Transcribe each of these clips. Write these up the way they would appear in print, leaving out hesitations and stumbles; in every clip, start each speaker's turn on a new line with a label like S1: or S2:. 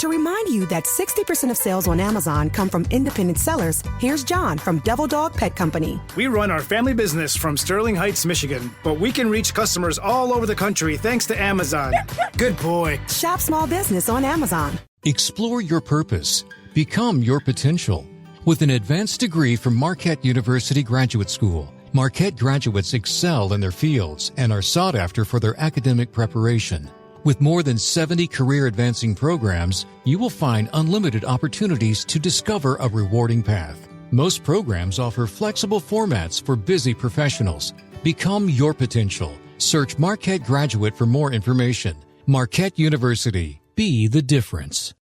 S1: To remind you that 60% of sales on Amazon come from independent sellers, here's John from Devil Dog Pet Company.
S2: We run our family business from Sterling Heights, Michigan, but we can reach customers all over the country thanks to Amazon. Good boy.
S1: Shop small business on Amazon.
S3: Explore your purpose. Become your potential. With an advanced degree from Marquette University Graduate School, Marquette graduates excel in their fields and are sought after for their academic preparation. With more than 70 career-advancing programs, you will find unlimited opportunities to discover a rewarding path. Most programs offer flexible formats for busy professionals. Become your potential. Search Marquette Graduate for more information. Marquette University. Be the difference.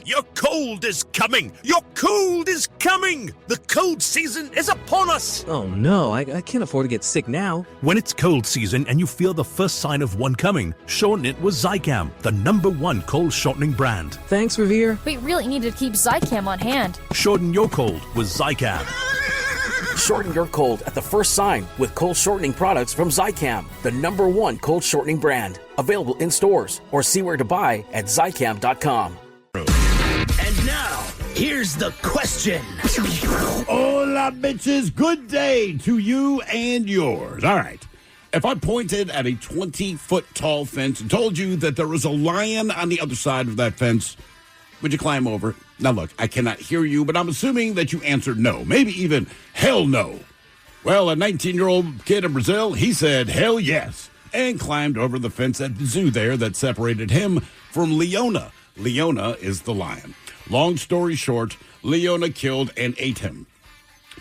S4: Your cold is coming! Your cold is coming! The cold season is upon us!
S5: Oh no, I can't afford to get sick now.
S4: When it's cold season and you feel the first sign of one coming, shorten it with Zicam, the #1 cold shortening brand.
S5: Thanks, Revere.
S6: We really need to keep Zicam on hand.
S4: Shorten your cold with Zicam.
S7: Shorten your cold at the first sign with cold shortening products from Zicam, the #1 cold shortening brand. Available in stores or see where to buy at Zicam.com.
S4: And now, here's the question.
S8: Hola, bitches. Good day to you and yours. All right. If I pointed at a 20-foot tall fence and told you that there was a lion on the other side of that fence, would you climb over it? Now, look, I cannot hear you, but I'm assuming that you answered no, maybe even hell no. Well, a 19-year-old kid in Brazil, he said hell yes, and climbed over the fence at the zoo there that separated him from Leona. Leona is the lion. Long story short, Leona killed and ate him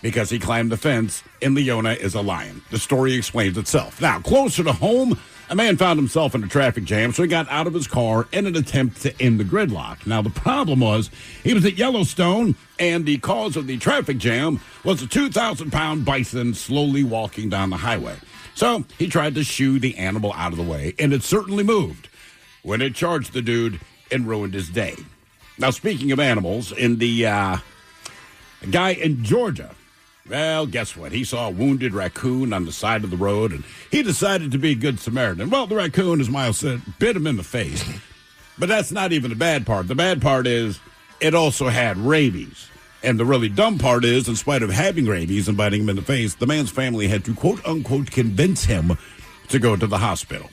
S8: because he climbed the fence, and Leona is a lion. The story explains itself. Now, closer to home, a man found himself in a traffic jam, so he got out of his car in an attempt to end the gridlock. Now, the problem was he was at Yellowstone, and the cause of the traffic jam was a 2,000-pound bison slowly walking down the highway. So he tried to shoo the animal out of the way, and it certainly moved when it charged the dude and ruined his day. Now, speaking of animals, in the a guy in Georgia, well, guess what? He saw a wounded raccoon on the side of the road, and he decided to be a good Samaritan. Well, the raccoon, as Miles said, bit him in the face. But that's not even the bad part. The bad part is it also had rabies. And the really dumb part is, in spite of having rabies and biting him in the face, the man's family had to, quote-unquote, convince him to go to the hospital.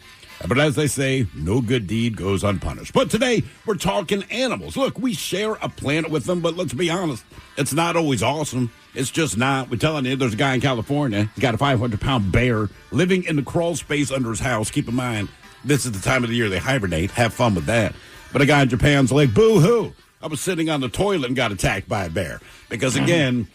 S8: But as they say, no good deed goes unpunished. But today, we're talking animals. Look, we share a planet with them, but let's be honest, it's not always awesome. It's just not. We're telling you, there's a guy in California, he's got a 500-pound bear living in the crawl space under his house. Keep in mind, this is the time of the year they hibernate. Have fun with that. But a guy in Japan's like, boo-hoo. I was sitting on the toilet and got attacked by a bear. Because, again,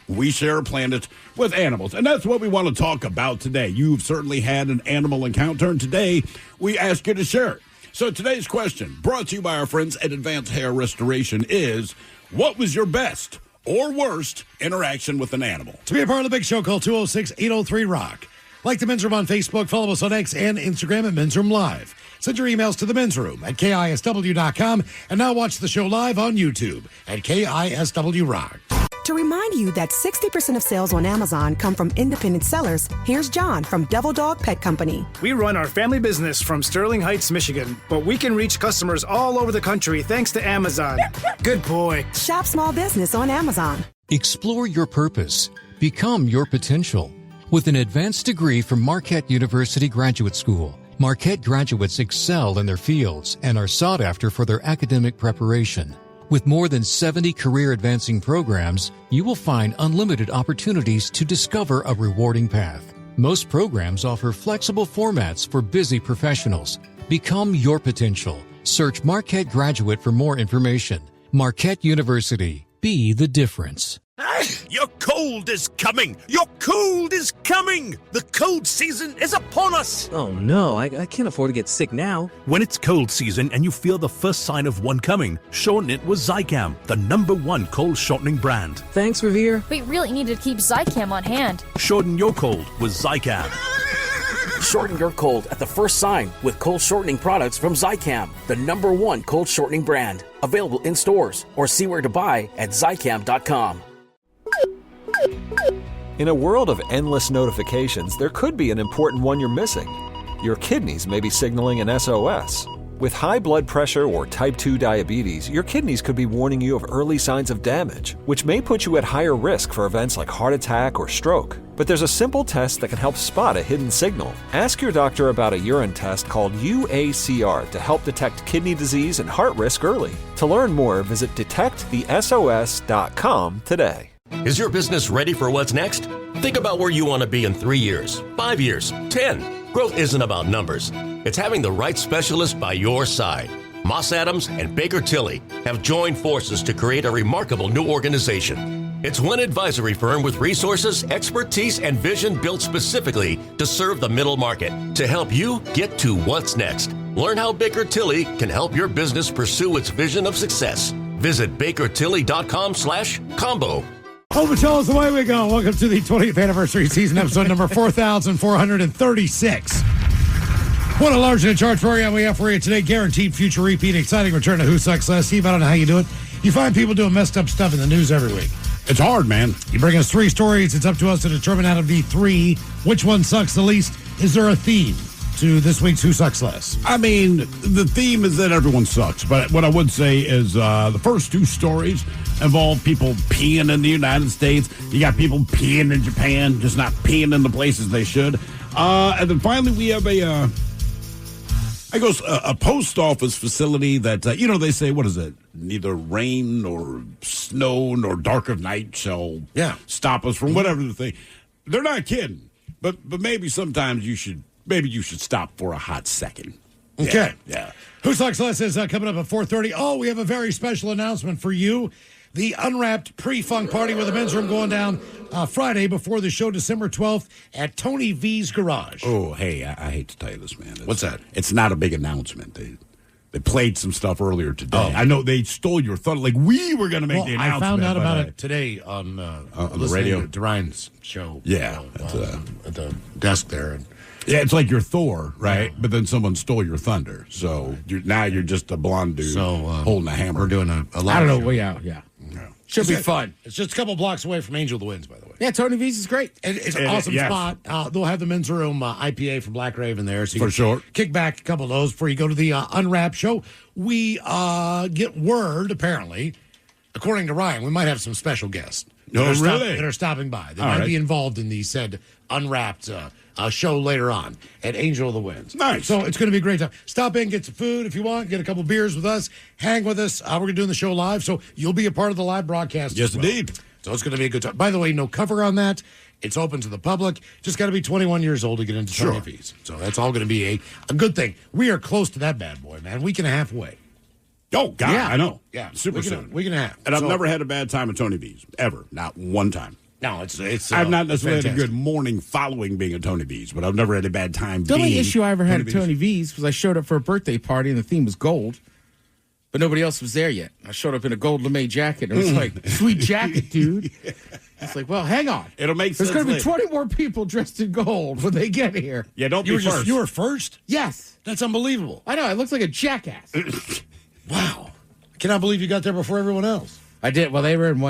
S8: we share a planet with animals. And that's what we want to talk about today. You've certainly had an animal encounter, and today we ask you to share it. So today's question, brought to you by our friends at Advanced Hair Restoration, is, what was your best or worst interaction with an animal?
S9: To be a part of the big show, call 206-803-ROCK. Like the Men's Room on Facebook, follow us on X and Instagram at Men's Room Live. Send your emails to the Men's Room at KISW.com, and now watch the show live on YouTube at KISW Rock.
S1: To remind you that 60% of sales on Amazon come from independent sellers, here's John from Devil Dog Pet Company.
S2: We run our family business from Sterling Heights, Michigan, but we can reach customers all over the country thanks to Amazon. Good boy.
S1: Shop small business on Amazon.
S3: Explore your purpose. Become your potential. With an advanced degree from Marquette University Graduate School, Marquette graduates excel in their fields and are sought after for their academic preparation. With more than 70 career-advancing programs, you will find unlimited opportunities to discover a rewarding path. Most programs offer flexible formats for busy professionals. Become your potential. Search Marquette Graduate for more information. Marquette University. Be the difference.
S4: Your cold is coming! Your cold is coming! The cold season is upon us!
S5: Oh no, I can't afford to get sick now.
S4: When it's cold season and you feel the first sign of one coming, shorten it with Zicam, the #1 cold shortening brand.
S5: Thanks, Revere.
S6: We really need to keep Zicam on hand.
S4: Shorten your cold with Zicam.
S7: Shorten your cold at the first sign with cold shortening products from Zicam, the #1 cold shortening brand. Available in stores or see where to buy at Zicam.com.
S10: In a world of endless notifications, there could be an important one you're missing. Your kidneys may be signaling an SOS. With high blood pressure or type 2 diabetes, your kidneys could be warning you of early signs of damage, which may put you at higher risk for events like heart attack or stroke. But there's a simple test that can help spot a hidden signal. Ask your doctor about a urine test called UACR to help detect kidney disease and heart risk early. To learn more, visit detectthesos.com today.
S11: Is your business ready for what's next? Think about where you want to be in 3 years, 5 years, 10. Growth isn't about numbers. It's having the right specialist by your side. Moss Adams and Baker Tilly have joined forces to create a remarkable new organization. It's one advisory firm with resources, expertise, and vision built specifically to serve the middle market to help you get to what's next. Learn how Baker Tilly can help your business pursue its vision of success. Visit bakertilly.com/combo.
S9: Home Patrol is the way we go. Welcome to the 20th anniversary season, episode number 4,436. What a large and in charge program we have for you today. Guaranteed future repeat, exciting return to Who Sucks Less. Steve, I don't know how you do it. You find people doing messed up stuff in the news every week.
S8: It's hard, man.
S9: You bring us 3 stories. It's up to us to determine out of the 3 which one sucks the least. Is there a theme to this week's Who Sucks Less?
S8: I mean, the theme is that everyone sucks. But what I would say is the first 2 stories involve people peeing in the United States. You got people peeing in Japan, just not peeing in the places they should. And then finally, we have a post office facility that, they say, what is it? Neither rain nor snow nor dark of night shall stop us from whatever the thing. They're not kidding. But maybe sometimes you should stop for a hot second.
S9: Okay.
S8: Yeah.
S9: Who Sucks Less is coming up at 4:30. Oh, we have a very special announcement for you. The Unwrapped Pre-Funk Party with the men's room going down Friday before the show, December 12th at Tony V's Garage.
S8: Oh, hey, I hate to tell you this, man.
S9: What's that?
S8: It's not a big announcement. They played some stuff earlier today.
S9: Oh.
S8: I know they stole your thunder. Like, we were going to make the announcement.
S9: I found out about it today on
S8: the radio.
S9: To Ryan's show.
S8: Yeah.
S9: At the desk there.
S8: Yeah, it's like you're Thor, right? Yeah. But then someone stole your thunder. So you're just a blonde dude holding a hammer.
S9: We're doing a live
S12: I don't know.
S9: show.
S12: Well, yeah. Should be fun.
S9: It's just a couple blocks away from Angel of the Winds, by the way.
S12: Yeah, Tony V's is great.
S9: It's an awesome spot. They'll have the men's room IPA from Black Raven there. So you
S8: for sure.
S9: Kick back a couple of those before you go to the Unwrapped show. We get word, apparently, according to Ryan, we might have some special guests that are stopping by. They might be involved in the said Unwrapped show later on at Angel of the Winds.
S8: Nice.
S9: So it's going to be a great time. Stop in, get some food if you want, get a couple beers with us, hang with us. We're going to do the show live, so you'll be a part of the live broadcast.
S8: Yes,
S9: as well.
S8: indeed.
S9: So it's going to be a good time. By the way, no cover on that. It's open to the public. Just got to be 21 years old to get into Tony V's. So that's all going to be a good thing. We are close to that bad boy, man. Week and a half away.
S8: Oh, God,
S9: yeah.
S8: I know.
S9: Yeah.
S8: Super soon.
S9: Week and a half.
S8: And I've never had a bad time at Tony V's, ever. Not one time.
S9: No, it's.
S8: I've not necessarily had a good morning following being at Tony V's, but I've never had a bad time.
S12: The only issue I ever had at
S8: V's.
S12: Tony V's was I showed up for a birthday party and the theme was gold, but nobody else was there yet. I showed up in a gold lame jacket and it was like, sweet jacket, dude. It's like, well, hang on.
S8: It'll make sense.
S12: There's going to be 20 more people dressed in gold when they get here.
S8: Yeah, don't be first.
S9: You were first?
S12: Yes.
S9: That's unbelievable.
S12: I know. I looked like a jackass.
S9: Wow. I cannot believe you got there before everyone else.
S12: I did. Well, they were in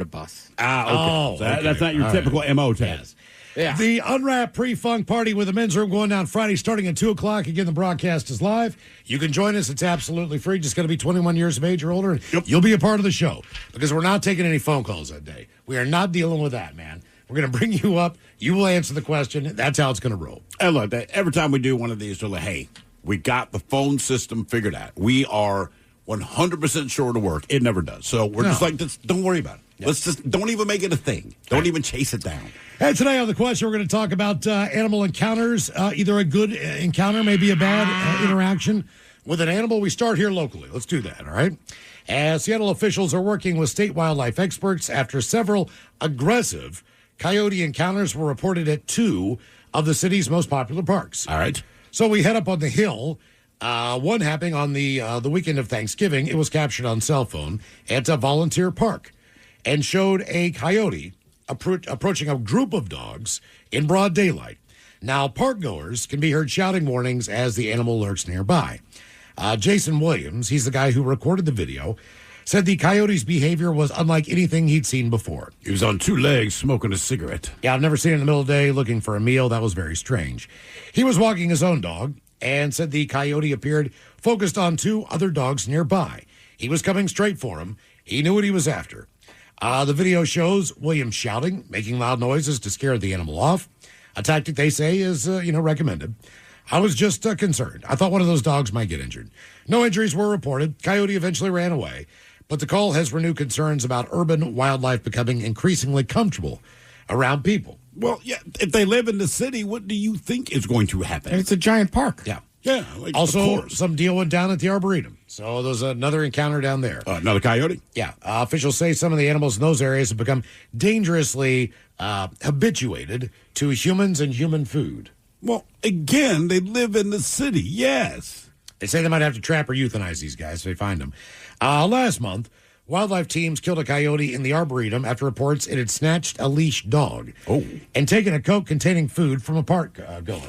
S12: a bus.
S8: Okay.
S9: Oh,
S8: so that's not your typical MO test.
S12: Yeah.
S9: The Unwrapped Pre-Funk Party with the men's room going down Friday starting at 2 o'clock. Again, the broadcast is live. You can join us. It's absolutely free. Just got to be 21 years of age or older, and you'll be a part of the show because we're not taking any phone calls that day. We are not dealing with that, man. We're going to bring you up. You will answer the question. That's how it's going to roll.
S8: And look, every time we do one of these, they're like, hey, we got the phone system figured out. We are 100% sure to work. It never does. So we're just like, don't worry about it. Yeah. Let's just don't even make it a thing. Don't even chase it down.
S9: And today on the question, we're going to talk about animal encounters. Either a good encounter, maybe a bad interaction with an animal. We start here locally. Let's do that, all right? As Seattle officials are working with state wildlife experts after several aggressive coyote encounters were reported at 2 of the city's most popular parks.
S8: All right.
S9: So we head up on the hill. One happening on the weekend of Thanksgiving. It was captured on cell phone at a volunteer park and showed a coyote approaching a group of dogs in broad daylight. Now, park goers can be heard shouting warnings as the animal lurks nearby. Jason Williams, he's the guy who recorded the video, said the coyote's behavior was unlike anything he'd seen before.
S8: He was on 2 legs smoking a cigarette.
S9: Yeah, I've never seen him in the middle of the day looking for a meal. That was very strange. He was walking his own dog, and said the coyote appeared focused on 2 other dogs nearby. He was coming straight for him. He knew what he was after. The video shows William shouting, making loud noises to scare the animal off. A tactic they say is, recommended. I was just concerned. I thought one of those dogs might get injured. No injuries were reported. Coyote eventually ran away. But the call has renewed concerns about urban wildlife becoming increasingly comfortable around people.
S8: Well, yeah, if they live in the city, what do you think is going to happen?
S12: And it's a giant park.
S9: Yeah.
S8: Yeah.
S9: Also, some deal went down at the Arboretum. So there's another encounter down there.
S8: Another coyote?
S9: Yeah. Officials say some of the animals in those areas have become dangerously habituated to humans and human food.
S8: Well, again, they live in the city, yes.
S9: They say they might have to trap or euthanize these guys if they find them. Last month, wildlife teams killed a coyote in the Arboretum after reports it had snatched a leash dog and taken a coat containing food from a park goer.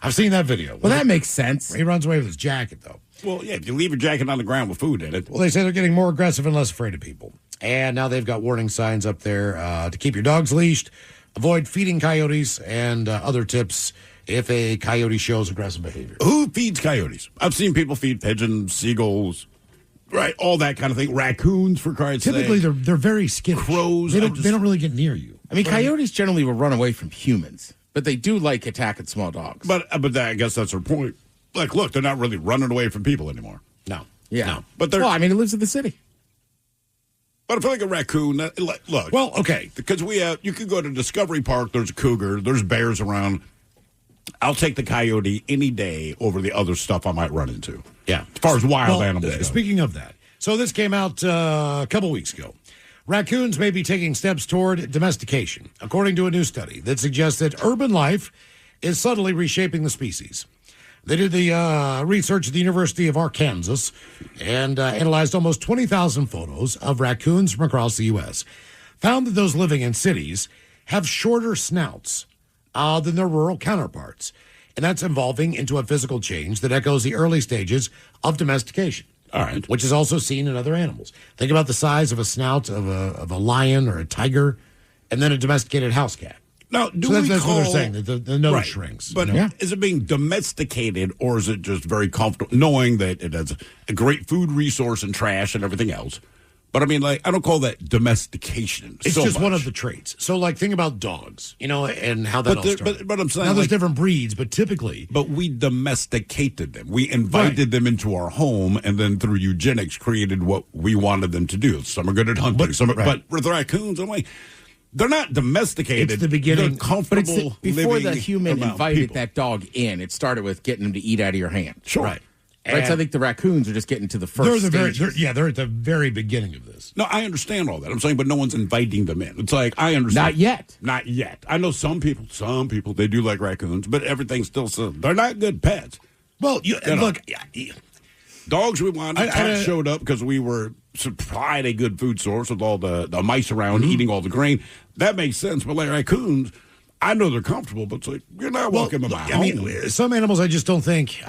S9: I've seen that video.
S12: Well, that makes sense.
S9: He runs away with his jacket, though.
S8: Well, yeah, if you leave your jacket on the ground with food in it.
S9: Well, they say they're getting more aggressive and less afraid of people. And now they've got warning signs up there to keep your dogs leashed, avoid feeding coyotes, and other tips if a coyote shows aggressive behavior.
S8: Who feeds coyotes? I've seen people feed pigeons, seagulls, right, all that kind of thing. Raccoons, for Christ's sake.
S9: Typically, they're very skinny.
S8: Crows.
S9: They don't really get near you.
S12: I mean, coyotes generally will run away from humans, but they do like attacking small dogs.
S8: But I guess that's their point. Like, look, they're not really running away from people anymore.
S9: No.
S12: Yeah.
S8: No. But they're.
S12: Well, I mean, it lives in the city.
S8: But I feel like a raccoon. Look.
S9: Well, okay.
S8: Because you could go to Discovery Park. There's a cougar. There's bears around. I'll take the coyote any day over the other stuff I might run into.
S9: Yeah.
S8: As far as wild animals go.
S9: Speaking of that, so this came out a couple weeks ago. Raccoons may be taking steps toward domestication, according to a new study that suggests that urban life is subtly reshaping the species. They did the research at the University of Arkansas and analyzed almost 20,000 photos of raccoons from across the U.S. Found that those living in cities have shorter snouts than their rural counterparts. And that's evolving into a physical change that echoes the early stages of domestication.
S8: All right.
S9: Which is also seen in other animals. Think about the size of a snout of a lion or a tiger, and then a domesticated house cat.
S8: Now,
S9: that's what they're saying, that the nose shrinks.
S8: But is it being domesticated, or is it just very comfortable, knowing that it has a great food resource and trash and everything else? But I mean, I don't call that domestication.
S9: It's
S8: so
S9: just
S8: much.
S9: one of the traits. So, think about dogs, and how that all started.
S8: But I'm saying,
S9: now there's different breeds, but typically.
S8: But we domesticated them. We invited them into our home, and then through eugenics created what we wanted them to do. Some are good at hunting. But with raccoons, I'm like, they're not domesticated.
S9: It's the beginning.
S8: They're comfortable
S12: before
S8: living
S12: the human invited
S8: people.
S12: that dog in, it started with getting him to eat out of your hand.
S8: Sure.
S9: Right.
S12: Right, so I think the raccoons are just getting to the first
S9: they're
S12: stages.
S9: they're at the very beginning of this.
S8: No, I understand all that. I'm saying, but no one's inviting them in. It's like, I understand.
S12: Not yet.
S8: Not yet. I know some people, they do like raccoons, but everything's still, they're not good pets.
S9: Well, look.
S8: Dogs we wanted, cats showed up because we were supplied a good food source with all the mice around eating all the grain. That makes sense. But like raccoons, I know they're comfortable, but it's like, you're not walking them out.
S9: I mean, some animals I just don't think.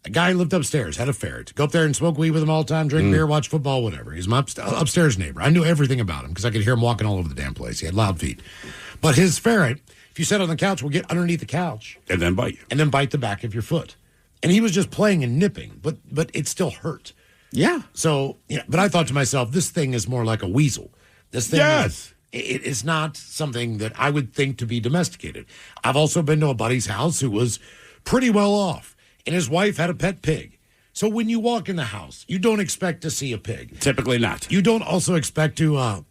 S9: A guy lived upstairs, had a ferret. Go up there and smoke weed with him all the time, drink beer, watch football, whatever. He's my upstairs neighbor. I knew everything about him because I could hear him walking all over the damn place. He had loud feet. But his ferret, if you sat on the couch, would get underneath the couch.
S8: And then bite you.
S9: And then bite the back of your foot. And he was just playing and nipping, but it still hurt.
S12: Yeah.
S9: So, but I thought to myself, this thing is more like a weasel. This thing it is not something that I would think to be domesticated. I've also been to a buddy's house who was pretty well off. And his wife had a pet pig. So when you walk in the house, you don't expect to see a pig.
S8: Typically not.
S9: You don't also expect to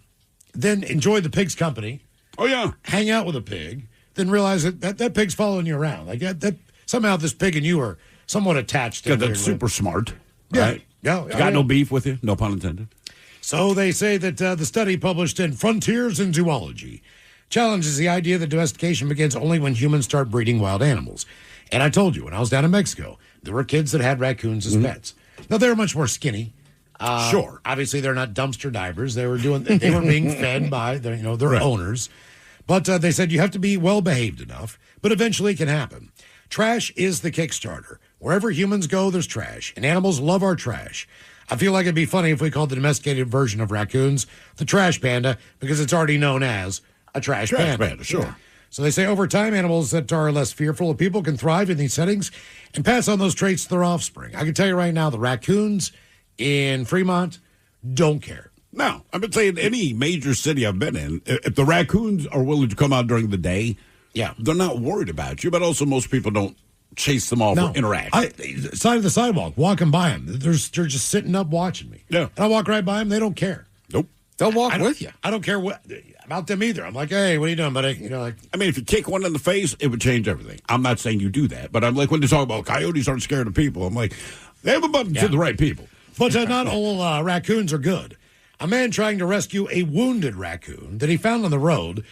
S9: then enjoy the pig's company.
S8: Oh, yeah.
S9: Hang out with a pig. Then realize that pig's following you around. Like that somehow this pig and you are somewhat attached.
S8: Because that's super smart. Right?
S9: Yeah.
S8: Got no beef with you. No pun intended.
S9: So they say that the study published in Frontiers in Zoology challenges the idea that domestication begins only when humans start breeding wild animals. And I told you, when I was down in Mexico, there were kids that had raccoons as pets. Now, they were much more skinny.
S8: Sure.
S9: Obviously, they're not dumpster divers. They were being fed by their owners. But they said you have to be well-behaved enough, but eventually it can happen. Trash is the Kickstarter. Wherever humans go, there's trash. And animals love our trash. I feel like it'd be funny if we called the domesticated version of raccoons the trash panda because it's already known as a trash panda.
S8: Sure.
S9: So they say over time, animals that are less fearful of people can thrive in these settings and pass on those traits to their offspring. I can tell you right now, the raccoons in Fremont don't care.
S8: No, I've been saying any major city I've been in, if the raccoons are willing to come out during the day, they're not worried about you. But also, most people don't chase them off or interact.
S9: Side of the sidewalk, walking by them, they're just sitting up watching me.
S8: Yeah,
S9: and I walk right by them, they don't care.
S8: Nope,
S12: they'll walk with you.
S9: I don't care about them either. I'm like, hey, what are you doing, buddy? You know, like,
S8: I mean, if you kick one in the face, it would change everything. I'm not saying you do that, but I'm like, when they talk about coyotes aren't scared of people, I'm like, they have a button to the right people.
S9: But not all raccoons are good. A man trying to rescue a wounded raccoon that he found on the road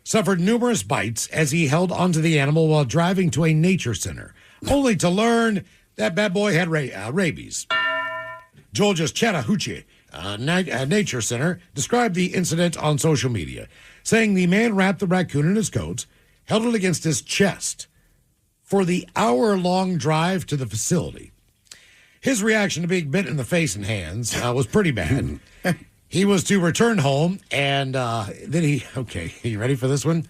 S9: suffered numerous bites as he held onto the animal while driving to a nature center, only to learn that bad boy had rabies. Georgia's Chattahoochee Nature Center described the incident on social media, saying the man wrapped the raccoon in his coat, held it against his chest for the hour-long drive to the facility. His reaction to being bit in the face and hands was pretty bad. He was to return home, and then okay, are you ready for this one?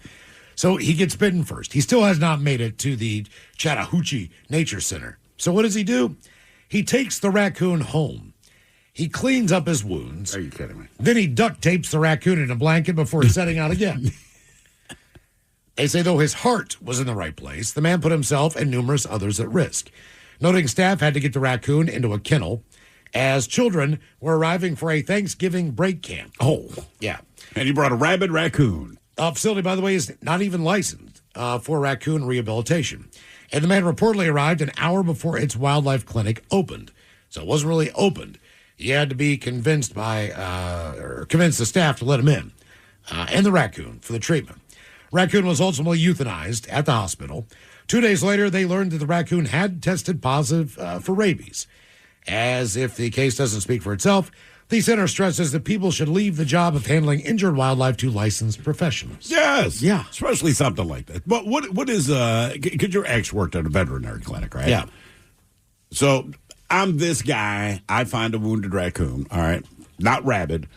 S9: So he gets bitten first. He still has not made it to the Chattahoochee Nature Center. So what does he do? He takes the raccoon home. He cleans up his wounds.
S8: Are you kidding me?
S9: Then he duct tapes the raccoon in a blanket before setting out again. They say, though his heart was in the right place, the man put himself and numerous others at risk. Noting staff had to get the raccoon into a kennel as children were arriving for a Thanksgiving break camp.
S8: Oh,
S9: yeah.
S8: And he brought a rabid raccoon.
S9: Facility, by the way, is not even licensed for raccoon rehabilitation. And the man reportedly arrived an hour before its wildlife clinic opened. So it wasn't really opened. He had to be convinced convince the staff to let him in, and the raccoon for the treatment. Raccoon was ultimately euthanized at the hospital. 2 days later, they learned that the raccoon had tested positive for rabies. As if the case doesn't speak for itself, the center stresses that people should leave the job of handling injured wildlife to licensed professionals.
S8: Yes.
S9: Yeah.
S8: Especially something like that. But what is, because your ex worked at a veterinary clinic, right?
S9: Yeah.
S8: So I'm this guy. I find a wounded raccoon, all right, not rabid.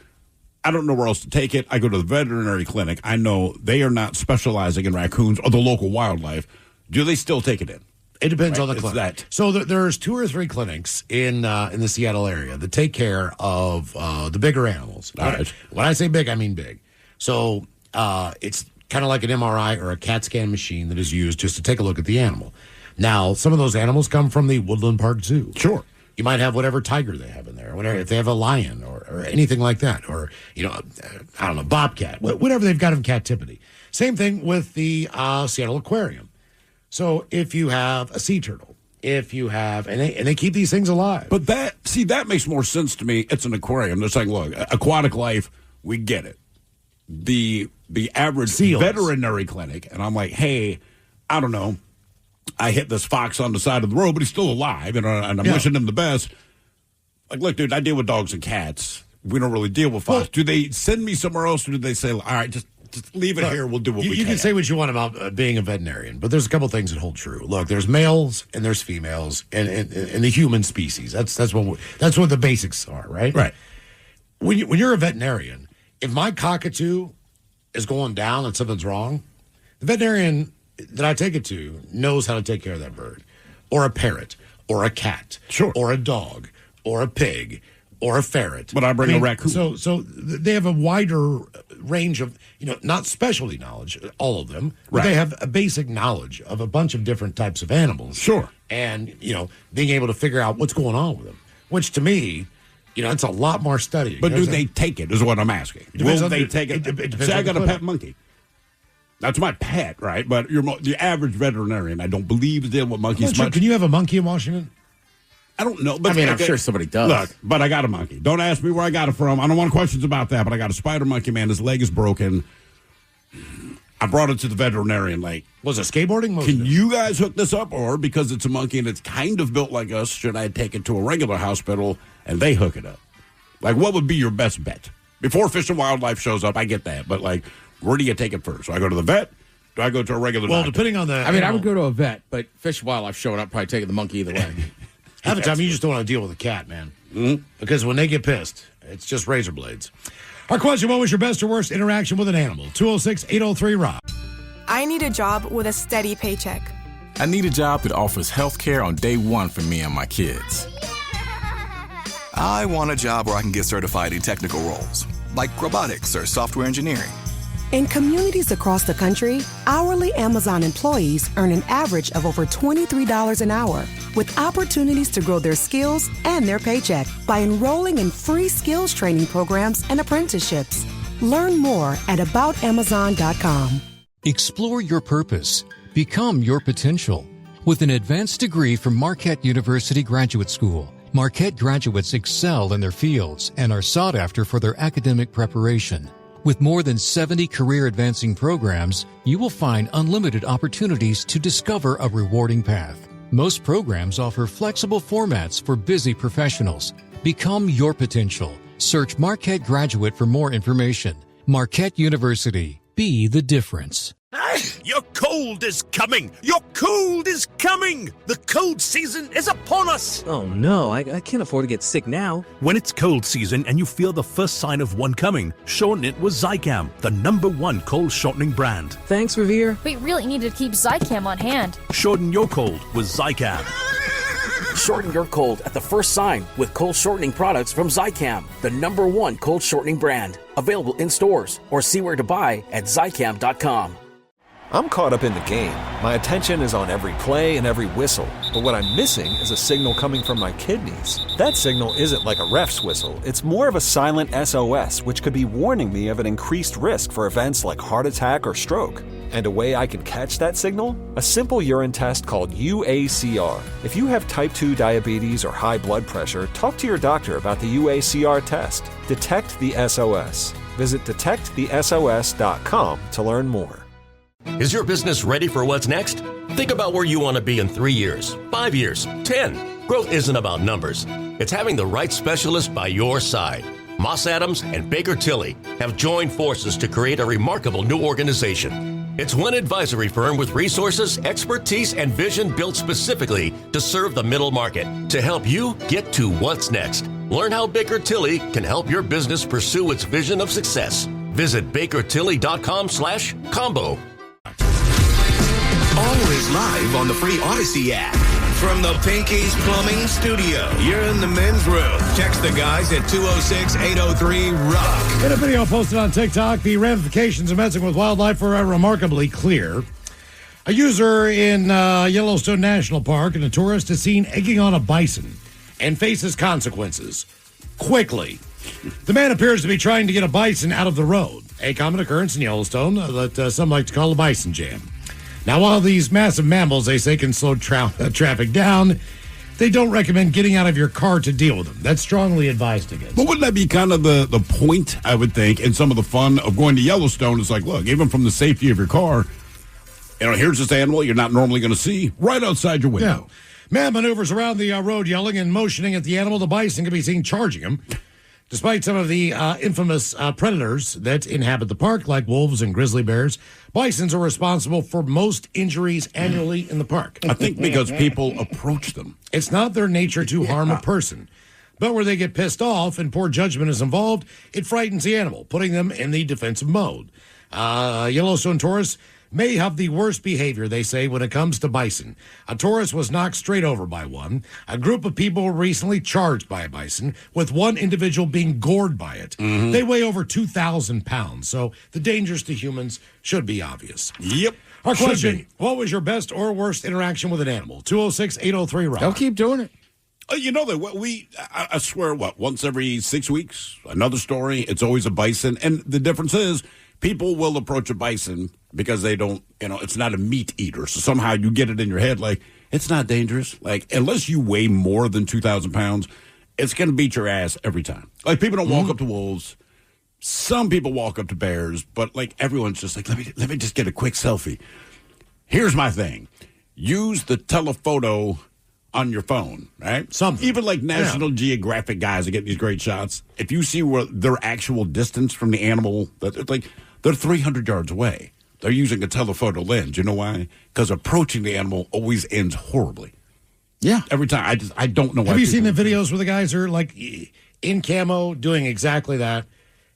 S8: I don't know where else to take it. I go to the veterinary clinic. I know they are not specializing in raccoons or the local wildlife. Do they still take it in?
S9: It depends
S8: Right,
S9: on the
S8: it's
S9: clinic.
S8: that.
S9: So there's 2 or 3 clinics in the Seattle area that take care of the bigger animals.
S8: All right.
S9: When I say big, I mean big. So it's kind of like an MRI or a CAT scan machine that is used just to take a look at the animal. Now, some of those animals come from the Woodland Park Zoo.
S8: Sure.
S9: You might have whatever tiger they have in there, whatever, if they have a lion or anything like that, or, I don't know, bobcat, whatever they've got in captivity. Same thing with the Seattle Aquarium. So if you have a sea turtle, if you have, and they keep these things alive.
S8: But that makes more sense to me. It's an aquarium. They're saying, look, aquatic life, we get it. The average
S9: Seals.
S8: Veterinary clinic, and I'm like, hey, I don't know. I hit this fox on the side of the road, but he's still alive, and I'm wishing him the best. Like, look, dude, I deal with dogs and cats. We don't really deal with fox.
S9: Well,
S8: do they send me somewhere else, or do they say, all right, just leave it here. We'll do what we can.
S9: You can say what you want about being a veterinarian, but there's a couple things that hold true. Look, there's males and there's females, and the human species. That's what the basics are, right?
S8: Right.
S9: When you're a veterinarian, if my cockatoo is going down and something's wrong, the veterinarian that I take it to knows how to take care of that bird, or a parrot, or a cat,
S8: sure,
S9: or a dog, or a pig, or a ferret.
S8: But I bring a raccoon.
S9: So they have a wider range of, not specialty knowledge, all of them, but they have a basic knowledge of a bunch of different types of animals.
S8: Sure.
S9: And, being able to figure out what's going on with them, which to me, it's a lot more studying.
S8: But do they take it, is what I'm asking. Will they take it?
S9: Depends
S8: Say I
S9: on the
S8: got a
S9: clinic.
S8: pet monkey. That's my pet, right? But the average veterinarian, I don't believe, deal with monkeys much.
S9: Can you have a monkey in Washington?
S8: I don't know. But
S12: I'm sure somebody does.
S8: Look, but I got a monkey. Don't ask me where I got it from. I don't want questions about that, but I got a spider monkey, man. His leg is broken. I brought it to the veterinarian. Like,
S9: was it skateboarding?
S8: Can you guys hook this up? Or because it's a monkey and it's kind of built like us, should I take it to a regular hospital and they hook it up? Like, what would be your best bet? Before Fish and Wildlife shows up, I get that. But, like, where do you take it first? Do I go to the vet? Do I go to a regular doctor?
S9: Depending on the
S12: I would go to a vet, but Fish and Wildlife showing up, probably taking the monkey either way.
S9: Half the time, you just don't want to deal with a cat, man.
S8: Mm-hmm.
S9: Because when they get pissed, it's just razor blades. Our question, what was your best or worst interaction with an animal? 206-803-ROCK.
S13: I need a job with a steady paycheck.
S14: I need a job that offers health care on day one for me and my kids.
S15: I want a job where I can get certified in technical roles, like robotics or software engineering.
S1: In communities across the country, hourly Amazon employees earn an average of over $23 an hour, with opportunities to grow their skills and their paycheck by enrolling in free skills training programs and apprenticeships. Learn more at aboutamazon.com.
S3: Explore your purpose. Become your potential. With an advanced degree from Marquette University Graduate School, Marquette graduates excel in their fields and are sought after for their academic preparation. With more than 70 career-advancing programs, you will find unlimited opportunities to discover a rewarding path. Most programs offer flexible formats for busy professionals. Become your potential. Search Marquette Graduate for more information. Marquette University. Be the difference.
S4: Your cold is coming! Your cold is coming! The cold season is upon us!
S5: Oh no, I can't afford to get sick now.
S4: When it's cold season and you feel the first sign of one coming, shorten it with Zicam, the #1 cold shortening brand.
S5: Thanks, Revere.
S6: We really need to keep Zicam on hand.
S4: Shorten your cold with Zicam.
S7: Shorten your cold at the first sign with cold shortening products from Zicam, the #1 cold shortening brand. Available in stores or see where to buy at Zicam.com.
S10: I'm caught up in the game. My attention is on every play and every whistle. But what I'm missing is a signal coming from my kidneys. That signal isn't like a ref's whistle. It's more of a silent SOS, which could be warning me of an increased risk for events like heart attack or stroke. And a way I can catch that signal? A simple urine test called UACR. If you have type 2 diabetes or high blood pressure, talk to your doctor about the UACR test. Detect the SOS. Visit detectthesos.com to learn more.
S11: Is your business ready for what's next? Think about where you want to be in 3 years, 5 years, 10. Growth isn't about numbers. It's having the right specialist by your side. Moss Adams and Baker Tilly have joined forces to create a remarkable new organization. It's one advisory firm with resources, expertise, and vision built specifically to serve the middle market to help you get to what's next. Learn how Baker Tilly can help your business pursue its vision of success. Visit bakertilly.com/combo.
S16: Always live on the free Odyssey app. From the Pinky's Plumbing Studio, you're in the men's room. Text the guys at 206-803-ROCK.
S9: In a video posted on TikTok, the ramifications of messing with wildlife are remarkably clear. A user in Yellowstone National Park and a tourist is seen egging on a bison and faces consequences quickly. The man appears to be trying to get a bison out of the road, a common occurrence in Yellowstone that some like to call a bison jam. Now, while these massive mammals, they say, can slow traffic down, they don't recommend getting out of your car to deal with them. That's strongly advised against.
S8: But wouldn't that be kind of the point, I would think, and some of the fun of going to Yellowstone? It's like, look, even from the safety of your car, here's this animal you're not normally going to see right outside your window.
S9: Yeah. Man maneuvers around the road yelling and motioning at the animal. The bison can be seen charging him. Despite some of the infamous predators that inhabit the park, like wolves and grizzly bears, bisons are responsible for most injuries annually in the park.
S8: I think because people approach them.
S9: It's not their nature to harm a person. But where they get pissed off and poor judgment is involved, it frightens the animal, putting them in the defensive mode. Yellowstone tourists may have the worst behavior, they say, when it comes to bison. A tourist was knocked straight over by one. A group of people were recently charged by a bison, with one individual being gored by it. Mm-hmm. They weigh over 2,000 pounds, so the dangers to humans should be obvious.
S8: Yep.
S9: Our question, what was your best or worst interaction with an animal? 206-803-ROCK.
S12: They'll keep doing it.
S8: You know that I swear, once every 6 weeks, another story, it's always a bison. And the difference is, people will approach a bison because they don't, it's not a meat eater. So somehow you get it in your head like, it's not dangerous. Like, unless you weigh more than 2,000 pounds, it's going to beat your ass every time. Like, people don't walk up to wolves. Some people walk up to bears, but, like, everyone's just like, let me just get a quick selfie. Here's my thing. Use the telephoto on your phone, right? Even like National Geographic guys that get these great shots. If you see where their actual distance from the animal, they're 300 yards away. They're using a telephoto lens. You know why? Because approaching the animal always ends horribly.
S9: Yeah.
S8: Every time. I don't know why.
S9: Have you seen the videos where the guys are like in camo doing exactly that?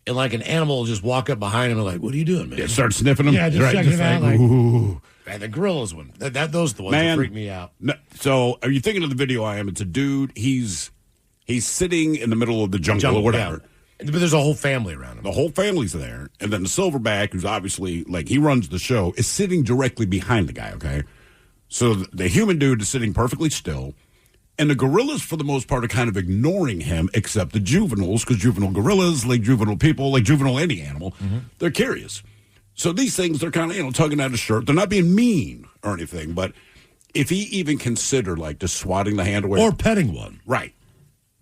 S9: and like an animal will just walk up behind him and like, what are you doing, man?
S8: Yeah, start sniffing them.
S9: Yeah, just
S8: right,
S9: checking
S8: just
S9: him out.
S8: like,
S9: Like,
S8: ooh.
S9: man, the gorillas one. Those are the ones that freak me out.
S8: No, so are you thinking of the video I am? It's a dude. He's sitting in the middle of the jungle or whatever.
S9: Yeah. But there's a whole family around him.
S8: The whole family's there. And then the silverback, who's obviously, like, he runs the show, is sitting directly behind the guy, okay? So the human dude is sitting perfectly still. And the gorillas, for the most part, are kind of ignoring him, except the juveniles, because juvenile gorillas, like juvenile people, like juvenile any animal, they're curious. So these things, they're kind of, tugging at his shirt. They're not being mean or anything, but if he even considered, like, just swatting the hand away.
S9: Or petting one.
S8: Right.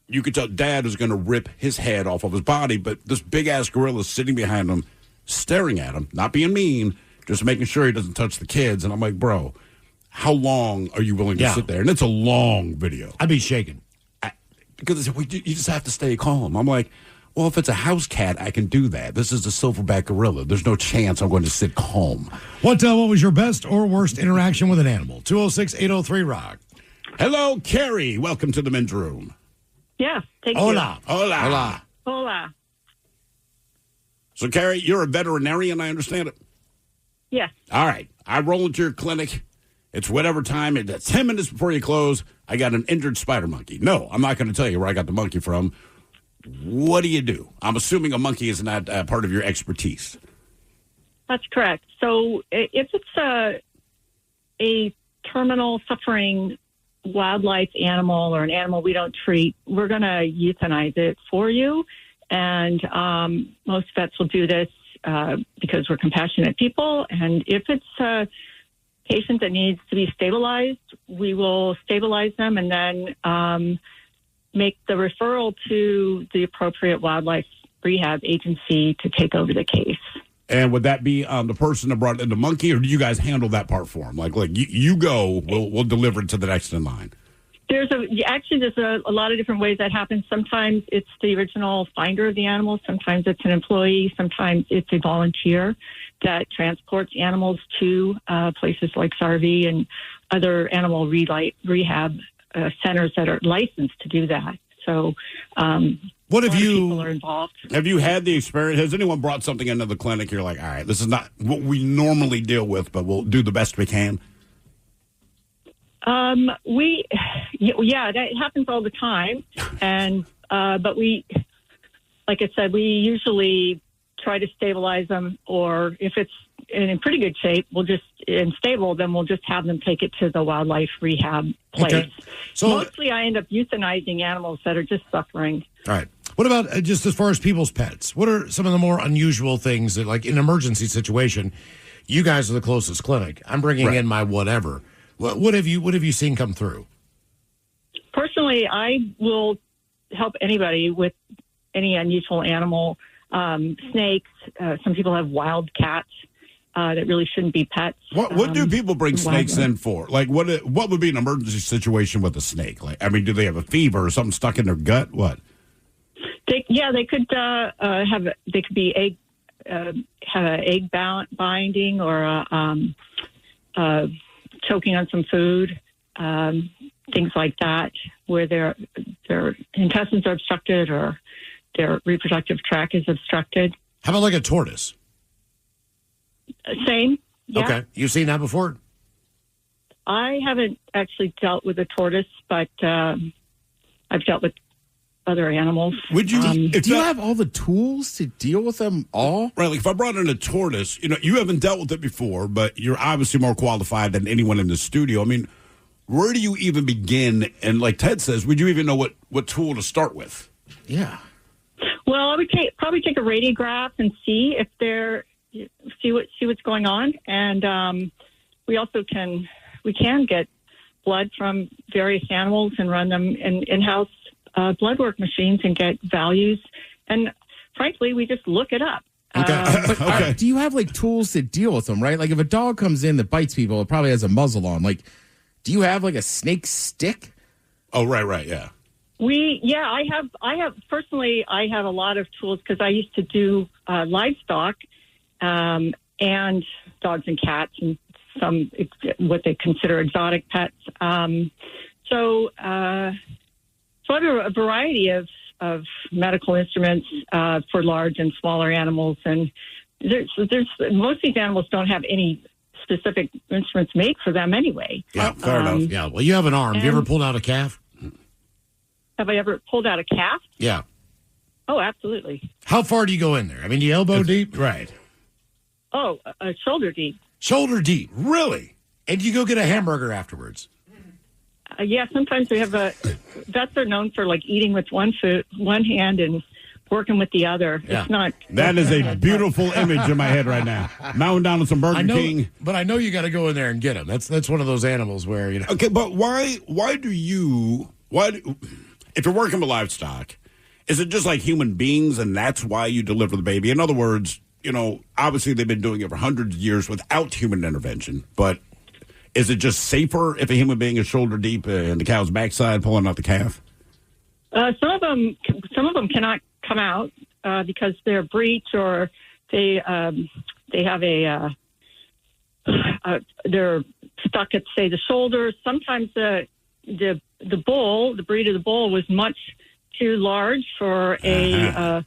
S8: You could tell Dad is going to rip his head off of his body, but this big-ass gorilla is sitting behind him, staring at him, not being mean, just making sure he doesn't touch the kids. And I'm like, bro, how long are you willing to sit there? And it's a long video.
S9: I'd be shaking.
S8: Because you just have to stay calm. I'm like, well, if it's a house cat, I can do that. This is a silverback gorilla. There's no chance I'm going to sit calm.
S9: What was your best or worst interaction with an animal? 206-803-ROCK.
S8: Hello, Carrie. Welcome to the men's room.
S17: Yeah, thank
S8: Hola.
S17: you.
S8: Hola. Hola.
S17: Hola.
S8: So, Carrie, you're a veterinarian, I understand it?
S17: Yes.
S8: All right. I roll into your clinic. It's whatever time. It's 10 minutes before you close. I got an injured spider monkey. No, I'm not going to tell you where I got the monkey from. What do you do? I'm assuming a monkey is not part of your expertise.
S17: That's correct. So if it's a terminal suffering wildlife animal or an animal we don't treat, we're going to euthanize it for you. And most vets will do this because we're compassionate people. And if it's a patient that needs to be stabilized, we will stabilize them and then make the referral to the appropriate wildlife rehab agency to take over the case.
S8: And would that be the person that brought in the monkey, or do you guys handle that part for him? Like you go, we'll deliver it to the next in line.
S17: There's a lot of different ways that happens. Sometimes it's the original finder of the animal. Sometimes it's an employee. Sometimes it's a volunteer that transports animals to places like SARV and other animal rehab centers that are licensed to do that. So,
S8: what have
S17: people are involved.
S8: Have you had the experience? Has anyone brought something into the clinic? You're like, all right, this is not what we normally deal with, but we'll do the best we can. That happens all the time, and but we, like I said, we usually try to stabilize them, or if it's in pretty good shape, we'll just have them take it to the wildlife rehab place.
S9: Okay. So
S17: mostly, I end up euthanizing animals that are just suffering.
S9: All right. What about just as far as people's pets? What are some of the more unusual things that, like in an emergency situation, you guys are the closest clinic. I'm bringing in my whatever. What have you seen come through?
S17: Personally, I will help anybody with any unusual animal. Snakes. Some people have wild cats that really shouldn't be pets.
S8: What do people bring snakes in for? Like, what would be an emergency situation with a snake? Like, I mean, do they have a fever or something stuck in their gut? What?
S17: They could have. They could be have an egg binding or choking on some food, things like that, where their intestines are obstructed or their reproductive tract is obstructed.
S9: How about like a tortoise?
S17: Same. Yeah.
S9: Okay. You've seen that before?
S17: I haven't actually dealt with a tortoise, but I've dealt with other animals.
S8: Would you?
S12: Do you have all the tools to deal with them all?
S8: Right. Like if I brought in a tortoise, you haven't dealt with it before, but you're obviously more qualified than anyone in the studio. I mean, where do you even begin? And like Ted says, would you even know what tool to start with?
S12: Yeah.
S17: Well, I would probably take a radiograph and see what's going on, and we also can get blood from various animals and run them in in-house blood work machines and get values. And frankly, we just look it up.
S12: Okay. Do you have like tools to deal with them? Right, like if a dog comes in that bites people, it probably has a muzzle on. Like, do you have like a snake stick?
S8: Oh, right, yeah.
S17: I have personally, I have a lot of tools because I used to do livestock and dogs and cats and some what they consider exotic pets. So I have a variety of of medical instruments for large and smaller animals, and there's most of these animals don't have any specific instruments made for them anyway.
S8: Yeah, fair enough.
S9: Yeah, well, you have an arm. Have you ever pulled out a calf?
S17: Have I ever pulled out a calf?
S9: Yeah.
S17: Oh, absolutely.
S9: How far do you go in there? I mean, you elbow deep?
S8: Right.
S17: Oh, shoulder deep.
S9: Shoulder deep. Really? And you go get a hamburger afterwards?
S17: Yeah, sometimes we have vets are known for like eating with one hand and working with the other.
S8: Yeah.
S17: It's not.
S8: That is a beautiful image in my head right now. Mowing down on some Burger King.
S9: But I know you got to go in there and get them. That's one of those animals where, you know.
S8: Okay, but why do if you're working with livestock, is it just like human beings and that's why you deliver the baby? In other words, you know, obviously they've been doing it for hundreds of years without human intervention, but is it just safer if a human being is shoulder deep in the cow's backside pulling out the calf?
S17: Some of them cannot come out because they're breech or they have they're stuck at, say, the shoulders. Sometimes the bull, the breed of the bull, was much too large for a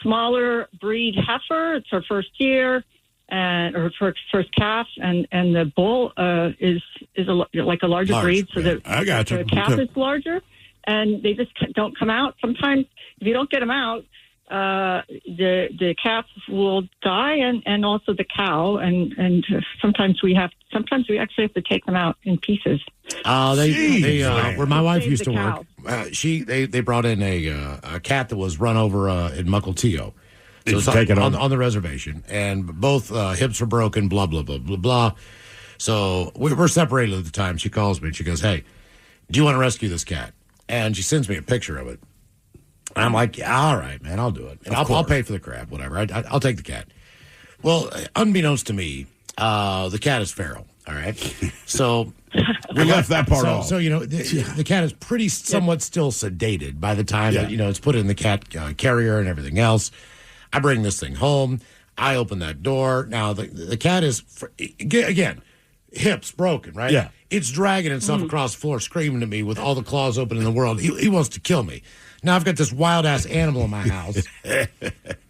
S17: smaller breed heifer. It's her first year, or first calf, and the bull is like a larger breed, so that
S8: I got you.
S17: The calf is larger, and they just don't come out. Sometimes if you don't get them out, the calf will die, and also the cow, and sometimes we actually have to take them out in pieces.
S9: Where my wife used to
S17: cow.
S9: work, they brought in a cat that was run over in Mukilteo. So it's on the reservation, and both hips are broken, blah, blah, blah, blah, blah. So we're separated at the time. She calls me, and she goes, "Hey, do you want to rescue this cat?" And she sends me a picture of it. And I'm like, yeah, all right, man, I'll do it. And I'll pay for the crap, whatever. I'll take the cat. Well, unbeknownst to me, the cat is feral, all right? So
S8: we left that part off.
S9: So, you know, the cat is somewhat still sedated by the time that, you know, it's put in the cat carrier and everything else. I bring this thing home. I open that door. Now, the cat is, again, hips broken, right?
S8: Yeah.
S9: It's dragging itself across the floor, screaming at me with all the claws open in the world. He wants to kill me. Now I've got this wild-ass animal in my house.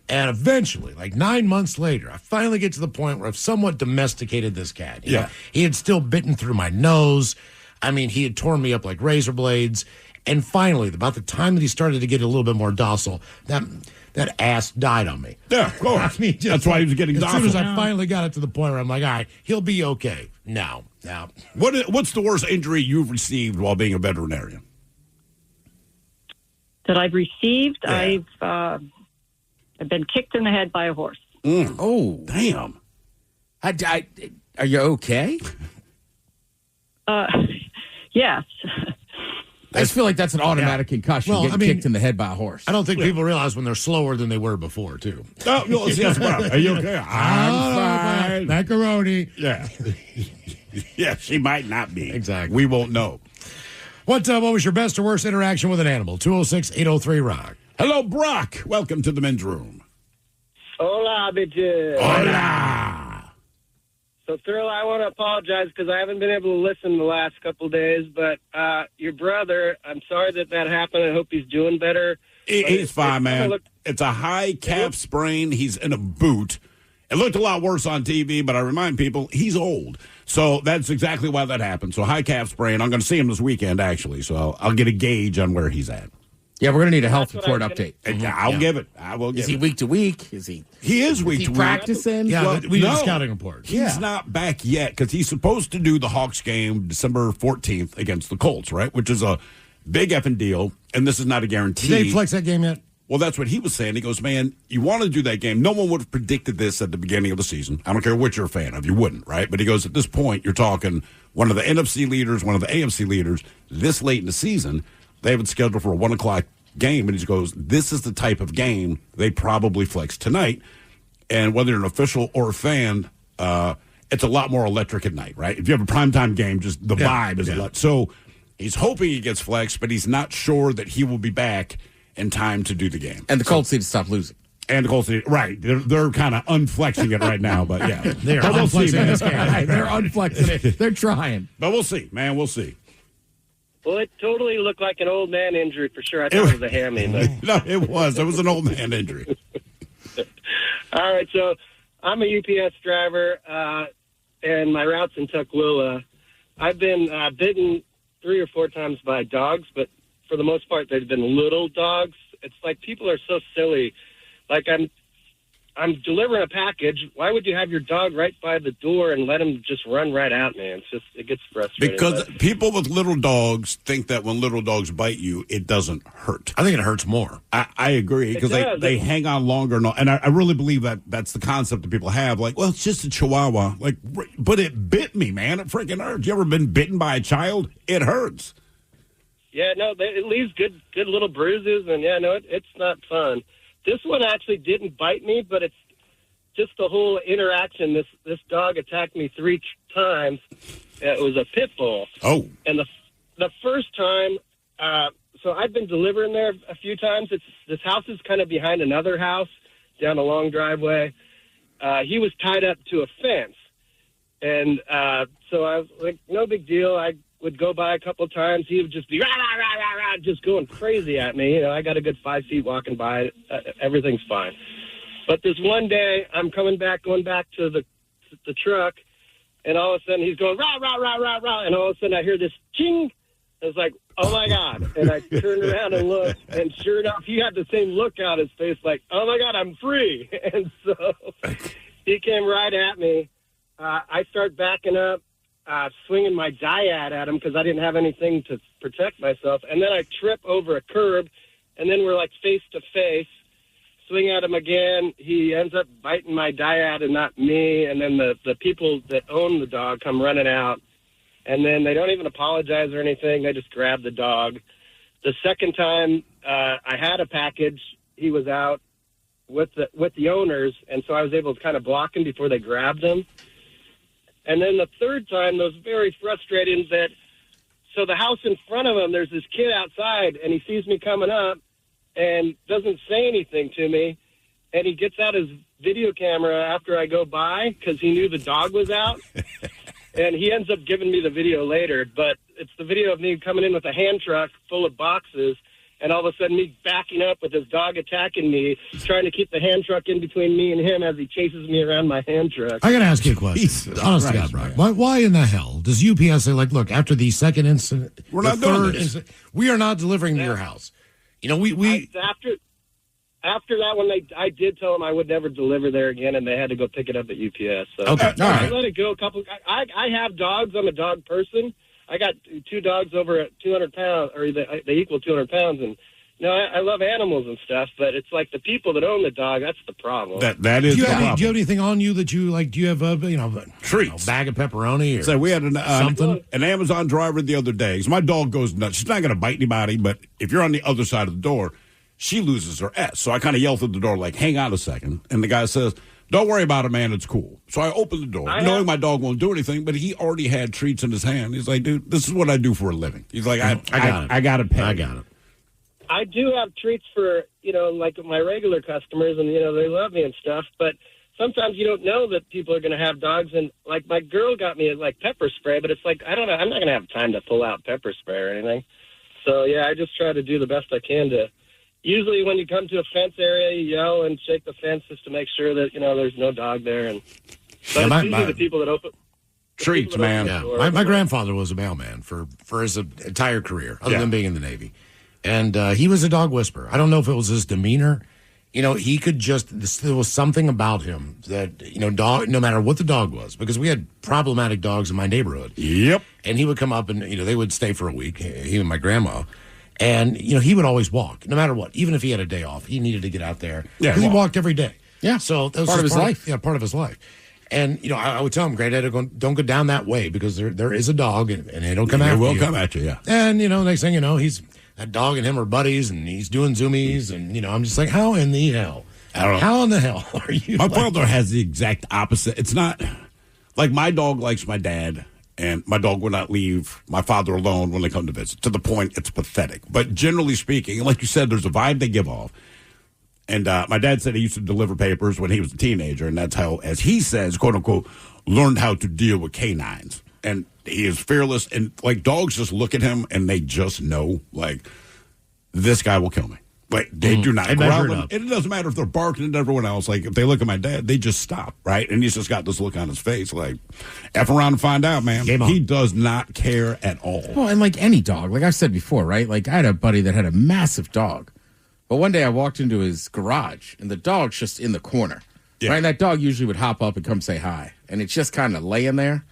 S9: And eventually, like 9 months later, I finally get to the point where I've somewhat domesticated this cat. You know, he had still bitten through my nose. I mean, he had torn me up like razor blades. And finally, about the time that he started to get a little bit more docile, that ass died on me.
S8: Yeah, of course.
S9: I mean,
S8: that's why he was getting docile.
S9: As soon as I finally got it to the point where I'm like, all right, he'll be okay. Now.
S8: What's the worst injury you've received while being a veterinarian?
S17: That I've received, I've been kicked in the head by a horse.
S12: Oh,
S8: damn!
S12: Are you okay?
S17: Yes.
S12: I just feel like that's an automatic concussion.
S9: Well,
S12: getting kicked in the head by a horse.
S9: I don't think people realize when they're slower than they were before, too.
S8: Oh, no, yes, well, are you okay? I'm fine.
S9: Macaroni.
S8: Yeah. Yeah, she might not be.
S9: Exactly.
S8: We won't know.
S9: What was your best or worst interaction with an animal? 206-803-ROCK.
S8: Hello, Brock. Welcome to the men's room.
S18: Hola, bitches.
S8: Hola.
S18: So, Thrill, I want to apologize because I haven't been able to listen the last couple of days, but your brother, I'm sorry that happened. I hope he's doing better.
S8: He's fine, man. It's a high calf sprain. He's in a boot. It looked a lot worse on TV, but I remind people, he's old. So that's exactly why that happened. So high calf sprain. I'm going to see him this weekend, actually. So I'll get a gauge on where he's at.
S12: Yeah, we're going to need a health report update.
S8: I'll give it. I will give it.
S12: Is he week to week? Is he?
S8: He is week to week.
S12: Practicing?
S9: Yeah,
S8: Well,
S9: we need a
S8: no.
S9: scouting report.
S8: He's not back yet because he's supposed to do the Hawks game December 14th against the Colts, right? Which is a big effing deal, and this is not a guarantee.
S9: Did they flex that game yet?
S8: Well, that's what he was saying. He goes, man, you want to do that game. No one would have predicted this at the beginning of the season. I don't care what you're a fan of. You wouldn't, right? But he goes, at this point, you're talking one of the NFC leaders, one of the AFC leaders, this late in the season. They have it scheduled for a 1 o'clock game. And he goes, this is the type of game they probably flex tonight. And whether you're an official or a fan, it's a lot more electric at night, right? If you have a primetime game, just the vibe is a lot. So he's hoping he gets flexed, but he's not sure that he will be back in time to do the game.
S12: And the Colts need to stop losing.
S8: And the Colts need, right. They're kind of unflexing it right now, but yeah.
S9: They're unflexing this game.
S12: They're unflexing it. They're trying.
S8: But we'll see, man. We'll see.
S18: Well, it totally looked like an old man injury for sure. I thought it was a hammy. But...
S8: No, it was. It was an old man injury.
S18: All right, so I'm a UPS driver, and my route's in Tukwila. I've been bitten 3 or 4 times by dogs, but for the most part, they've been little dogs. It's like people are so silly. Like I'm delivering a package. Why would you have your dog right by the door and let him just run right at me? It gets frustrating.
S8: Because people with little dogs think that when little dogs bite you, it doesn't hurt.
S9: I think it hurts more.
S8: I agree, because they hang on longer. And I really believe that's the concept that people have. Like, well, it's just a chihuahua. Like, but it bit me, man. It freaking hurts. You ever been bitten by a child? It hurts.
S18: Yeah, no, it leaves good little bruises, and it's not fun. This one actually didn't bite me, but it's just the whole interaction. This dog attacked me 3 times. It was a pit bull.
S8: Oh.
S18: And the first time, so I've been delivering there a few times. This house is kind of behind another house down a long driveway. He was tied up to a fence. And so I was like, no big deal. I would go by a couple of times. He would just be rah, rah, rah, rah, rah, just going crazy at me. I got a good 5 feet walking by. Everything's fine. But this one day, I'm going back to the truck, and all of a sudden he's going rah, rah, rah, rah, rah, and all of a sudden I hear this ching. I was like, oh, my God. And I turned around and looked, and sure enough, he had the same look on his face like, oh, my God, I'm free. And so he came right at me. I start backing up. Swinging my diad at him because I didn't have anything to protect myself. And then I trip over a curb, and then we're like face to face. Swing at him again. He ends up biting my diad and not me. And then the people that own the dog come running out. And then they don't even apologize or anything. They just grab the dog. The second time I had a package, he was out with the owners, and so I was able to kind of block him before they grabbed him. And then the third time, it was very frustrating so the house in front of him, there's this kid outside, and he sees me coming up and doesn't say anything to me. And he gets out his video camera after I go by because he knew the dog was out. And he ends up giving me the video later. But it's the video of me coming in with a hand truck full of boxes, and all of a sudden me backing up with his dog attacking me, trying to keep the hand truck in between me and him as he chases me around my hand truck.
S9: I got to ask you a question. Honest to God, Brian. Why in the hell does UPS say, like, look, after the second incident,
S8: we're not doing this.
S9: We are not delivering to your house. We
S18: after that one, I did tell them I would never deliver there again, and they had to go pick it up at UPS. So
S9: okay, all right.
S18: I let it go a couple. I have dogs. I'm a dog person. I got 2 dogs over 200 pounds, or they equal 200 pounds, and I love animals and stuff, but it's like the people that own the dog, that's the problem.
S8: That is the problem.
S9: Do you have anything on you that you like? Do you have
S8: treats,
S9: a bag of pepperoni or
S8: so we had
S9: something?
S8: An Amazon driver the other day. So my dog goes nuts. She's not going to bite anybody, but if you're on the other side of the door, she loses her S. So I kind of yell through the door, like, hang on a second. And the guy says, don't worry about it, man. It's cool. So I open the door, knowing my dog won't do anything, but he already had treats in his hand. He's like, dude, this is what I do for a living. He's like, I got to pay.
S9: I got it.
S18: I do have treats for, like my regular customers, and, they love me and stuff, but sometimes you don't know that people are going to have dogs, and, like, my girl got me, like, pepper spray, but it's like, I don't know, I'm not going to have time to pull out pepper spray or anything. So, yeah, I just try to do the best I can to... Usually when you come to a fence area, you yell and shake the fence just to make sure that, there's no dog there. But it's usually the people that open...
S8: Treats, man.
S9: Yeah. My grandfather was a mailman for his entire career, other than being in the Navy. And he was a dog whisperer. I don't know if it was his demeanor. He could there was something about him that, dog, no matter what the dog was, because we had problematic dogs in my neighborhood.
S8: Yep. And
S9: he would come up and, they would stay for a week, he and my grandma. And, he would always walk, no matter what. Even if he had a day off, he needed to get out there. Because he walked every day.
S12: Yeah.
S9: So that was
S12: part of his life.
S9: Yeah, part of his life. And, I would tell him, Granddad, don't go down that way because there is a dog and it'll come after you.
S8: It will come at you, yeah.
S9: And, next thing you know, that dog and him are buddies and he's doing zoomies. And, I'm just like, how in the hell?
S8: I don't know.
S9: How in the hell are you?
S8: My brother has the exact opposite. It's not like my dog likes my dad. And my dog will not leave my father alone when they come to visit, to the point it's pathetic. But generally speaking, like you said, there's a vibe they give off. And my dad said he used to deliver papers when he was a teenager, and that's how, as he says, quote-unquote, learned how to deal with canines. and he is fearless. And, like, dogs just look at him, and they just know, like, this guy will kill me. Like, they do not growl. And it doesn't matter if they're barking at everyone else. Like, if they look at my dad, they just stop, right? And he's just got this look on his face, like, F around and find out, man. He does not care at all.
S12: Well, and like any dog, like I said before, right? Like, I had a buddy that had a massive dog. But one day I walked into his garage, and the dog's just in the corner. Yeah. Right? And that dog usually would hop up and come say hi. And it's just kind of laying there.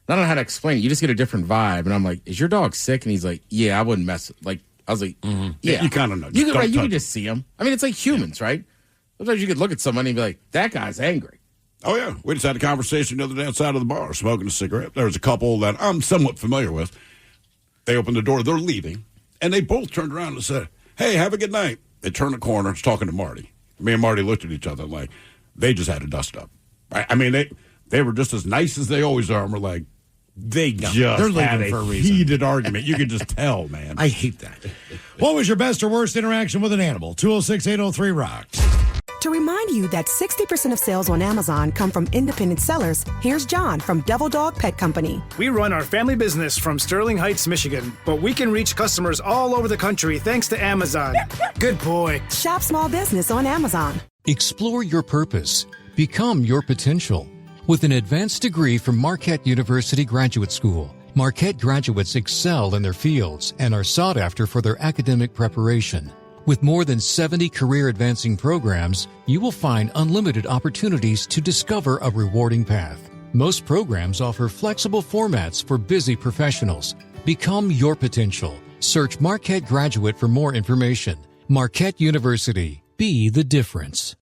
S12: I don't know how to explain it. You just get a different vibe. And I'm like, is your dog sick? And he's like, yeah, I wouldn't mess with. Like, I was like, yeah.
S8: You kind of know.
S12: You can just see him. I mean, it's like humans, right? Sometimes you could look at someone and be like, that guy's angry.
S8: Oh, yeah. We just had a conversation the other day outside of the bar, smoking a cigarette. There was a couple that I'm somewhat familiar with. They opened the door. They're leaving. And they both turned around and said, hey, have a good night. They turned the corner. It's talking to Marty. Me and Marty looked at each other like they just had a dust up. Right? I mean, they were just as nice as they always are. And we're like, they're had a heated argument. You can just tell, man.
S9: I hate that. What was your best or worst interaction with an animal? 206-803-ROCK.
S1: To remind you that 60% of sales on Amazon come from independent sellers, here's John from Devil Dog Pet Company.
S2: We run our family business from Sterling Heights, Michigan, but we can reach customers all over the country thanks to Amazon. Good boy.
S1: Shop small business on Amazon.
S3: Explore your purpose. Become your potential. With an advanced degree from Marquette University Graduate School, Marquette graduates excel in their fields and are sought after for their academic preparation. With more than 70 career-advancing programs, you will find unlimited opportunities to discover a rewarding path. Most programs offer flexible formats for busy professionals. Become your potential. Search Marquette Graduate for more information. Marquette University. Be the difference.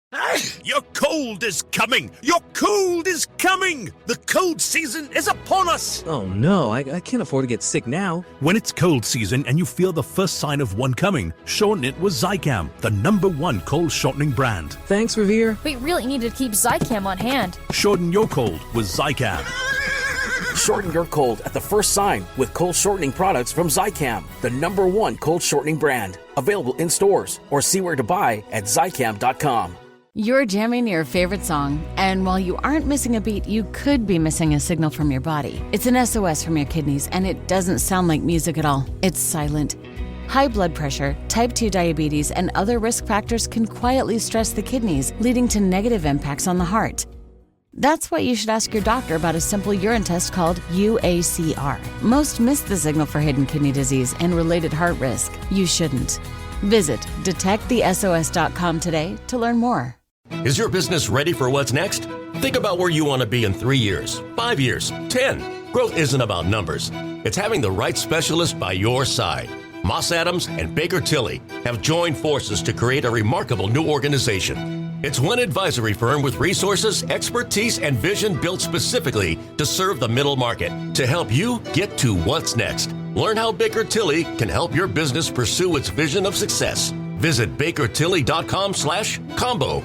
S4: Your cold is coming! Your cold is coming! The cold season is upon us!
S5: Oh no, I can't afford to get sick now.
S4: When it's cold season and you feel the first sign of one coming, shorten it with Zicam, the #1 cold shortening brand.
S5: Thanks, Revere.
S6: We really need to keep Zicam on hand.
S4: Shorten your cold with Zicam.
S7: Shorten your cold at the first sign with cold shortening products from Zicam, the #1 cold shortening brand. Available in stores or see where to buy at Zicam.com.
S19: You're jamming your favorite song, and while you aren't missing a beat, you could be missing a signal from your body. It's an SOS from your kidneys, and it doesn't sound like music at all. It's silent. High blood pressure, type 2 diabetes, and other risk factors can quietly stress the kidneys, leading to negative impacts on the heart. That's why you should ask your doctor about a simple urine test called UACR. Most miss the signal for hidden kidney disease and related heart risk. You shouldn't. Visit detectthesos.com today to learn more.
S11: Is your business ready for what's next? Think about where you want to be in 3 years, 5 years, 10. Growth isn't about numbers. It's having the right specialist by your side. Moss Adams and Baker Tilly have joined forces to create a remarkable new organization. It's one advisory firm with resources, expertise, and vision built specifically to serve the middle market to help you get to what's next. Learn how Baker Tilly can help your business pursue its vision of success. Visit bakertilly.com/combo.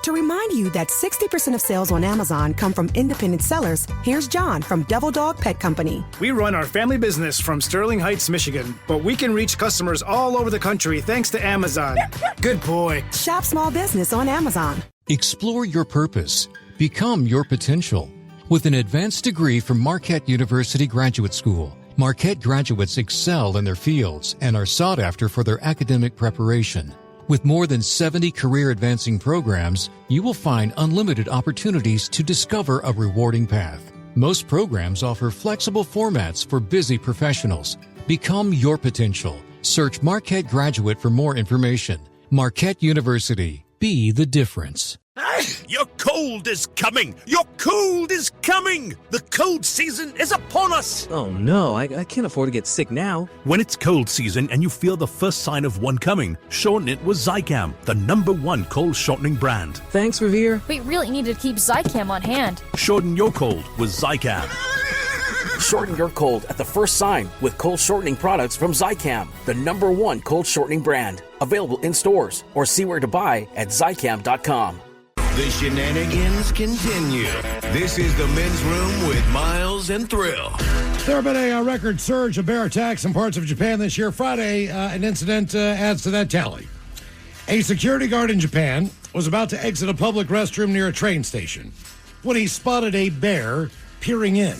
S1: To remind you that 60% of sales on Amazon come from independent sellers, here's John from Devil Dog Pet Company.
S2: We run our family business from Sterling Heights, Michigan, but we can reach customers all over the country thanks to Amazon. Good boy.
S1: Shop small business on Amazon.
S3: Explore your purpose. Become your potential. With an advanced degree from Marquette University Graduate School, Marquette graduates excel in their fields and are sought after for their academic preparation. With more than 70 career-advancing programs, you will find unlimited opportunities to discover a rewarding path. Most programs offer flexible formats for busy professionals. Become your potential. Search Marquette Graduate for more information. Marquette University. Be the difference.
S4: Your cold is coming! Your cold is coming! The cold season is upon us!
S5: Oh no, I can't afford to get sick now.
S4: When it's cold season and you feel the first sign of one coming, shorten it with Zicam, the #1 cold shortening brand.
S5: Thanks, Revere.
S6: We really need to keep Zicam on hand.
S4: Shorten your cold with Zicam.
S7: Shorten your cold at the first sign with cold shortening products from Zicam, the #1 cold shortening brand. Available in stores or see where to buy at Zicam.com.
S16: The shenanigans continue. This is the Men's Room with Miles and Thrill.
S9: There have been a record surge of bear attacks in parts of Japan this year. Friday, an incident adds to that tally. A security guard in Japan was about to exit a public restroom near a train station when he spotted a bear peering in.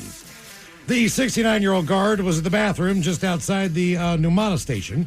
S9: The 69-year-old guard was at the bathroom just outside the Numata station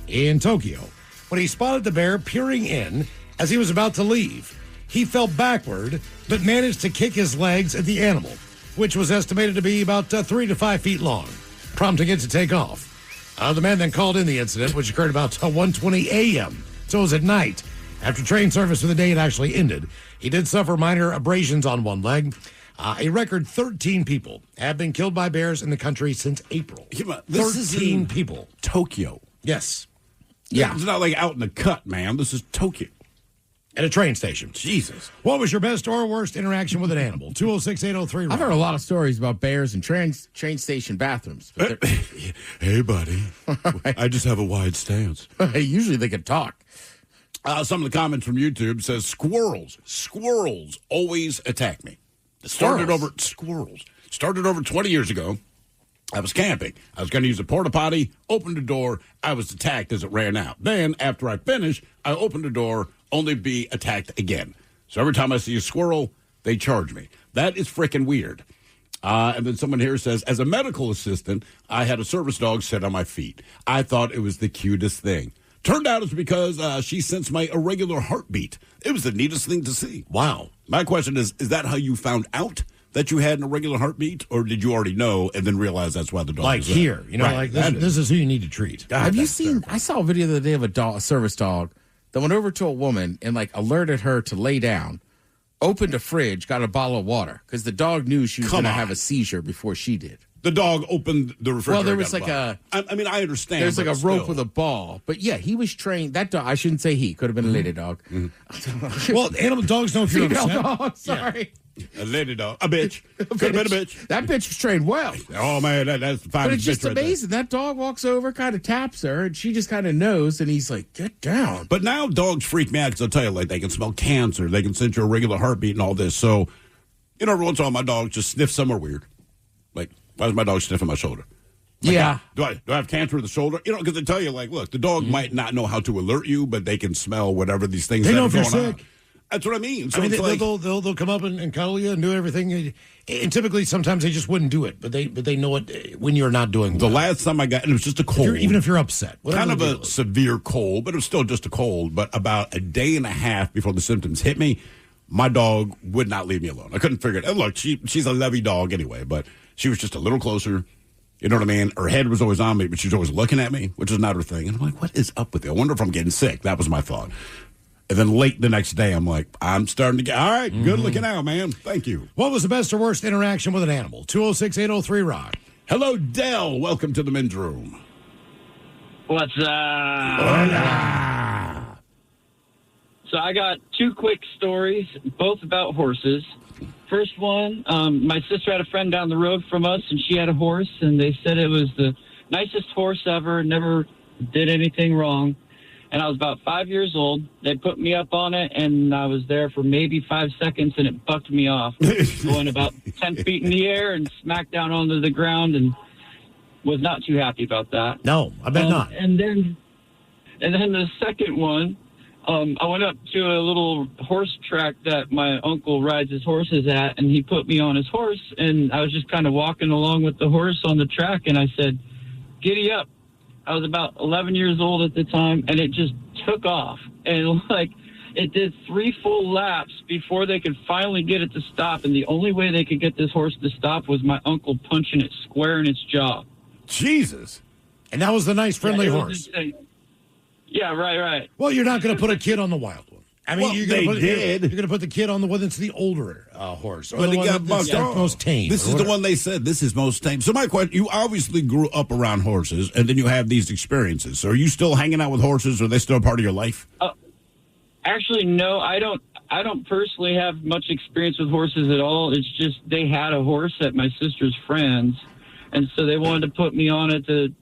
S9: in Tokyo when he spotted the bear peering in as he was about to leave. He fell backward, but managed to kick his legs at the animal, which was estimated to be about 3 to 5 feet long, prompting it to take off. The man then called in the incident, which occurred about 1:20 a.m., so it was at night. After train service for the day had actually ended, he did suffer minor abrasions on one leg. A record 13 people have been killed by bears in the country since April.
S8: This is
S9: 13 people.
S8: Tokyo.
S9: Yes.
S8: Yeah. It's not like out in the cut, man. This is Tokyo.
S9: At a train station.
S8: Jesus.
S9: What was your best or worst interaction with an animal? 206-803.
S12: I've heard a lot of stories about bears in train station bathrooms. But
S8: hey, buddy. I just have a wide stance.
S12: Usually they can talk.
S8: Some of the comments from YouTube says squirrels always attack me. Started over 20 years ago. I was camping. I was going to use a porta potty, opened the door. I was attacked as it ran out. Then, after I finished, I opened the door, only to be attacked again. So every time I see a squirrel, they charge me. That is freaking weird. And then someone here says, as a medical assistant, I had a service dog sit on my feet. I thought it was the cutest thing. Turned out it's because she sensed my irregular heartbeat. It was the neatest thing to see.
S9: Wow.
S8: My question is that how you found out that you had an irregular heartbeat, or did you already know and then realize that's why the dog was
S9: here,
S8: there? Right.
S9: like this is who you need to treat.
S8: God,
S12: have you seen? Terrible. I saw a video the other day of a service dog that went over to a woman and alerted her to lay down, opened a fridge, got a bottle of water because the dog knew she was going to have a seizure before she did.
S8: The dog opened the refrigerator.
S12: Well, there was
S8: I understand.
S12: There's a rope with a ball, but yeah, he was trained. That dog, I shouldn't say he, could have been a lady dog.
S9: Mm-hmm. Well, animal dogs know if you're upset.
S12: Dog, sorry.
S8: Yeah. A lady dog. A bitch. Could have been a bitch.
S12: That bitch was trained well.
S8: Oh, man, that's the finest.
S12: But it's just amazing. That dog walks over, kind of taps her, and she just kind of knows, and he's like, get down.
S8: But now dogs freak me out because I'll tell you, they can smell cancer, they can sense your irregular heartbeat and all this. So, every once in a while, my dog just sniffs somewhere weird. Why is my dog sniffing my shoulder?
S12: Yeah.
S8: Do I have cancer of the shoulder? Because they tell you, look, the dog might not know how to alert you, but they can smell whatever these things
S9: they
S8: that
S9: know
S8: are
S9: if you're
S8: going
S9: sick.
S8: on. That's what I mean. So
S9: they'll come up and cuddle you and do everything. And typically, sometimes they just wouldn't do it, but they know it when you're not doing well.
S8: The last time I got, and it was just a cold.
S9: Even if you're upset.
S8: Kind of a severe cold, but it was still just a cold. But about a day and a half before the symptoms hit me, my dog would not leave me alone. I couldn't figure it out. Look, she's a lovey dog anyway, but she was just a little closer. You know what I mean? Her head was always on me, but she was always looking at me, which is not her thing. And I'm like, what is up with you? I wonder if I'm getting sick. That was my thought. And then late the next day, I'm like, I'm starting to get, all right, good looking out, man. Thank you.
S9: What was the best or worst interaction with an animal? 206-803-ROCK.
S8: Hello, Dell. Welcome to the men's room.
S20: What's up?
S8: Hola.
S20: So I got two quick stories, both about horses. First one, my sister had a friend down the road from us, and she had a horse, and they said it was the nicest horse ever, never did anything wrong. And I was about 5 years old. They put me up on it, and I was there for maybe 5 seconds, and it bucked me off, going about 10 feet in the air and smacked down onto the ground, and was not too happy about that.
S9: No, I bet not.
S20: And then the second one, I went up to a little horse track that my uncle rides his horses at, and he put me on his horse, and I was just kind of walking along with the horse on the track, and I said, giddy up. I was about 11 years old at the time, and it just took off. And, it did 3 full laps before they could finally get it to stop, and the only way they could get this horse to stop was my uncle punching it square in its jaw.
S8: Jesus.
S9: And that was the nice, friendly horse.
S20: Yeah, right.
S9: Well, you're not going to put a kid on the wild one. I mean, you're going to put the kid on the one that's the older horse. Or
S8: but
S9: the one that's most tame.
S8: This is the one they said, this is most tame. So my question, you obviously grew up around horses, and then you have these experiences. So are you still hanging out with horses? Are they still a part of your life?
S20: Actually, no, I don't personally have much experience with horses at all. It's just they had a horse at my sister's friend's, and so they wanted to put me on it to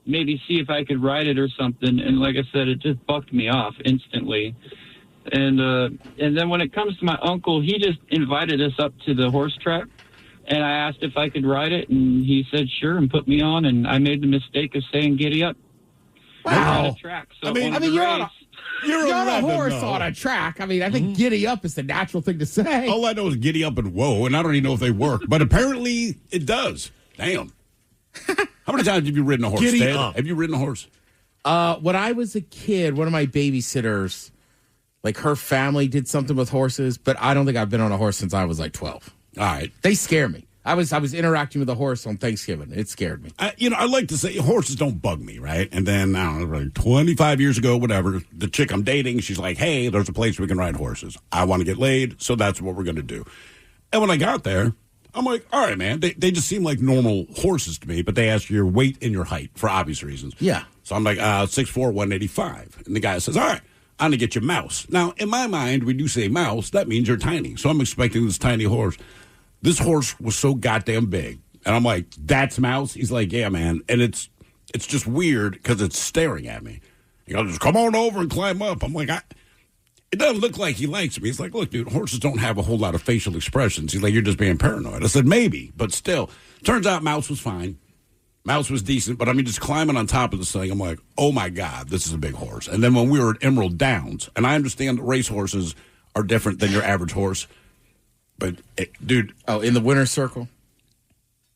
S20: maybe see if I could ride it or something. And like I said, it just bucked me off instantly. And then when it comes to my uncle, he just invited us up to the horse track, and I asked if I could ride it, and he said sure and put me on, and I made the mistake of saying giddy up.
S12: Wow.
S20: On a track, so
S12: I mean, you're on a horse on a track. I mean, I think giddy up is the natural thing to say.
S8: All I know is giddy up and whoa, and I don't even know if they work, but apparently it does. Damn. How many times have you ridden a horse,
S9: Giddy
S8: Dad?
S9: up.
S8: Have you ridden a horse?
S12: When I was a kid, one of my babysitters, like her family did something with horses, but I don't think I've been on a horse since I was like 12.
S8: All right.
S12: They scare me. I was interacting with a horse on Thanksgiving. It scared me.
S8: I like to say horses don't bug me, right? And then, I don't know, like 25 years ago, whatever, the chick I'm dating, she's like, hey, there's a place we can ride horses. I want to get laid, so that's what we're going to do. And when I got there, I'm like, all right, man, they just seem like normal horses to me, but they ask your weight and your height for obvious reasons.
S12: Yeah.
S8: So I'm like, 6'4", 185. And the guy says, all right, I'm going to get you mouse. Now, in my mind, when you say mouse, that means you're tiny. So I'm expecting this tiny horse. This horse was so goddamn big. And I'm like, that's mouse? He's like, yeah, man. And it's just weird because it's staring at me. You know, just come on over and climb up. I'm like, it doesn't look like he likes me. He's like, look, dude, horses don't have a whole lot of facial expressions. He's like, you're just being paranoid. I said, maybe, but still. Turns out Mouse was fine. Mouse was decent, but I mean, just climbing on top of this thing, I'm like, oh my God, this is a big horse. And then when we were at Emerald Downs, and I understand that race horses are different than your average horse, but dude.
S12: Oh, in the winner's circle?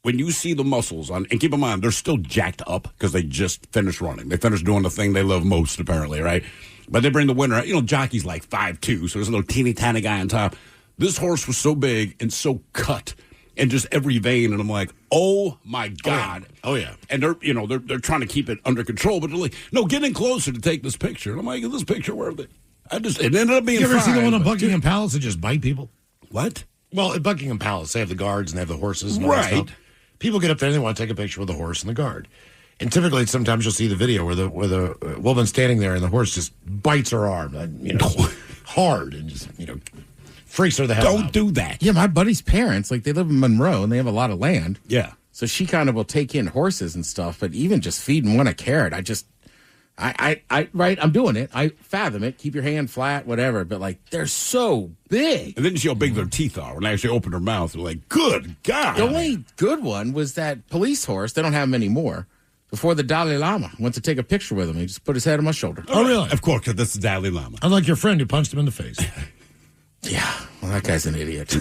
S8: When you see the muscles on, and keep in mind, they're still jacked up because they just finished running. They finished doing the thing they love most, apparently, right? But they bring the winner, jockey's like 5'2", so there's a little teeny tiny guy on top. This horse was so big and so cut in just every vein, and I'm like, oh my God.
S9: Oh yeah.
S8: And they're trying to keep it under control, but they're like, no, get in closer to take this picture. And I'm like, is this picture worth it? It ended up being
S9: You ever
S8: fine,
S9: see the one on
S8: but-
S9: Buckingham Palace that just bite people?
S8: What?
S9: Well, at Buckingham Palace, they have the guards and they have the horses. And all that
S8: Right.
S9: stuff. People get up there and they want to take a picture with the horse and the guard. And typically, sometimes you'll see the video where the woman's standing there and the horse just bites her arm, hard, and just freaks her the hell out.
S8: Don't do that.
S12: Yeah, my buddy's parents, like they live in Monroe and they have a lot of land.
S8: Yeah.
S12: So she kind of will take in horses and stuff, but even just feeding one a carrot, I'm doing it. I fathom it. Keep your hand flat, whatever. But like, they're so big.
S8: And then you see how big their teeth are when they actually open their mouth. They're like, good God.
S12: The only good one was that police horse. They don't have them anymore. Before the Dalai Lama went to take a picture with him, he just put his head on my shoulder.
S9: Oh, really?
S8: Of course, because this is Dalai Lama.
S9: Unlike your friend who punched him in the face.
S12: Yeah, well, that guy's an idiot.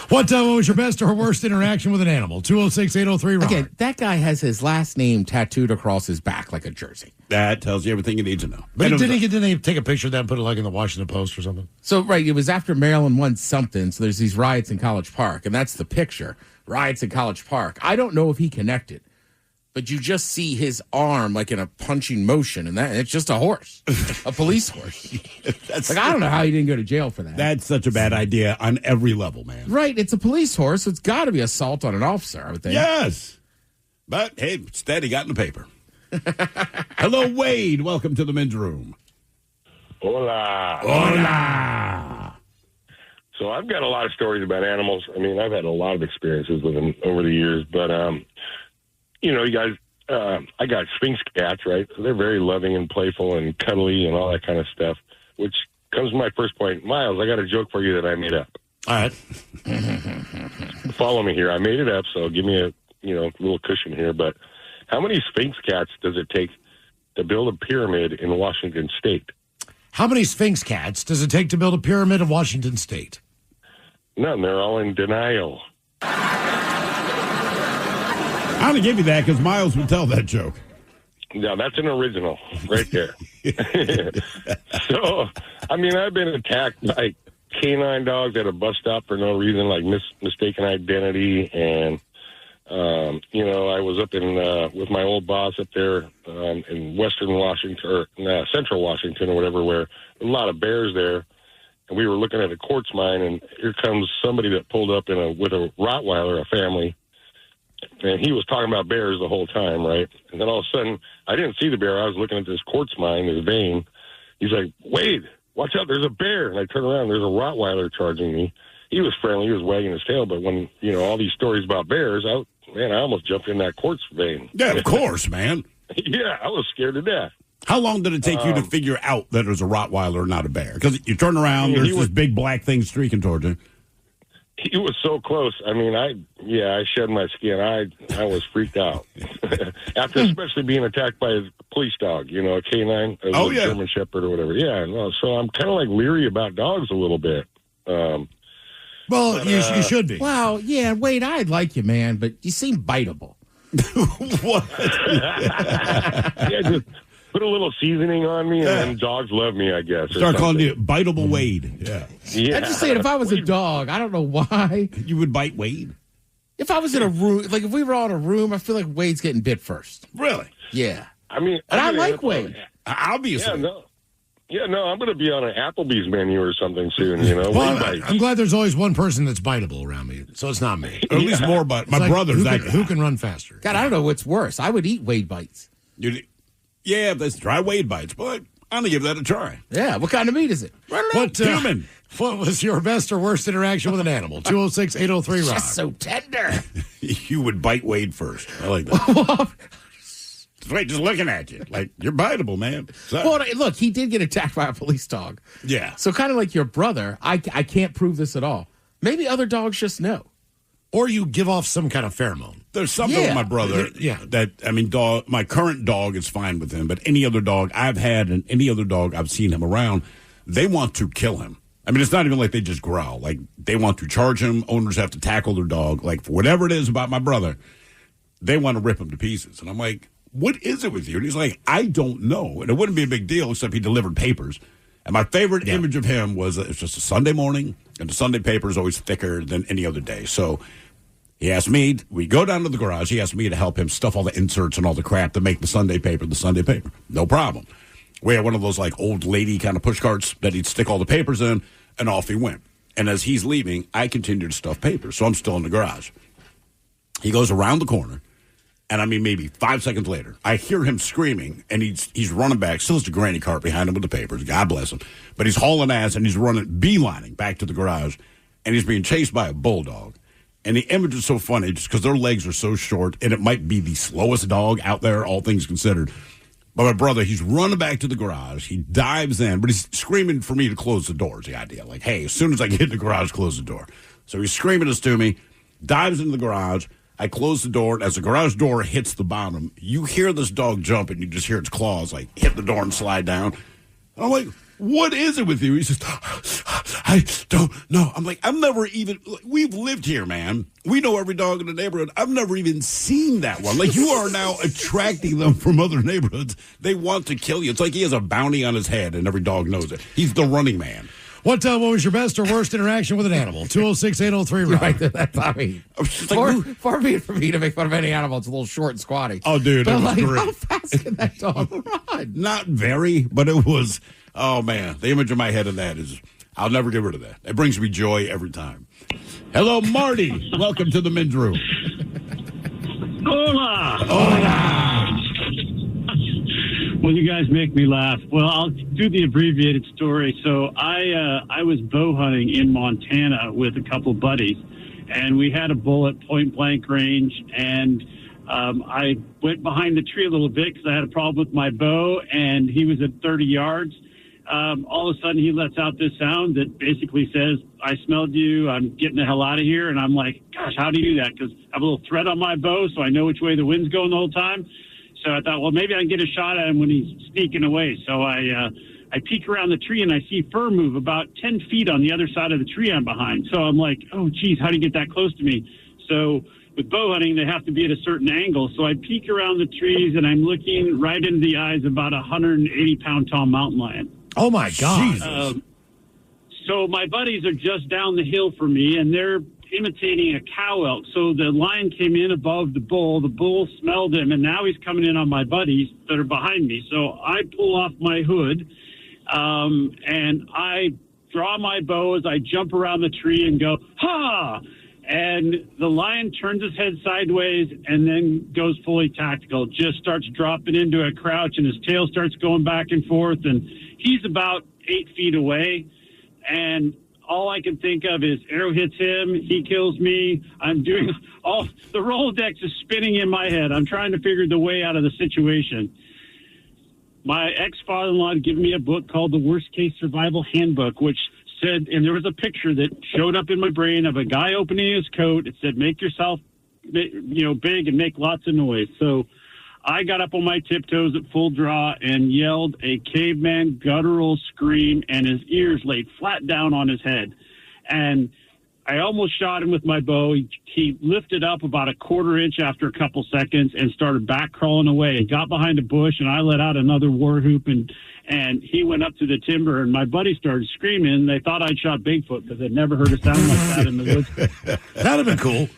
S9: What was your best or worst interaction with an animal? 206-803-ROCK.
S12: Again, that guy has his last name tattooed across his back like a jersey.
S8: That tells you everything you need to know.
S9: But didn't they take a picture of that and put it like in the Washington Post or something?
S12: So, right, it was after Maryland won something, so there's these riots in College Park, and that's the picture. Riots in College Park. I don't know if he connected, but you just see his arm like in a punching motion, and it's just a horse, a police horse. I don't know how he didn't go to jail for that.
S8: That's such a bad idea on every level, man.
S12: Right, it's a police horse, so it's got to be assault on an officer, I would think.
S8: Yes. But, hey, instead he got in the paper. Hello, Wade. Welcome to the men's room.
S21: Hola.
S8: Hola.
S21: So I've got a lot of stories about animals. I mean, I've had a lot of experiences with them over the years, but, you guys, I got Sphinx cats, right? So they're very loving and playful and cuddly and all that kind of stuff, which comes to my first point. Miles, I got a joke for you that I made up.
S9: All right.
S21: Follow me here. I made it up, so give me a little cushion here. But how many Sphinx cats does it take to build a pyramid in Washington State?
S9: How many Sphinx cats does it take to build a pyramid in Washington State?
S21: None. They're all in denial.
S8: I'm going to give you that because Miles would tell that joke.
S21: Yeah, that's an original right there. So, I mean, I've been attacked by canine dogs at a bus stop for no reason, like mistaken identity. And, I was up in with my old boss up there in Western Washington, or Central Washington or whatever, where a lot of bears there. And we were looking at a quartz mine, and here comes somebody that pulled up with a Rottweiler, a family. And he was talking about bears the whole time, right? And then all of a sudden, I didn't see the bear. I was looking at this quartz mine, this vein. He's like, Wade, watch out, there's a bear. And I turn around, there's a Rottweiler charging me. He was friendly, he was wagging his tail. But when, all these stories about bears, I almost jumped in that quartz vein.
S8: Yeah, of course, man.
S21: Yeah, I was scared to death.
S8: How long did it take you to figure out that it was a Rottweiler, not a bear? Because you turn around, there's this big black thing streaking towards you.
S21: He was so close. I mean, I shed my skin. I was freaked out. After especially being attacked by a police dog, a canine, a German Shepherd or whatever. Yeah, no, so I'm kind of like leery about dogs a little bit.
S9: Well,
S21: But,
S9: you should be.
S12: Well, yeah, Wade, I like you, man, but you seem biteable.
S8: What?
S21: Yeah, just put a little seasoning on me, and then dogs love me, I guess.
S8: Start calling you Biteable Wade.
S21: Yeah.
S12: I'm just saying, if I was a dog, I don't know why.
S8: You would bite Wade?
S12: If I was in a room, like if we were all in a room, I feel like Wade's getting bit first.
S8: Really?
S12: Yeah.
S21: I mean,
S12: And I
S21: I'm gonna
S12: like Wade.
S8: Obviously.
S21: I'm going to be on an Applebee's menu or something soon, you know.
S9: Well,
S21: Wade bites.
S9: I'm glad there's always one person that's biteable around me, so it's not me.
S8: Or at least more, but my brother's that guy.
S9: Who can run faster?
S12: God, I don't know what's worse. I would eat Wade bites.
S8: Yeah, let's try Wade bites, but I'm going to give that a try.
S12: Yeah, what kind of meat is it?
S8: Human.
S9: What was your best or worst interaction with an animal? 206-803-ROCK.
S12: Just so tender.
S8: You would bite Wade first. I like that. Wait, just looking at you. Like, you're biteable, man. So,
S12: Well, look, he did get attacked by a police dog.
S8: yeah.
S12: So kind of like your brother, I can't prove this at all. Maybe other dogs just know.
S9: Or you give off some kind of pheromone.
S8: There's something with my brother that, I mean, my current dog is fine with him, but any other dog I've had and any other dog I've seen him around, they want to kill him. I mean, it's not even like they just growl. Like, they want to charge him. Owners have to tackle their dog. Like, for whatever it is about my brother, they want to rip him to pieces. And I'm like, what is it with you? And he's like, I don't know. And it wouldn't be a big deal except he delivered papers. And my favorite image of him was it's just a Sunday morning, and the Sunday paper is always thicker than any other day. So he asked me, we go down to the garage. He asked me to help him stuff all the inserts and all the crap to make the Sunday paper. No problem. We had one of those like old lady kind of push carts that he'd stick all the papers in, and off he went. And as he's leaving, I continue to stuff papers. So I'm still in the garage. He goes around the corner. And I mean, maybe 5 seconds later, I hear him screaming, and he's running back. Still has the granny cart behind him with the papers. God bless him. But he's hauling ass, and he's beelining back to the garage, and he's being chased by a bulldog. And the image is so funny just because their legs are so short, and it might be the slowest dog out there, all things considered. But my brother, he's running back to the garage. He dives in, but he's screaming for me to close the door is the idea. Like, hey, as soon as I get in the garage, close the door. So he's screaming this to me, dives into the garage. I close the door, and as the garage door hits the bottom, you hear this dog jump, and you just hear its claws, like, hit the door and slide down. And I'm like, what is it with you? He says, I don't know. I'm like, we've lived here, man. We know every dog in the neighborhood. I've never even seen that one. Like, you are now attracting them from other neighborhoods. They want to kill you. It's like he has a bounty on his head, and every dog knows it. He's the running man.
S9: What was your best or worst interaction with an animal? 206-803-ROCK.
S12: Right, that's I mean, far be it for me to make fun of any animal. It's a little short and squatty.
S8: Oh, dude,
S12: but
S8: it was
S12: like,
S8: great.
S12: how fast can that dog run?
S8: Not very, but it was, oh, man. The image in my head of that is, I'll never get rid of that. It brings me joy every time. Hello, Marty. Welcome to the men's room.
S13: Hola.
S8: Hola.
S13: Well, you guys make me laugh. Well, I'll do the abbreviated story. So I was bow hunting in Montana with a couple buddies, and we had a bull at point blank range, and I went behind the tree a little bit because I had a problem with my bow, and he was at 30 yards. All of a sudden, he lets out this sound that basically says, I smelled you, I'm getting the hell out of here. And I'm like, gosh, how do you do that? Because I have a little thread on my bow, so I know which way the wind's going the whole time. So I thought, well, maybe I can get a shot at him when he's sneaking away. So I peek around the tree, and I see fur move about 10 feet on the other side of the tree I'm behind. So I'm like, oh, geez, how do you get that close to me? So with bow hunting, they have to be at a certain angle. So I peek around the trees, and I'm looking right into the eyes of about a 180-pound tall mountain lion.
S9: Oh, my God.
S13: So my buddies are just down the hill from me, and they're imitating a cow elk. So the lion came in above the bull smelled him, and now he's coming in on my buddies that are behind me. So I pull off my hood, and I draw my bow as I jump around the tree and go, ha! And the lion turns his head sideways and then goes fully tactical, just starts dropping into a crouch, and his tail starts going back and forth, and he's about 8 feet away, and all I can think of is arrow hits him, he kills me. I'm doing the Rolodex is spinning in my head. I'm trying to figure the way out of the situation. My ex-father-in-law had given me a book called The Worst Case Survival Handbook, which said, and there was a picture that showed up in my brain of a guy opening his coat. It said, make yourself, big and make lots of noise. So I got up on my tiptoes at full draw and yelled a caveman guttural scream, and his ears laid flat down on his head. And I almost shot him with my bow. He lifted up about a quarter inch after a couple seconds and started back crawling away. He got behind a bush, and I let out another war whoop, and he went up to the timber, and my buddy started screaming. They thought I'd shot Bigfoot because they'd never heard a sound like that in the woods.
S9: That'd have been cool.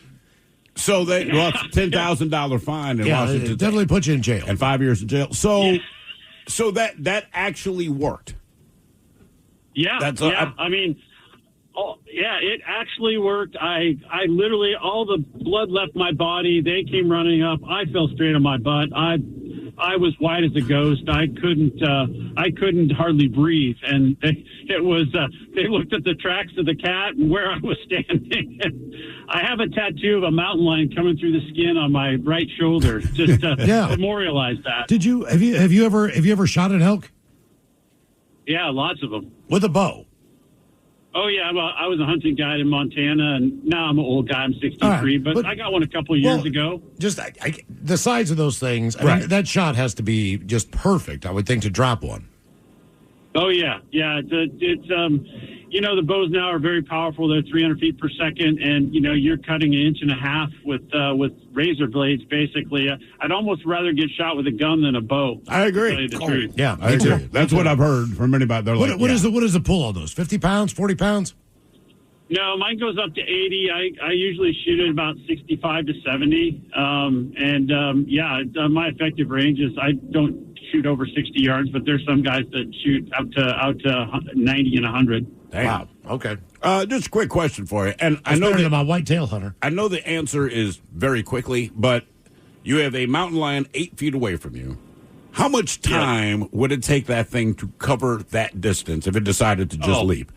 S8: So they lost $10,000 fine in Washington.
S9: Definitely put you in jail.
S8: And 5 years in jail. So that actually worked.
S13: Yeah, I mean, it actually worked. I literally, all the blood left my body. They came running up. I fell straight on my butt. I was white as a ghost. I couldn't hardly breathe. And they looked at the tracks of the cat and where I was standing. I have a tattoo of a mountain lion coming through the skin on my right shoulder, just to memorialize that.
S9: Have you ever shot an elk?
S13: Yeah, lots of them.
S9: With a bow?
S13: Oh, yeah. Well, I was a hunting guide in Montana, and now I'm an old guy. I'm 63, but I got one a couple of years ago.
S9: Just the size of those things, I mean, that shot has to be just perfect, I would think, to drop one.
S13: Oh, yeah. Yeah, it's the bows now are very powerful. They're 300 feet per second, and, you're cutting 1.5 inches with razor blades, basically. I'd almost rather get shot with a gun than a bow.
S8: I agree.
S13: To tell you the truth.
S8: Yeah, I agree. That's what I've heard from anybody. They're
S9: what is the pull on those? 50 pounds, 40 pounds?
S13: No, mine goes up to 80. I usually shoot at about 65 to 70. My effective range is I don't shoot over 60 yards, but there's some guys that shoot out to 90 and 100.
S8: Damn. Wow. Okay. Just a quick question for you, and
S9: I know that my whitetail hunter.
S8: I know the answer is very quickly, but you have a mountain lion 8 feet away from you. How much time would it take that thing to cover that distance if it decided to just leap?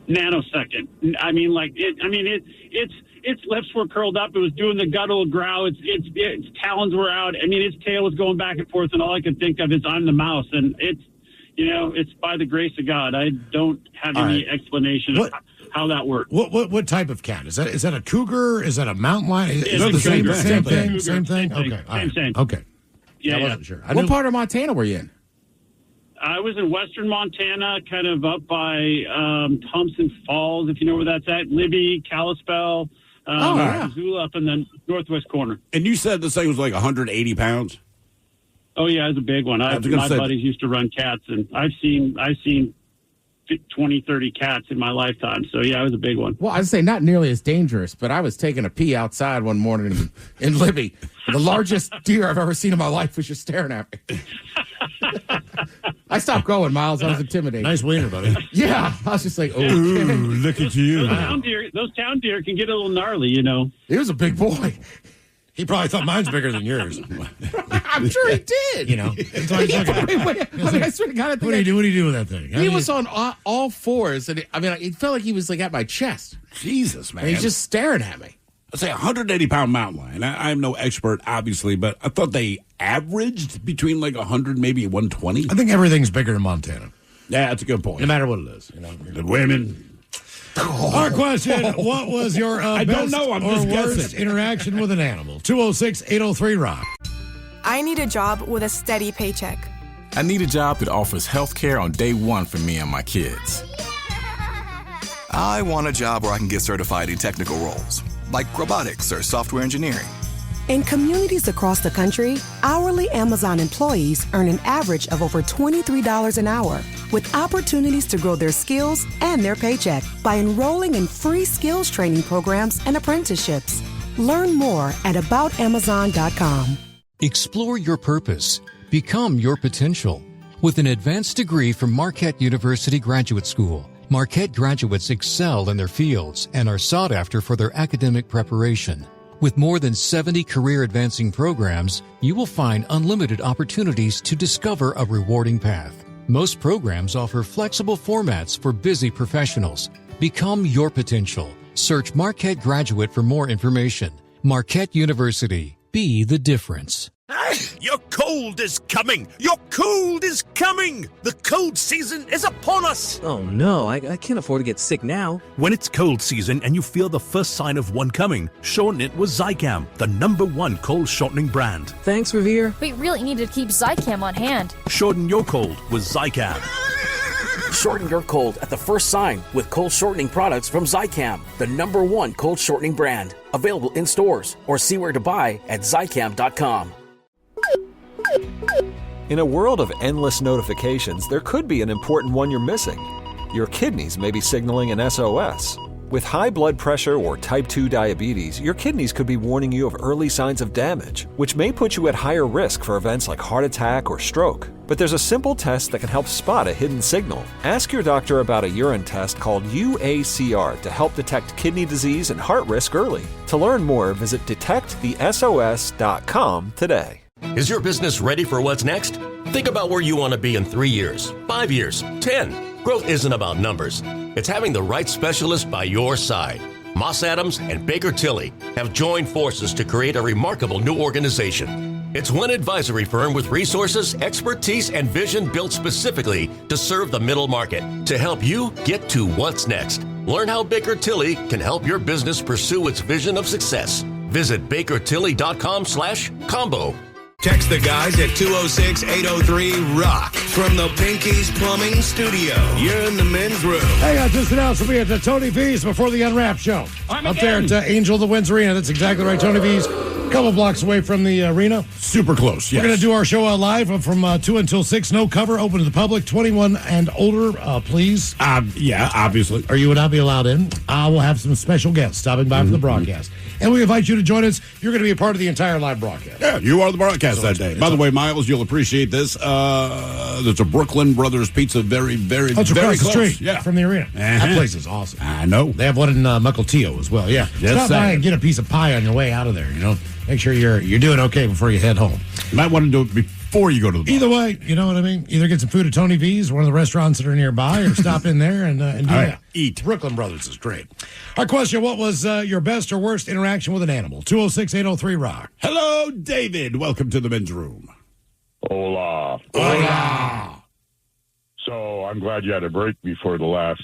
S13: Nanosecond. I mean, its lips were curled up. It was doing the guttural growl. Its talons were out. I mean, its tail was going back and forth, and all I could think of is I'm the mouse, and it's by the grace of God. I don't have any explanation of how that works.
S9: What type of cat is that? Is that a cougar? Is that a mountain lion? Is
S13: It's
S9: it the
S13: a
S9: same
S13: cougar.
S9: thing?
S13: Same
S9: Same thing.
S13: thing.
S9: Okay.
S13: Same.
S9: Okay.
S13: Yeah,
S9: I wasn't sure.
S12: What part of Montana were you in?
S13: I was in western Montana, kind of up by Thompson Falls, if you know where that's at. Libby, Kalispell, Missoula, up in the northwest corner.
S8: And you said this thing was like 180 pounds?
S13: Oh, yeah, it's a big one. My buddies used to run cats, and I've seen 20, 30 cats in my lifetime. So, yeah, it was a big one.
S12: Well, I'd say not nearly as dangerous, but I was taking a pee outside one morning in Libby. The largest deer I've ever seen in my life was just staring at me. I stopped going, Miles. I was intimidated.
S9: Nice wiener, buddy.
S12: Yeah. I was just like, oh,
S8: look at you.
S13: Those town deer can get a little gnarly,
S12: He was a big boy.
S9: He probably thought mine's bigger than yours.
S12: I'm sure he did.
S9: That's why he's looking at.
S12: I swear to God,
S9: What do you do with that thing?
S12: He was on all fours, and it felt like he was like at my chest.
S8: Jesus, man.
S12: And he's just staring at me.
S8: I'd say 180-pound mountain lion. I'm no expert, obviously, but I thought they averaged between like 100, maybe 120.
S9: I think everything's bigger in Montana.
S8: Yeah, that's a good point.
S9: No matter what it is.
S8: The women.
S9: Our question, what was your
S8: I
S9: best
S8: don't know, I'm
S9: or
S8: just
S9: worst
S8: guessing.
S9: interaction with an animal? 206-803-ROCK.
S14: I need a job with a steady paycheck.
S22: I need a job that offers health care on day one for me and my kids.
S15: I want a job where I can get certified in technical roles, like robotics or software engineering.
S1: In communities across the country, hourly Amazon employees earn an average of over $23 an hour, with opportunities to grow their skills and their paycheck by enrolling in free skills training programs and apprenticeships. Learn more at aboutamazon.com.
S3: Explore your purpose. Become your potential. With an advanced degree from Marquette University Graduate School, Marquette graduates excel in their fields and are sought after for their academic preparation. With more than 70 career-advancing programs, you will find unlimited opportunities to discover a rewarding path. Most programs offer flexible formats for busy professionals. Become your potential. Search Marquette Graduate for more information. Marquette University. Be the difference.
S4: Your cold is coming! Your cold is coming! The cold season is upon us!
S5: Oh no, I can't afford to get sick now.
S4: When it's cold season and you feel the first sign of one coming, shorten it with Zicam, the #1 cold shortening brand.
S5: Thanks, Revere.
S6: We really need to keep Zicam on hand.
S4: Shorten your cold with Zicam.
S7: Shorten your cold at the first sign with cold shortening products from Zicam, the #1 cold shortening brand. Available in stores or see where to buy at Zicam.com.
S10: In a world of endless notifications, there could be an important one you're missing. Your kidneys may be signaling an SOS. With high blood pressure or type 2 diabetes, your kidneys could be warning you of early signs of damage, which may put you at higher risk for events like heart attack or stroke. But there's a simple test that can help spot a hidden signal. Ask your doctor about a urine test called UACR to help detect kidney disease and heart risk early. To learn more, visit detectthesos.com today.
S11: Is your business ready for what's next? Think about where you want to be in 3 years, 5 years, 10. Growth isn't about numbers. It's having the right specialist by your side. Moss Adams and Baker Tilly have joined forces to create a remarkable new organization. It's one advisory firm with resources, expertise, and vision built specifically to serve the middle market to help you get to what's next. Learn how Baker Tilly can help your business pursue its vision of success. Visit bakertilly.com/combo.
S16: Text the guys at 206-803-ROCK from the Pinky's Plumbing Studio. You're in the men's room.
S9: Hey, I just announced we'll be at the Tony V's before the Unwrap show. Up there at Angel of the Winds Arena. That's exactly right, Tony V's. A couple blocks away from the arena.
S8: Super close, yes.
S9: We're going to do our show live from 2 until 6. No cover, open to the public. 21 and older, please.
S8: Yeah, obviously.
S9: Or you would not be allowed in. We'll have some special guests stopping by for the broadcast. And we invite you to join us. You're going to be a part of the entire live broadcast.
S8: Yeah, you are the broadcast that day. By the way, Miles, you'll appreciate this. There's a Brooklyn Brothers Pizza very, very,
S9: That's
S8: very
S9: across
S8: close.
S9: the street from the arena. That place is awesome.
S8: I know.
S9: They have one in Mukilteo as well. Yeah.
S8: Just
S9: Stop by
S8: saying.
S9: and get a piece of pie on your way out of there, you know. Make sure you're doing okay before you head home.
S8: You might want to do it before you go to the bar.
S9: Either way, you know what I mean? Either get some food at Tony V's, one of the restaurants that are nearby, or stop in there and do that.
S8: Eat.
S9: Brooklyn Brothers is great. Our question, what was your best or worst interaction with an animal? 206-803-ROCK.
S8: Hello, David. Welcome to the men's room.
S17: Hola.
S8: Hola.
S17: So I'm glad you had a break before the last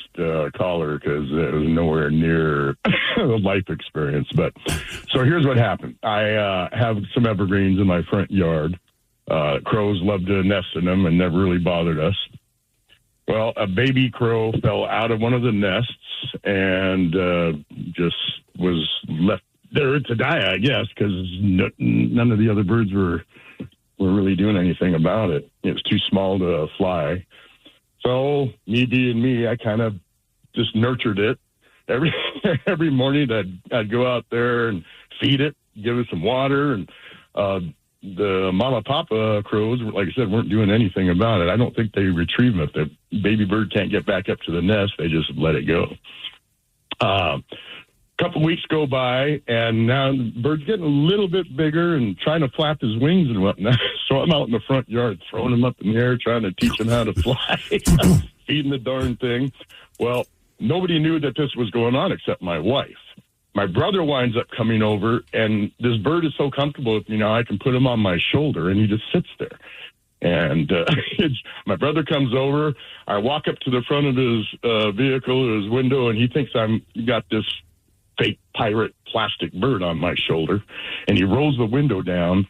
S17: caller because it was nowhere near a life experience. But so here's what happened. I have some evergreens in my front yard. Crows love to nest in them and never really bothered us. Well, a baby crow fell out of one of the nests and just was left there to die, I guess, because none of the other birds were really doing anything about it. It was too small to fly. So me being me, I kind of just nurtured it. Every morning I'd go out there and feed it, give it some water, and the mama papa crows, like I said, weren't doing anything about it. I don't think they retrieve them. If the baby bird can't get back up to the nest, they just let it go. Couple weeks go by, and now the bird's getting a little bit bigger and trying to flap his wings and whatnot. So I'm out in the front yard throwing him up in the air, trying to teach him how to fly, feeding the darn thing. Well, nobody knew that this was going on except my wife. My brother winds up coming over, and this bird is so comfortable with me now, I can put him on my shoulder, and he just sits there. And my brother comes over. I walk up to the front of his vehicle, his window, and he thinks I'm got this fake pirate plastic bird on my shoulder, and he rolls the window down,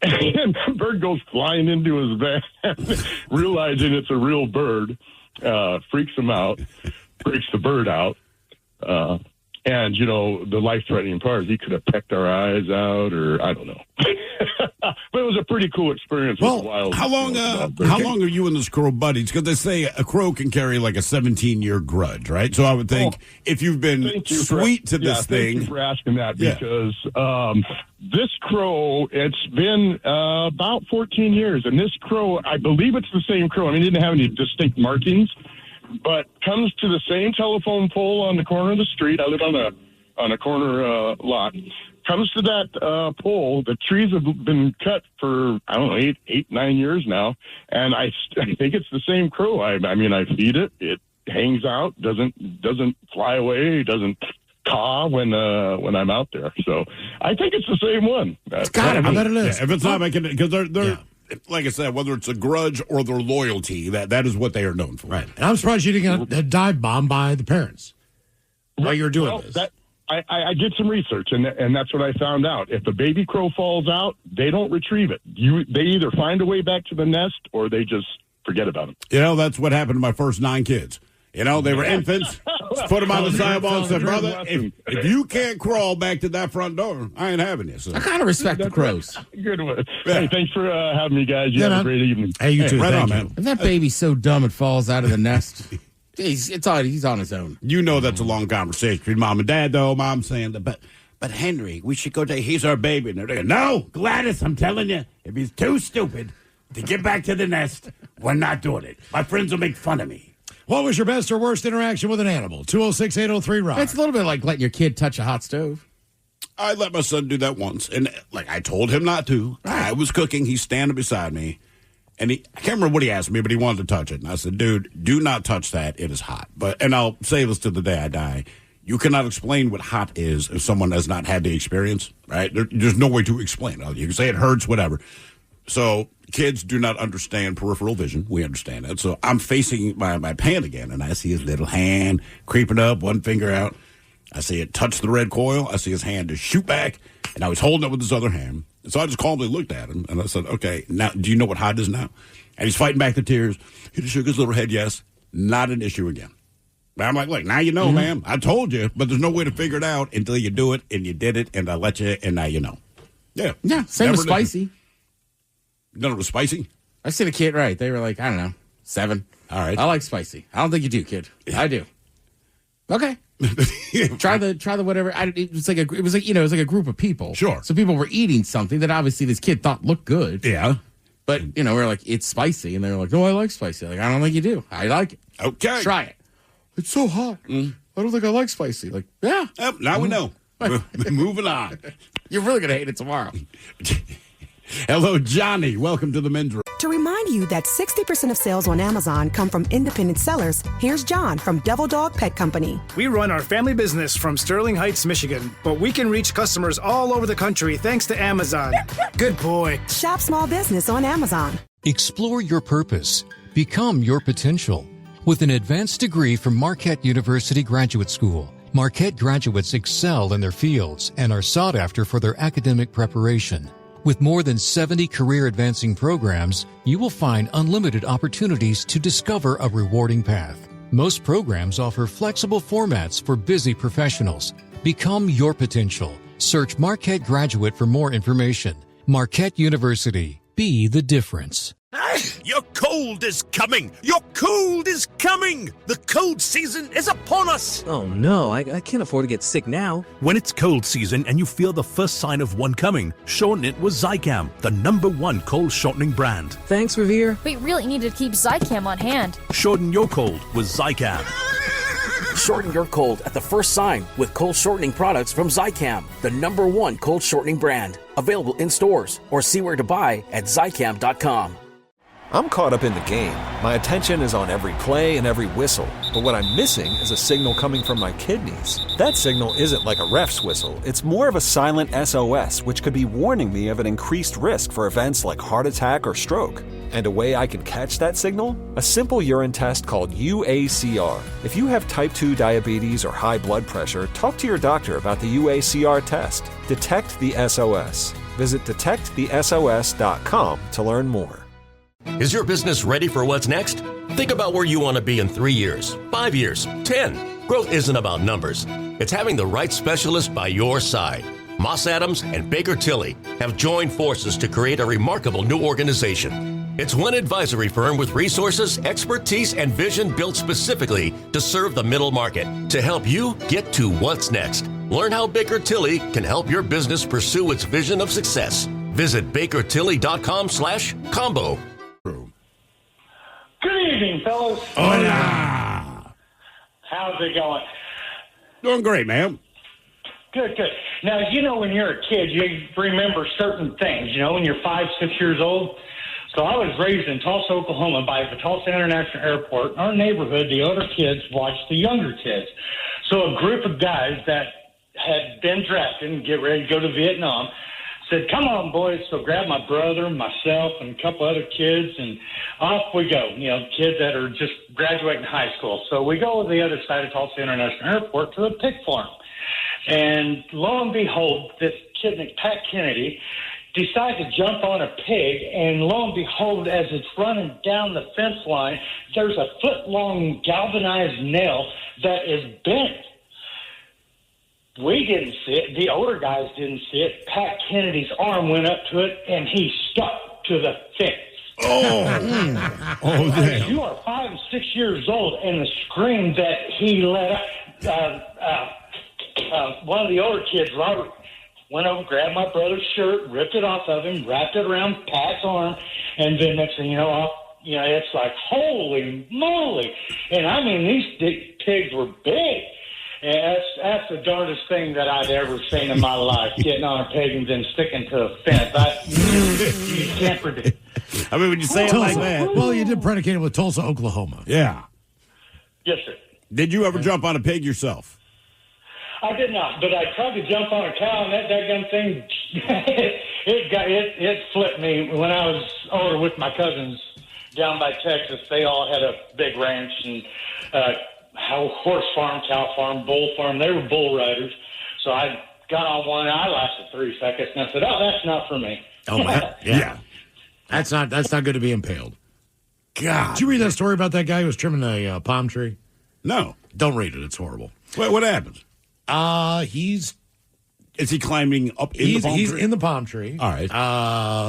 S17: and the bird goes flying into his van, realizing it's a real bird, freaks him out, freaks the bird out, and, you know, the life-threatening part is he could have pecked our eyes out, or I don't know. But it was a pretty cool experience with wild.
S8: How long are you and this crow buddies? Because they say a crow can carry like a 17-year grudge, right? So I would think if you've been sweet to this thing.
S17: Thank you for asking that, because this crow, it's been about 14 years, and this crow, I believe it's the same crow. I mean, it didn't have any distinct markings, but comes to the same telephone pole on the corner of the street. I live on a corner lot. Comes to that pole. The trees have been cut for, I don't know, 9 years now, and I think it's the same crow. I mean, I feed it. It hangs out, doesn't fly away, doesn't caw when I'm out there. So I think it's the same one.
S9: It's got to be. I bet it is.
S8: Yeah, if it's not making it, because they're like I said, whether it's a grudge or their loyalty, that is what they are known for.
S9: Right. And I'm surprised you didn't get a dive bomb by the parents while you're doing this.
S17: I did some research, and that's what I found out. If a baby crow falls out, they don't retrieve it. They either find a way back to the nest or they just forget about them.
S8: You know, that's what happened to my first 9 kids. You know, they were infants. Put them on the sidewalk and said, brother, if you can't crawl back to that front door, I ain't having you. So.
S12: I kind of respect the crows.
S17: Good one. Yeah. Hey, thanks for having me, guys. You have a great evening.
S9: Hey, you too.
S8: Right
S9: Thank
S8: on,
S9: you.
S8: man.
S12: If that baby's so dumb it falls out of the nest, he's on his own.
S8: You know that's a long conversation between mom and dad, though. Mom's saying, but Henry, we should go to, he's our baby. And they're like, no, Gladys, I'm telling you, if he's too stupid to get back to the nest, we're not doing it. My friends will make fun of me.
S9: What was your best or worst interaction with an animal? 206-803-ROCK.
S12: It's a little bit like letting your kid touch a hot stove.
S8: I let my son do that once, and I told him not to. I was cooking. He's standing beside me, and I can't remember what he asked me, but he wanted to touch it. And I said, dude, do not touch that. It is hot. And I'll say this to the day I die. You cannot explain what hot is if someone has not had the experience, right? There's no way to explain it. You can say it hurts, whatever. So kids do not understand peripheral vision. We understand that. So I'm facing my pan again, and I see his little hand creeping up, one finger out. I see it touch the red coil. I see his hand just shoot back, and I was holding it with his other hand. And so I just calmly looked at him, and I said, okay, now do you know what hot is now? And he's fighting back the tears. He just shook his little head, yes. Not an issue again. But I'm like, look, now you know, man. I told you, but there's no way to figure it out until you do it, and you did it, and I let you, and now you know. Yeah.
S12: Yeah, same with spicy.
S8: None of it was spicy?
S12: I see the kid, right. They were like, I don't know, 7.
S8: All right.
S12: I like spicy. I don't think you do, kid. I do. Okay. Try the whatever. It was like a group of people.
S8: Sure.
S12: So people were eating something that obviously this kid thought looked good.
S8: Yeah.
S12: But, we're like, it's spicy. And they were like, no, I like spicy. Like, I don't think you do. I like it.
S8: Okay.
S12: Try it. It's so hot. I don't think I like spicy. Like, yeah.
S8: Now we know. Moving on.
S12: You're really going to hate it tomorrow.
S8: Hello, Johnny. Welcome to the men's room.
S1: To remind you that 60% of sales on Amazon come from independent sellers, here's John from Devil Dog Pet Company.
S2: We run our family business from Sterling Heights, Michigan, but we can reach customers all over the country thanks to Amazon. Good boy.
S1: Shop small business on Amazon.
S3: Explore your purpose. Become your potential. With an advanced degree from Marquette University Graduate School, Marquette graduates excel in their fields and are sought after for their academic preparation. With more than 70 career-advancing programs, you will find unlimited opportunities to discover a rewarding path. Most programs offer flexible formats for busy professionals. Become your potential. Search Marquette Graduate for more information. Marquette University. Be the difference.
S4: Your cold is coming! Your cold is coming! The cold season is upon us!
S5: Oh no, I can't afford to get sick now.
S4: When it's cold season and you feel the first sign of one coming, shorten it with Zicam, the #1 cold shortening brand.
S5: Thanks, Revere.
S6: We really need to keep Zicam on hand.
S4: Shorten your cold with Zicam.
S7: Shorten your cold at the first sign with cold shortening products from Zicam, the #1 cold shortening brand. Available in stores or see where to buy at Zicam.com.
S10: I'm caught up in the game. My attention is on every play and every whistle. But what I'm missing is a signal coming from my kidneys. That signal isn't like a ref's whistle. It's more of a silent SOS, which could be warning me of an increased risk for events like heart attack or stroke. And a way I can catch that signal? A simple urine test called UACR. If you have type 2 diabetes or high blood pressure, talk to your doctor about the UACR test. Detect the SOS. Visit detectthesos.com to learn more.
S11: Is your business ready for what's next? Think about where you want to be in 3 years, 5 years, 10. Growth isn't about numbers. It's having the right specialist by your side. Moss Adams and Baker Tilly have joined forces to create a remarkable new organization. It's one advisory firm with resources, expertise, and vision built specifically to serve the middle market to help you get to what's next. Learn how Baker Tilly can help your business pursue its vision of success. Visit bakertilly.com/combo.
S18: Good evening, fellas.
S8: Hola.
S18: How's it going?
S8: Doing great, ma'am.
S18: Good. Now, when you're a kid, you remember certain things, when you're 5, 6 years old. So I was raised in Tulsa, Oklahoma by the Tulsa International Airport. In our neighborhood, the older kids watched the younger kids. So a group of guys that had been drafted and get ready to go to Vietnam said, come on, boys. So grabbed my brother, myself, and a couple other kids, and off we go. Kids that are just graduating high school. So we go to the other side of Tulsa International Airport to the pig farm. And lo and behold, this kid, Pat Kennedy, decide to jump on a pig, and lo and behold, as it's running down the fence line, there's a foot-long galvanized nail that is bent. We didn't see it. The older guys didn't see it. Pat Kennedy's arm went up to it, and he stuck to the fence.
S8: Oh, damn.
S18: You are 5 and 6 years old, and the scream that he let out, one of the older kids, Robert, went over, grabbed my brother's shirt, ripped it off of him, wrapped it around Pat's arm, and then next thing you know, it's like, holy moly. And I mean, these pigs were big. And that's the darndest thing that I'd ever seen in my life, getting on a pig and then sticking to a fence. You can't predict.
S8: I mean, when you say it like that.
S9: Well, you did predicate it with Tulsa, Oklahoma.
S8: Yeah.
S18: Yes, sir.
S8: Did you ever jump on a pig yourself?
S18: I did not, but I tried to jump on a cow, and that daggum thing, it flipped me when I was older with my cousins down by Texas. They all had a big ranch and horse farm, cow farm, bull farm. They were bull riders. So I got on one, and I lasted 3 seconds, and I said, "Oh, that's not for me."
S9: Oh, man. Yeah. That's not good to be impaled. God. Did you read that story about that guy who was trimming a palm tree?
S8: No.
S9: Don't read it. It's horrible.
S8: What happened?
S9: Is
S8: he climbing up in the palm tree?
S9: He's in the palm tree.
S8: All right.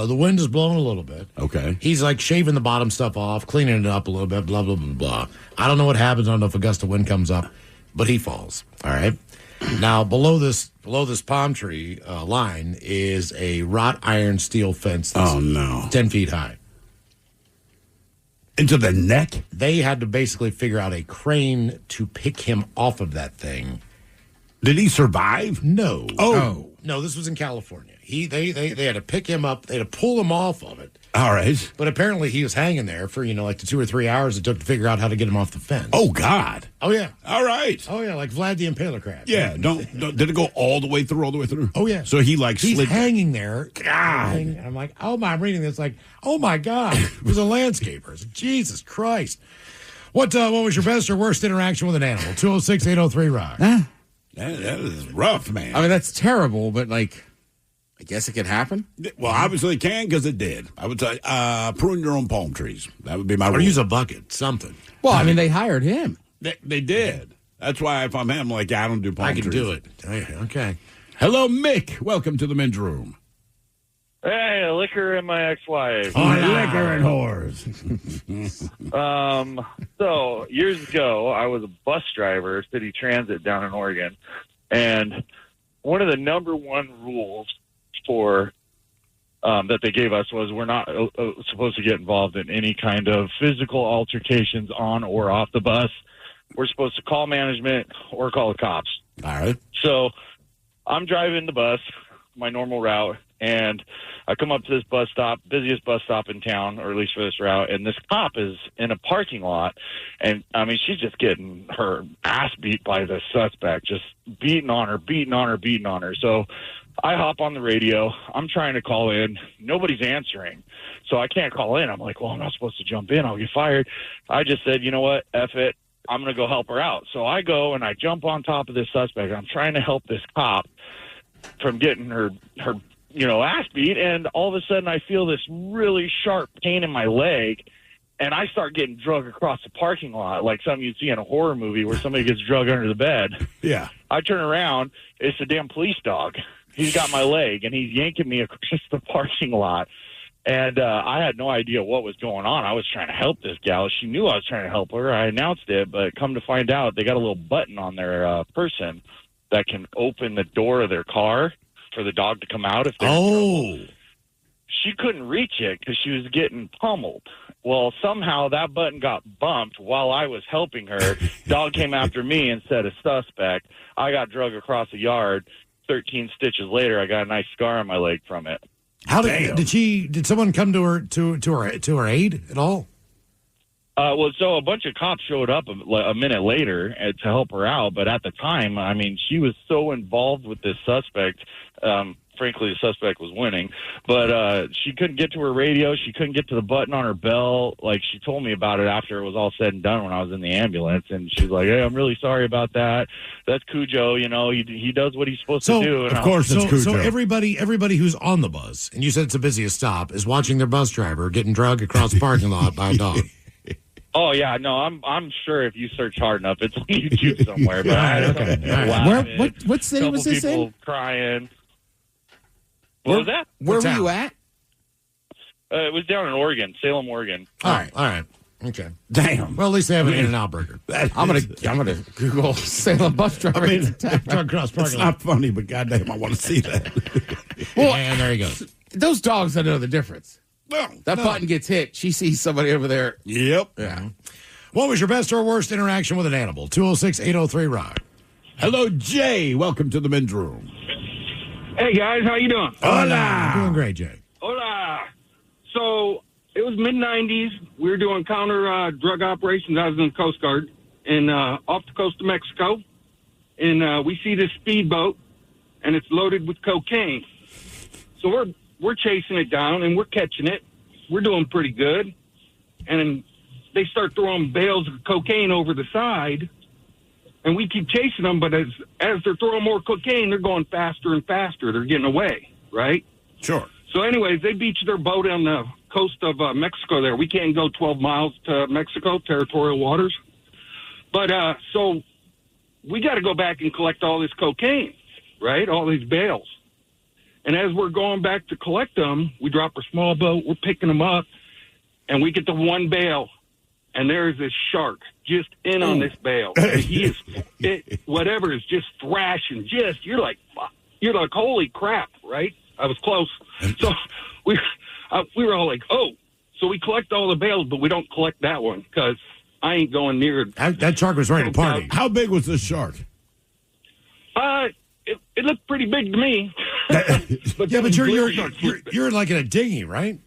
S9: The wind is blowing a little bit.
S8: Okay.
S9: He's like shaving the bottom stuff off, cleaning it up a little bit, blah, blah, blah, blah. I don't know what happens. I don't know if a gust of wind comes up, but he falls. All right. Now, below this palm tree line is a wrought iron steel fence that's 10 feet high.
S8: Into the neck?
S9: They had to basically figure out a crane to pick him off of that thing.
S8: Did he survive?
S9: No.
S8: Oh.
S9: No, this was in California. They had to pick him up. They had to pull him off of it.
S8: All right.
S9: But apparently he was hanging there for, like the 2 or 3 hours it took to figure out how to get him off the fence.
S8: Oh, God.
S9: Oh, yeah.
S8: All right.
S9: Oh, yeah, like Vlad the Impaler crab.
S8: Yeah. Did it go all the way through?
S9: Oh, yeah.
S8: So he's
S9: slid hanging there. God. And I'm like, I'm reading this like, oh, my God. It was a landscaper. It's like, Jesus Christ. What was your best or worst interaction with an animal? 206-803-ROCK.
S8: That is rough, man.
S12: I mean, that's terrible, but I guess it could happen.
S8: Well, obviously it can because it did. I would say prune your own palm trees. That would be my rule.
S9: Or use a bucket, something.
S12: Well, I mean, they hired him.
S8: They did. That's why if I'm him, I don't do palm trees.
S9: I can do it. Okay.
S8: Hello, Mick. Welcome to the men's room.
S19: Hey, liquor and my ex-wife.
S8: Oh, liquor and whores.
S19: So years ago, I was a bus driver, city transit down in Oregon, and one of the number one rules for that they gave us was we're not supposed to get involved in any kind of physical altercations on or off the bus. We're supposed to call management or call the cops.
S8: All right.
S19: So I'm driving the bus, my normal route, and I come up to this bus stop, busiest bus stop in town, or at least for this route, and this cop is in a parking lot, and, I mean, she's just getting her ass beat by the suspect, just beating on her. So I hop on the radio. I'm trying to call in. Nobody's answering, so I can't call in. I'm like, well, I'm not supposed to jump in. I'll get fired. I just said, you know what, F it. I'm going to go help her out. So I go and I jump on top of this suspect. I'm trying to help this cop from getting her ass beat, and all of a sudden I feel this really sharp pain in my leg, and I start getting drugged across the parking lot like something you'd see in a horror movie where somebody gets drugged under the bed.
S8: Yeah.
S19: I turn around, it's a damn police dog. He's got my leg, and he's yanking me across the parking lot. And I had no idea what was going on. I was trying to help this gal. She knew I was trying to help her. I announced it, but come to find out, they got a little button on their person that can open the door of their car for the dog to come out if they're in trouble. She couldn't reach it because she was getting pummeled. Well, somehow that button got bumped while I was helping her. Dog came after me instead of suspect. I got drugged across the yard. 13 stitches later, I got a nice scar on my leg from it.
S9: How did someone come to her aid at all?
S19: So a bunch of cops showed up a minute later to help her out, but at the time, I mean, she was so involved with this suspect. frankly, the suspect was winning. But she couldn't get to her radio. She couldn't get to the button on her bell. Like, she told me about it after it was all said and done when I was in the ambulance. And she's like, hey, I'm really sorry about that. That's Cujo. You know, he does what he's supposed to do. And
S9: of course, it's Cujo. So everybody who's on the bus, and you said it's the busiest stop, is watching their bus driver getting dragged across the parking lot by a dog.
S19: Oh yeah, no, I'm sure if you search hard enough, it's on YouTube somewhere. But I had
S12: What city was this in?
S19: Crying. What was that?
S12: Where were you at?
S19: It was down in Oregon, Salem, Oregon.
S9: All right. Okay.
S8: Damn.
S9: Well, at least they have an In-N-Out burger.
S12: I'm gonna Google Salem bus driver.
S9: It's
S8: not funny, but goddamn, I want to see that.
S9: Well, and there he goes.
S12: Those dogs, I know the difference. That button gets hit. She sees somebody over there.
S8: Yep.
S12: Yeah.
S9: What was your best or worst interaction with an animal? 206-803-ROCK.
S8: Hello, Jay. Welcome to the men's room.
S20: Hey, guys. How you doing?
S8: Hola.
S9: Doing great, Jay.
S20: Hola. So, it was mid-'90s. We were doing counter drug operations. I was in the Coast Guard and off the coast of Mexico. And we see this speedboat, and it's loaded with cocaine. So we're chasing it down, and we're catching it. We're doing pretty good. And then they start throwing bales of cocaine over the side, and we keep chasing them. But as they're throwing more cocaine, they're going faster and faster. They're getting away, right?
S8: Sure.
S20: So anyways, they beach their boat on the coast of Mexico there. We can't go 12 miles to Mexico, territorial waters. But so we got to go back and collect all this cocaine, right, all these bales. And as we're going back to collect them, we drop our small boat, we're picking them up, and we get to one bale, and there is this shark just in on this bale. And he is, whatever is just thrashing, you're like, holy crap, right? I was close. So we were all like, oh. So we collect all the bales, but we don't collect that one because I ain't going near it.
S9: That shark was ready to party.
S8: How big was this shark?
S20: It looked pretty big to me.
S9: But you're like in a dinghy, right?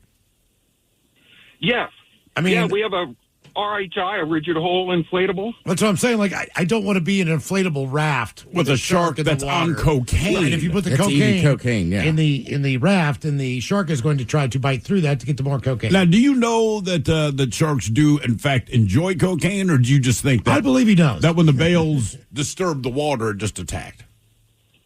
S20: Yes.
S9: I mean,
S20: we have a RHI, a rigid hull inflatable.
S9: That's what I'm saying. Like, I don't want to be in an inflatable raft
S8: with a shark that's on cocaine.
S9: Right, if you put the cocaine in the raft, and the shark is going to try to bite through that to get to more cocaine.
S8: Now, do you know that sharks do, in fact, enjoy cocaine, or do you just think that?
S9: I believe he does.
S8: That when the bales disturb the water, it just attacked?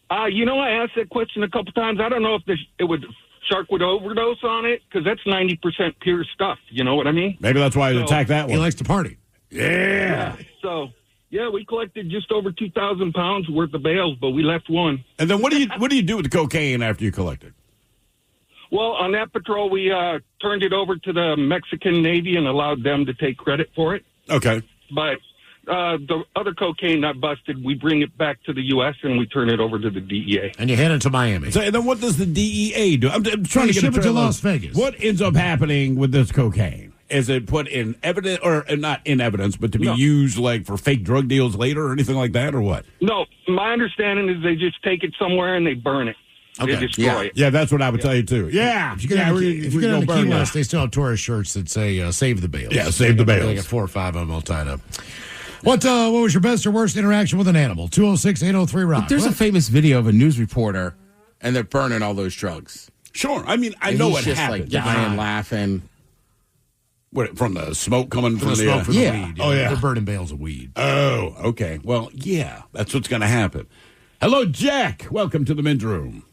S20: I asked that question a couple times. I don't know if shark would overdose on it because that's 90% pure stuff. You know what I mean?
S8: Maybe that's why he attacked that one.
S9: He likes to party.
S8: Yeah.
S20: So, we collected just over 2,000 pounds worth of bales, but we left one.
S8: And then what do you do with the cocaine after you collect it?
S20: Well, on that patrol, we turned it over to the Mexican Navy and allowed them to take credit for it.
S8: Okay.
S20: But the other cocaine not busted, we bring it back to the U.S. and we turn it over to the DEA.
S9: And you hand it to Miami.
S8: So, and then what does the DEA do? I'm trying to get
S9: ship it to Las Vegas.
S8: What ends up happening with this cocaine? Is it put in evidence, or not in evidence, but to be used like for fake drug deals later or anything like that, or what?
S20: No, my understanding is they just take it somewhere and they burn it.
S8: Okay.
S20: They destroy it.
S8: Yeah, that's what I would tell you too. Yeah.
S9: If you get on the Key West, they still have tourist shirts that say "Save the Bales."
S8: Yeah, save the bales.
S9: They got 4 or 5 of them all tied up. What was your best or worst interaction with an animal? 206-803-ROCK.
S12: There's a famous video of a news reporter, and they're burning all those drugs.
S8: Sure. I mean, I know what happened.
S12: Like dying, laughing.
S8: What, from the smoke coming from the
S9: smoke from the weed.
S8: Oh, yeah.
S9: They're burning bales of weed.
S8: Oh, okay. Well, yeah, that's what's going to happen. Hello, Jack. Welcome to the men's room.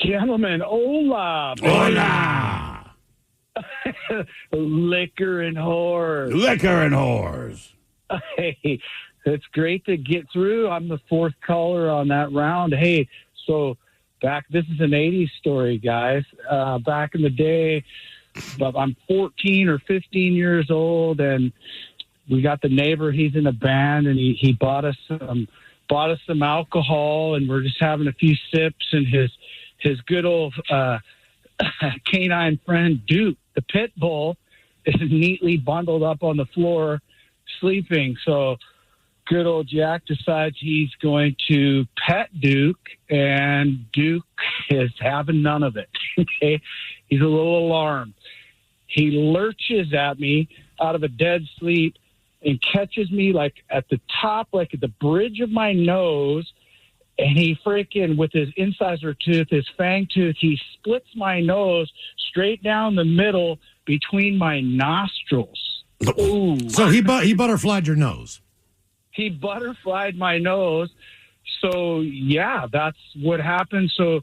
S21: Gentlemen, hola.
S8: Hola.
S21: Liquor and whores.
S8: Liquor and whores.
S21: Hey, it's great to get through. I'm the fourth caller on that round. Hey, so this is an 80s story, guys. Back in the day, I'm 14 or 15 years old, and we got the neighbor. He's in a band, and he bought us some alcohol, and we're just having a few sips, and his good old canine friend Duke, the pit bull, is neatly bundled up on the floor sleeping. So good old Jack decides he's going to pet Duke, and Duke is having none of it. Okay? He's a little alarmed. He lurches at me out of a dead sleep and catches me like at the top, like at the bridge of my nose, And he freaking, with his incisor tooth, his fang tooth, he splits my nose straight down the middle between my nostrils. Ooh.
S9: So he butterflied your nose.
S21: He butterflied my nose. So, yeah, that's what happened. So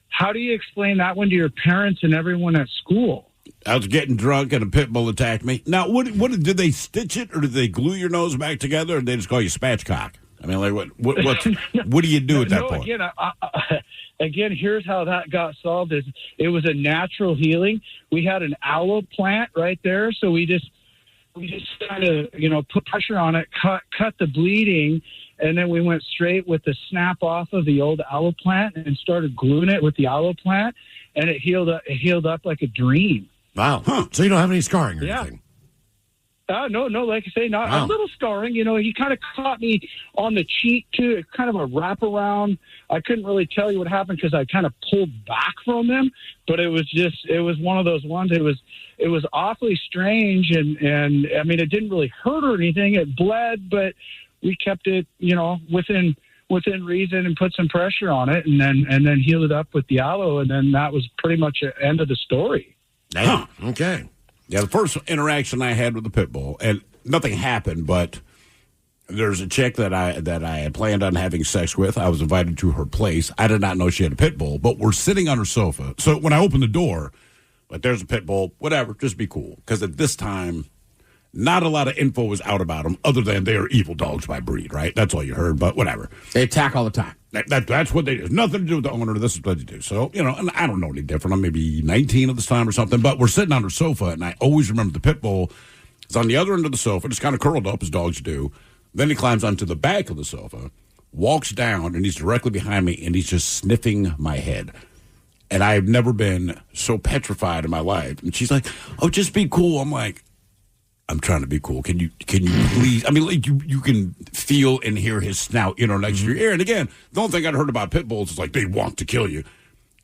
S21: how do you explain that one to your parents and everyone at school?
S8: I was getting drunk and a pit bull attacked me. Now, what did they stitch it, or did they glue your nose back together, or did they just call you spatchcock? I mean, like, what do you do at that point?
S21: Again, here's how that got solved. Is it was a natural healing. We had an aloe plant right there, so we just kind of, put pressure on it, cut the bleeding, and then we went straight with the snap off of the old aloe plant and started gluing it with the aloe plant, and it healed up like a dream.
S9: Wow. Huh. So you don't have any scarring or anything?
S21: No, like I say, not a little scarring. He kind of caught me on the cheek, too. It's kind of a wraparound. I couldn't really tell you what happened because I kind of pulled back from him, but it was one of those ones. It was awfully strange, and I mean, it didn't really hurt or anything. It bled, but we kept it, within reason and put some pressure on it, and then healed it up with the aloe, and then that was pretty much the end of the story.
S8: Huh. Okay. Yeah, the first interaction I had with the pit bull, and nothing happened, but there's a chick that I had planned on having sex with. I was invited to her place. I did not know she had a pit bull, but we're sitting on her sofa. So when I opened the door, like, there's a pit bull, whatever, just be cool. Because at this time, not a lot of info was out about them, other than they are evil dogs by breed, right? That's all you heard, but whatever.
S12: They attack all the time.
S8: That's what they do. Nothing to do with the owner. This is what they do. So, and I don't know any different. I'm maybe 19 at this time or something, but we're sitting on her sofa, and I always remember the pit bull is on the other end of the sofa, just kind of curled up as dogs do. Then he climbs onto the back of the sofa, walks down, and he's directly behind me, and he's just sniffing my head. And I've never been so petrified in my life. And she's like, "Oh, just be cool." I'm like, I'm trying to be cool. Can you please? I mean, like, you can feel and hear his snout, next to your ear. And again, the only thing I'd heard about pit bulls is like they want to kill you.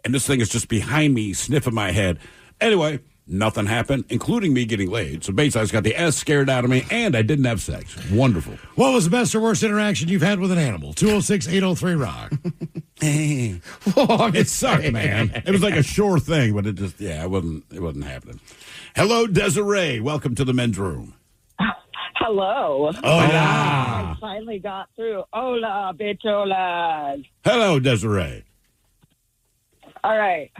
S8: And this thing is just behind me, sniffing my head. Anyway, nothing happened, including me getting laid. So basically, I just got the S scared out of me, and I didn't have sex. Wonderful.
S9: What was the best or worst interaction you've had with an animal? 206-803-ROCK.
S8: It sucked, man. It was like a sure thing, but it wasn't happening. Hello, Desiree. Welcome to the men's room.
S13: Hello.
S8: Hola.
S13: I finally got through. Hola, bicholas.
S8: Hello, Desiree.
S13: All right.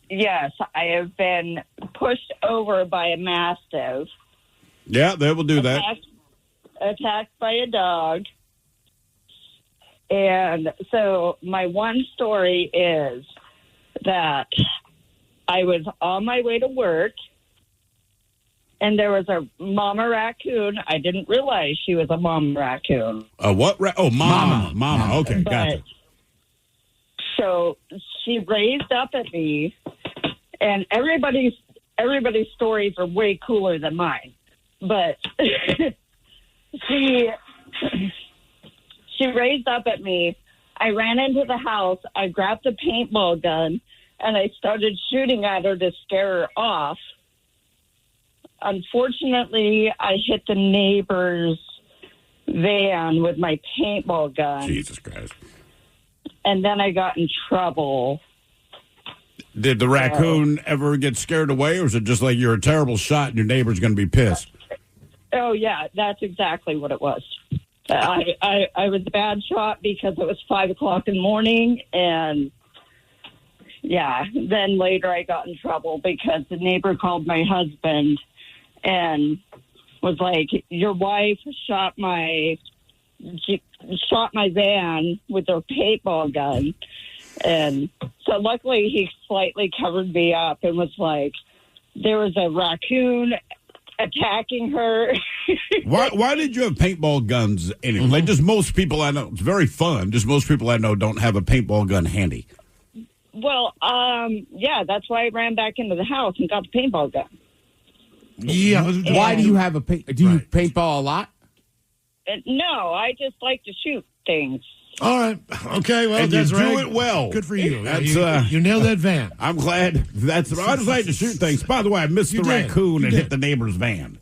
S13: Yes, I have been pushed over by a mastiff.
S8: Yeah, they will do that.
S13: Attacked by a dog. And so my one story is that I was on my way to work, and there was a mama raccoon. I didn't realize she was a mama raccoon.
S8: What? Mama. Okay, gotcha.
S13: So she raised up at me, and everybody's stories are way cooler than mine. But she raised up at me. I ran into the house. I grabbed a paintball gun, and I started shooting at her to scare her off. Unfortunately, I hit the neighbor's van with my paintball gun.
S8: Jesus Christ.
S13: And then I got in trouble.
S8: Did the raccoon ever get scared away, or is it just like you're a terrible shot and your neighbor's going to be pissed?
S13: Oh, yeah, that's exactly what it was. I was a bad shot because it was 5 o'clock in the morning, and yeah, then later I got in trouble because the neighbor called my husband and was like, "Your wife shot my van with her paintball gun." And so luckily he slightly covered me up and was like, there was a raccoon attacking her.
S8: Why did you have paintball guns anyway? Like, just most people I know, it's very fun. Just most people I know don't have a paintball gun handy.
S13: Well, yeah, that's why I ran back into the house and got the paintball gun.
S9: Yeah.
S12: Why do you have a do you paintball a lot?
S13: No, I just like to shoot things.
S9: All right. Okay. Well,
S8: and you do it well.
S9: Good for you.
S8: That's,
S9: you nailed that van.
S8: I'm glad. I just like to shoot things. By the way, I missed the raccoon and hit the neighbor's van.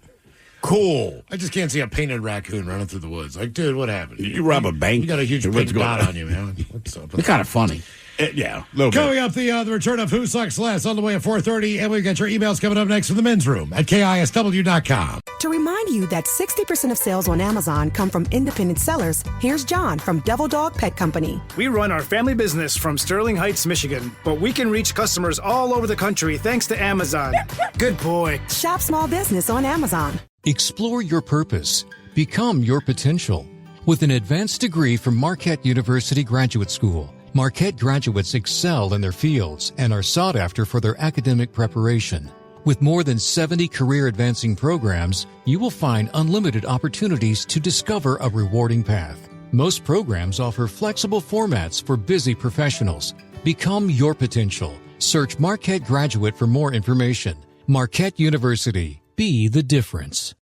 S8: Cool.
S9: I just can't see a painted raccoon running through the woods. Like, dude, what happened?
S8: You rob a bank.
S9: You got a huge
S8: What's
S9: pink
S8: going
S9: dot
S8: on?
S9: on you, man. What's up?
S12: They're kind of funny.
S8: Yeah, a little bit.
S9: Coming up, the return of Who Sucks Less on the way at 4:30, and we've got your emails coming up next from the men's room at KISW.com.
S1: To remind you that 60% of sales on Amazon come from independent sellers, here's John from Devil Dog Pet Company.
S2: We run our family business from Sterling Heights, Michigan, but we can reach customers all over the country thanks to Amazon. Good boy.
S1: Shop small business on Amazon.
S3: Explore your purpose. Become your potential. With an advanced degree from Marquette University Graduate School, Marquette graduates excel in their fields and are sought after for their academic preparation. With more than 70 career-advancing programs, you will find unlimited opportunities to discover a rewarding path. Most programs offer flexible formats for busy professionals. Become your potential. Search Marquette Graduate for more information. Marquette University. Be the difference.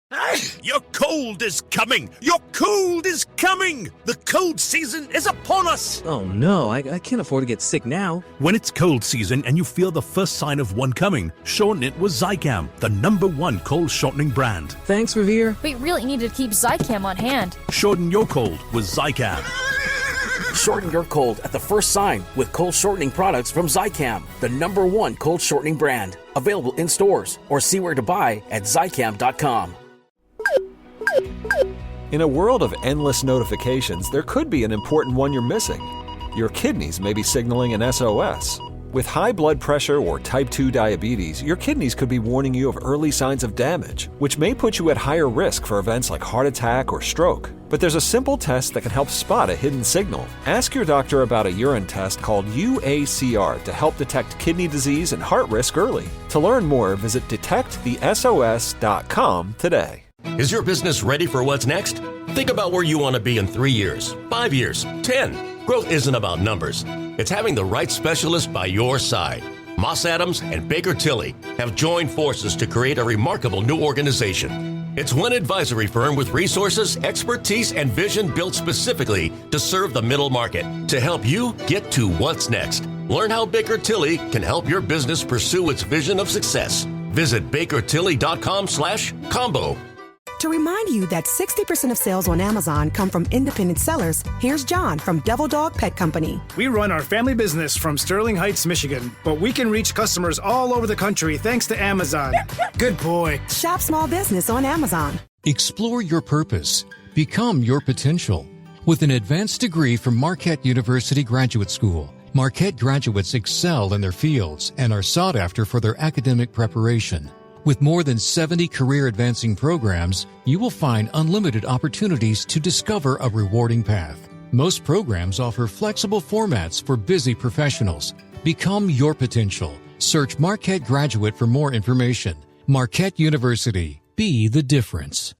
S4: Your cold is coming! Your cold is coming! The cold season is upon us!
S5: Oh no, I can't afford to get sick now.
S4: When it's cold season and you feel the first sign of one coming, shorten it with Zicam, the #1 cold shortening brand.
S5: Thanks, Revere.
S6: We really need to keep Zicam on hand.
S4: Shorten your cold with Zicam.
S7: Shorten your cold at the first sign with cold shortening products from Zicam, the #1 cold shortening brand. Available in stores or see where to buy at Zicam.com.
S10: In a world of endless notifications, there could be an important one you're missing. Your kidneys may be signaling an SOS. With high blood pressure or type 2 diabetes, your kidneys could be warning you of early signs of damage, which may put you at higher risk for events like heart attack or stroke. But there's a simple test that can help spot a hidden signal. Ask your doctor about a urine test called UACR to help detect kidney disease and heart risk early. To learn more, visit detectthesos.com today.
S11: Is your business ready for what's next? Think about where you want to be in 3 years, 5 years, 10. Growth isn't about numbers. It's having the right specialist by your side. Moss Adams and Baker Tilly have joined forces to create a remarkable new organization. It's one advisory firm with resources, expertise, and vision built specifically to serve the middle market to help you get to what's next. Learn how Baker Tilly can help your business pursue its vision of success. Visit bakertilly.com/combo.
S1: To remind you that 60% of sales on Amazon come from independent sellers, here's John from Devil Dog Pet Company.
S2: We run our family business from Sterling Heights, Michigan, but we can reach customers all over the country thanks to Amazon. Good boy.
S1: Shop small business on Amazon.
S3: Explore your purpose. Become your potential. With an advanced degree from Marquette University Graduate School, Marquette graduates excel in their fields and are sought after for their academic preparation. With more than 70 career-advancing programs, you will find unlimited opportunities to discover a rewarding path. Most programs offer flexible formats for busy professionals. Become your potential. Search Marquette Graduate for more information. Marquette University. Be the difference.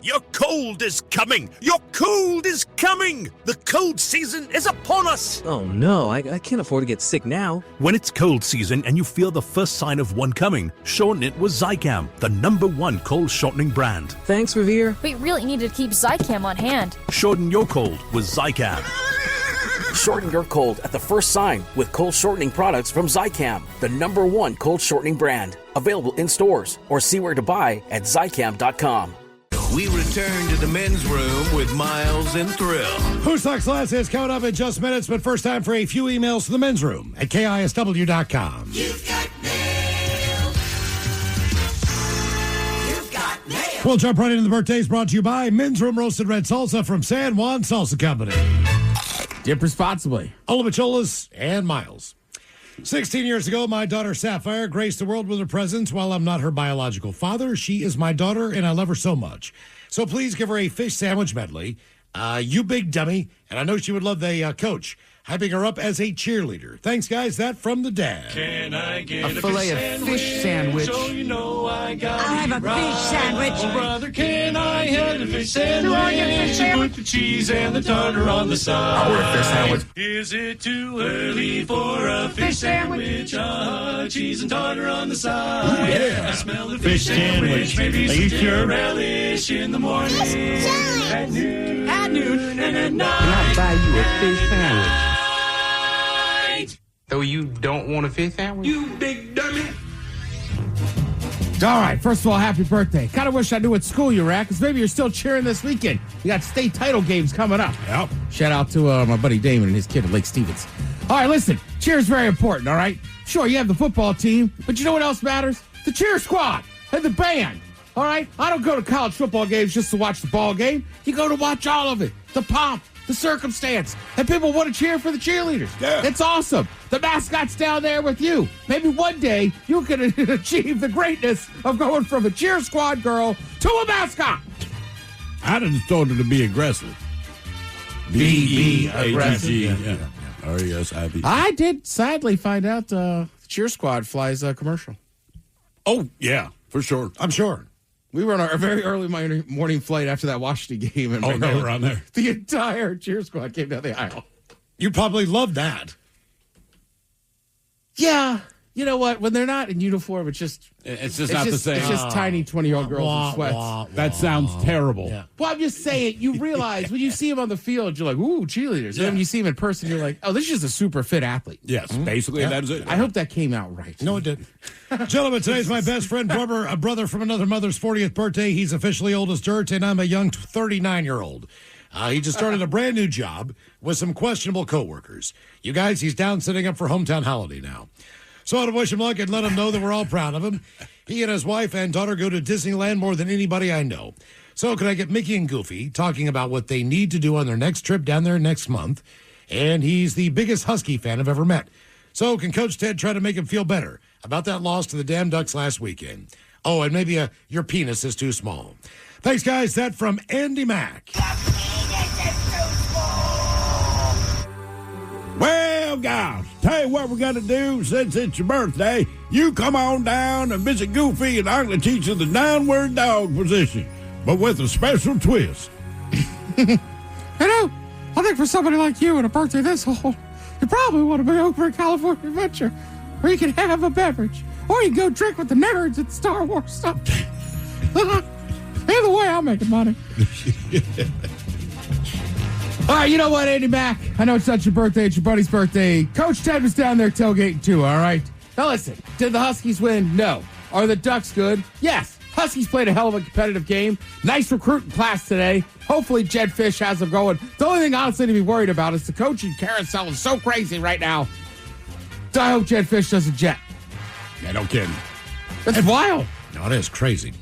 S4: Your cold is coming! Your cold is coming! The cold season is upon us!
S5: Oh no, I can't afford to get sick now.
S4: When it's cold season and you feel the first sign of one coming, shorten it with Zicam, the #1 cold shortening brand.
S5: Thanks, Revere.
S6: We really need to keep Zicam on hand.
S4: Shorten your cold with Zicam.
S7: Shorten your cold at the first sign with cold shortening products from Zicam, the #1 cold shortening brand. Available in stores or see where to buy at Zicam.com.
S16: We return to the men's room with Miles and Thrill.
S9: Who Sucks Less is coming up in just minutes, but first time for a few emails to the men's room at KISW.com.
S16: You've got mail. You've got mail.
S9: We'll jump right into the birthdays brought to you by Men's Room Roasted Red Salsa from San Juan Salsa Company.
S12: Dip responsibly.
S9: Ola Macholas and Miles. 16 years ago, my daughter Sapphire graced the world with her presence. While I'm not her biological father, she is my daughter, and I love her so much. So please give her a fish sandwich medley. You big dummy. And I know she would love the coach hyping her up as a cheerleader. Thanks, guys. That from the dad.
S14: Can I get
S22: a fillet of fish sandwich?
S14: So you know I got
S22: I'll have a fish sandwich.
S14: Oh, brother, can I have a fish sandwich? Put the cheese and the tartar on the side.
S12: I'll order a fish sandwich.
S14: Is it too early for a fish sandwich? Cheese and tartar on the side.
S9: Ooh, yeah.
S14: I smell the fish sandwich. Maybe some relish in the morning. At noon. And at night.
S22: Can I buy you a fish sandwich?
S14: So you don't want a fish sandwich? You big dummy.
S12: All right, first of all, happy birthday. Kind of wish I knew what school you were at, because maybe you're still cheering this weekend. You got state title games coming up.
S8: Yep.
S12: Shout out to my buddy Damon and his kid at Lake Stevens. All right, listen, cheer's very important, all right? Sure, you have the football team, but you know what else matters? The cheer squad and the band, all right? I don't go to college football games just to watch the ball game. You go to watch all of it, the pomp, the circumstance, and people want to cheer for the cheerleaders.
S8: Yeah.
S12: It's awesome. The mascot's down there with you. Maybe one day you can achieve the greatness of going from a cheer squad girl to a mascot.
S8: I just told her to be aggressive.
S12: Be aggressive.
S8: Yeah. R-E-S-I-V.
S12: I did sadly find out the cheer squad flies a commercial.
S8: Oh, yeah, for sure.
S9: I'm sure.
S12: We were on our very early morning flight after that Washington game. And
S8: they were on there.
S12: The entire cheer squad came down the aisle.
S9: You probably loved that.
S12: Yeah. You know what? When they're not in uniform, it's just
S8: not the same.
S12: It's just tiny 20-year-old girls in sweats.
S8: That sounds terrible.
S9: Yeah.
S12: Well, I'm just saying, you realize when you see them on the field, you're like, ooh, cheerleaders. And then when you see them in person, you're like, oh, this is just a super fit athlete.
S8: Yes, basically that is it.
S12: I hope that came out right.
S9: No, it didn't. Gentlemen, today's my best friend, a brother from another mother's 40th birthday. He's officially old as dirt, and I'm a young 39-year-old. He just started a brand new job with some questionable coworkers. You guys, he's down setting up for hometown holiday now. So I want to wish him luck and let him know that we're all proud of him. He and his wife and daughter go to Disneyland more than anybody I know. So can I get Mickey and Goofy talking about what they need to do on their next trip down there next month? And he's the biggest Husky fan I've ever met. So can Coach Ted try to make him feel better about that loss to the damn Ducks last weekend? Oh, and maybe your penis is too small. Thanks, guys. That from Andy Mack.
S8: Well, guys, tell you what we're going to do since it's your birthday. You come on down and visit Goofy, and I'm going to teach you the downward dog position, but with a special twist.
S12: You know, I think for somebody like you and a birthday this old, you probably want to be over at California Adventure, where you can have a beverage, or you can go drink with the nerds at Star Wars stuff. Either way, I'm making money. All right, you know what, Andy Mack? I know it's not your birthday, it's your buddy's birthday. Coach Ted was down there tailgating too, all right? Now listen, did the Huskies win? No. Are the Ducks good? Yes. Huskies played a hell of a competitive game. Nice recruiting class today. Hopefully Jed Fish has them going. The only thing, honestly, to be worried about is the coaching carousel is so crazy right now. I hope Jed Fish doesn't jet.
S8: Yeah, no kidding.
S12: That's wild.
S9: No, it is crazy.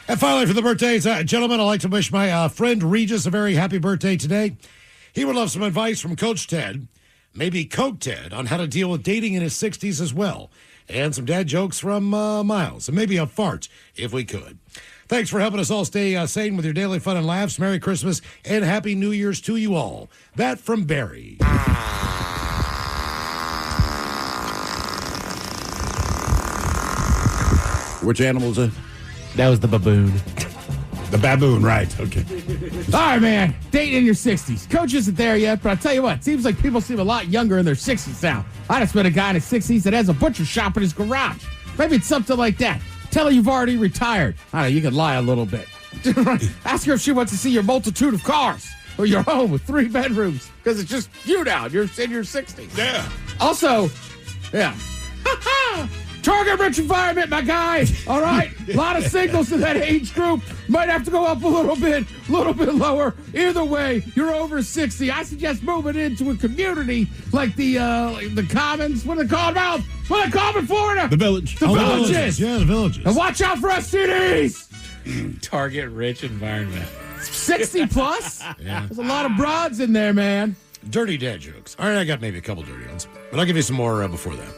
S9: And finally, for the birthdays, gentlemen, I'd like to wish my friend Regis a very happy birthday today. He would love some advice from Coach Ted, maybe Coke Ted, on how to deal with dating in his 60s as well. And some dad jokes from Miles, and maybe a fart, if we could. Thanks for helping us all stay sane with your daily fun and laughs. Merry Christmas and Happy New Year's to you all. That from Barry.
S8: Which animal is it?
S12: That was the baboon.
S8: The baboon, right. Okay.
S12: All right, man. Dating in your 60s. Coach isn't there yet, but I tell you what, it seems like people seem a lot younger in their 60s now. I just met a guy in his 60s that has a butcher shop in his garage. Maybe it's something like that. Tell her you've already retired. I don't know, you can lie a little bit. Ask her if she wants to see your multitude of cars or your home with 3 bedrooms, because it's just you now. You're in your 60s.
S8: Yeah.
S12: Also, yeah. Target-rich environment, my guy. All right? A lot of singles in that age group. Might have to go up a little bit lower. Either way, you're over 60. I suggest moving into a community like the Commons. What are they called about? What are they called in Florida?
S8: The Village.
S12: The Villages.
S9: Yeah, the Villages.
S12: And watch out for STDs.
S15: Target-rich environment.
S12: 60 plus?
S9: Yeah.
S12: There's a lot of broads in there, man.
S9: Dirty dad jokes. All right, I got maybe a couple dirty ones, but I'll give you some more before that.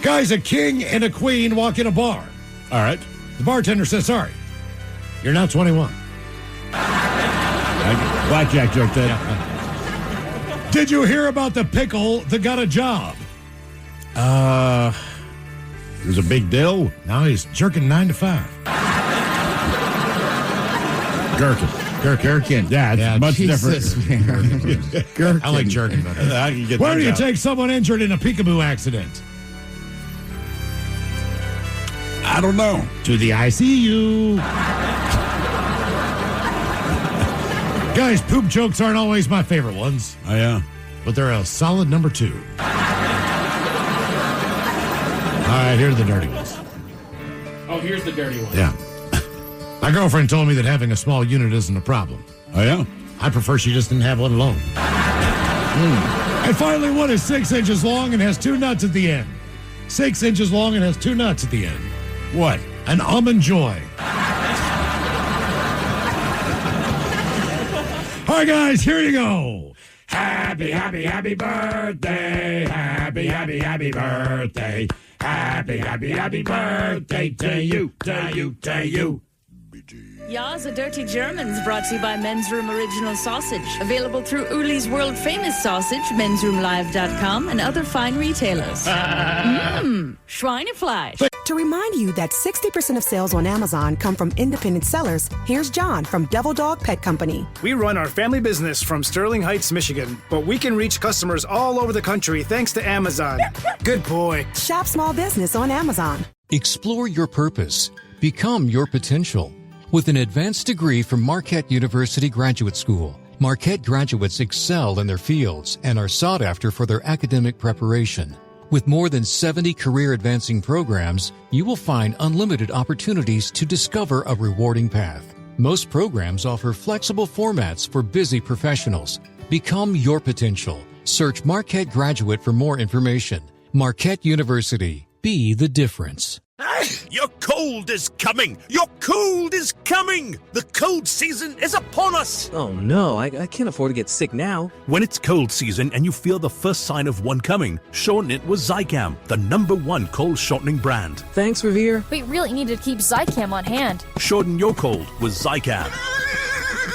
S9: Guys, a king and a queen walk in a bar.
S8: All right.
S9: The bartender says, sorry, you're now 21.
S8: Blackjack joke that. Yeah.
S9: Did you hear about the pickle that got a job?
S8: It was a big deal.
S9: No, he's jerking 9 to 5.
S8: Gherkin. Yeah, it's much
S12: Jesus,
S8: different.
S12: Gherkin.
S9: I like jerking better.
S8: I can get
S9: Where
S8: that
S9: do you
S8: job.
S9: take someone injured in a peekaboo accident?
S8: I don't know.
S9: To the ICU. Guys, poop jokes aren't always my favorite ones,
S8: Oh, yeah.
S9: but they're a solid number 2. All right, here are the dirty ones.
S12: Oh, here's the dirty one.
S9: Yeah. My girlfriend told me that having a small unit isn't a problem.
S8: Oh, yeah?
S9: I prefer she just didn't have one alone. And finally, one is 6 inches long and has 2 nuts at the end. 6 inches long and has 2 nuts at the end.
S8: What?
S9: An Almond Joy. All right, guys, here you go. Happy, happy, happy birthday. Happy, happy, happy birthday. Happy, happy, happy birthday to you, to you, to you.
S17: Ya's a Dirty Germans brought to you by Men's Room Original Sausage. Available through Uli's World Famous Sausage, mensroomlive.com, and other fine retailers. Schweinefleisch.
S1: To remind you that 60% of sales on Amazon come from independent sellers, here's John from Devil Dog Pet Company.
S2: We run our family business from Sterling Heights, Michigan, but we can reach customers all over the country thanks to Amazon. Good boy.
S1: Shop small business on Amazon.
S3: Explore your purpose. Become your potential. With an advanced degree from Marquette University Graduate School, Marquette graduates excel in their fields and are sought after for their academic preparation. With more than 70 career-advancing programs, you will find unlimited opportunities to discover a rewarding path. Most programs offer flexible formats for busy professionals. Become your potential. Search Marquette Graduate for more information. Marquette University. Be the difference.
S4: Your cold is coming! Your cold is coming! The cold season is upon us!
S5: Oh no, I can't afford to get sick now.
S4: When it's cold season and you feel the first sign of one coming, shorten it with Zicam, the #1 cold shortening brand.
S5: Thanks, Revere.
S6: We really need to keep Zicam on hand.
S4: Shorten your cold with Zicam.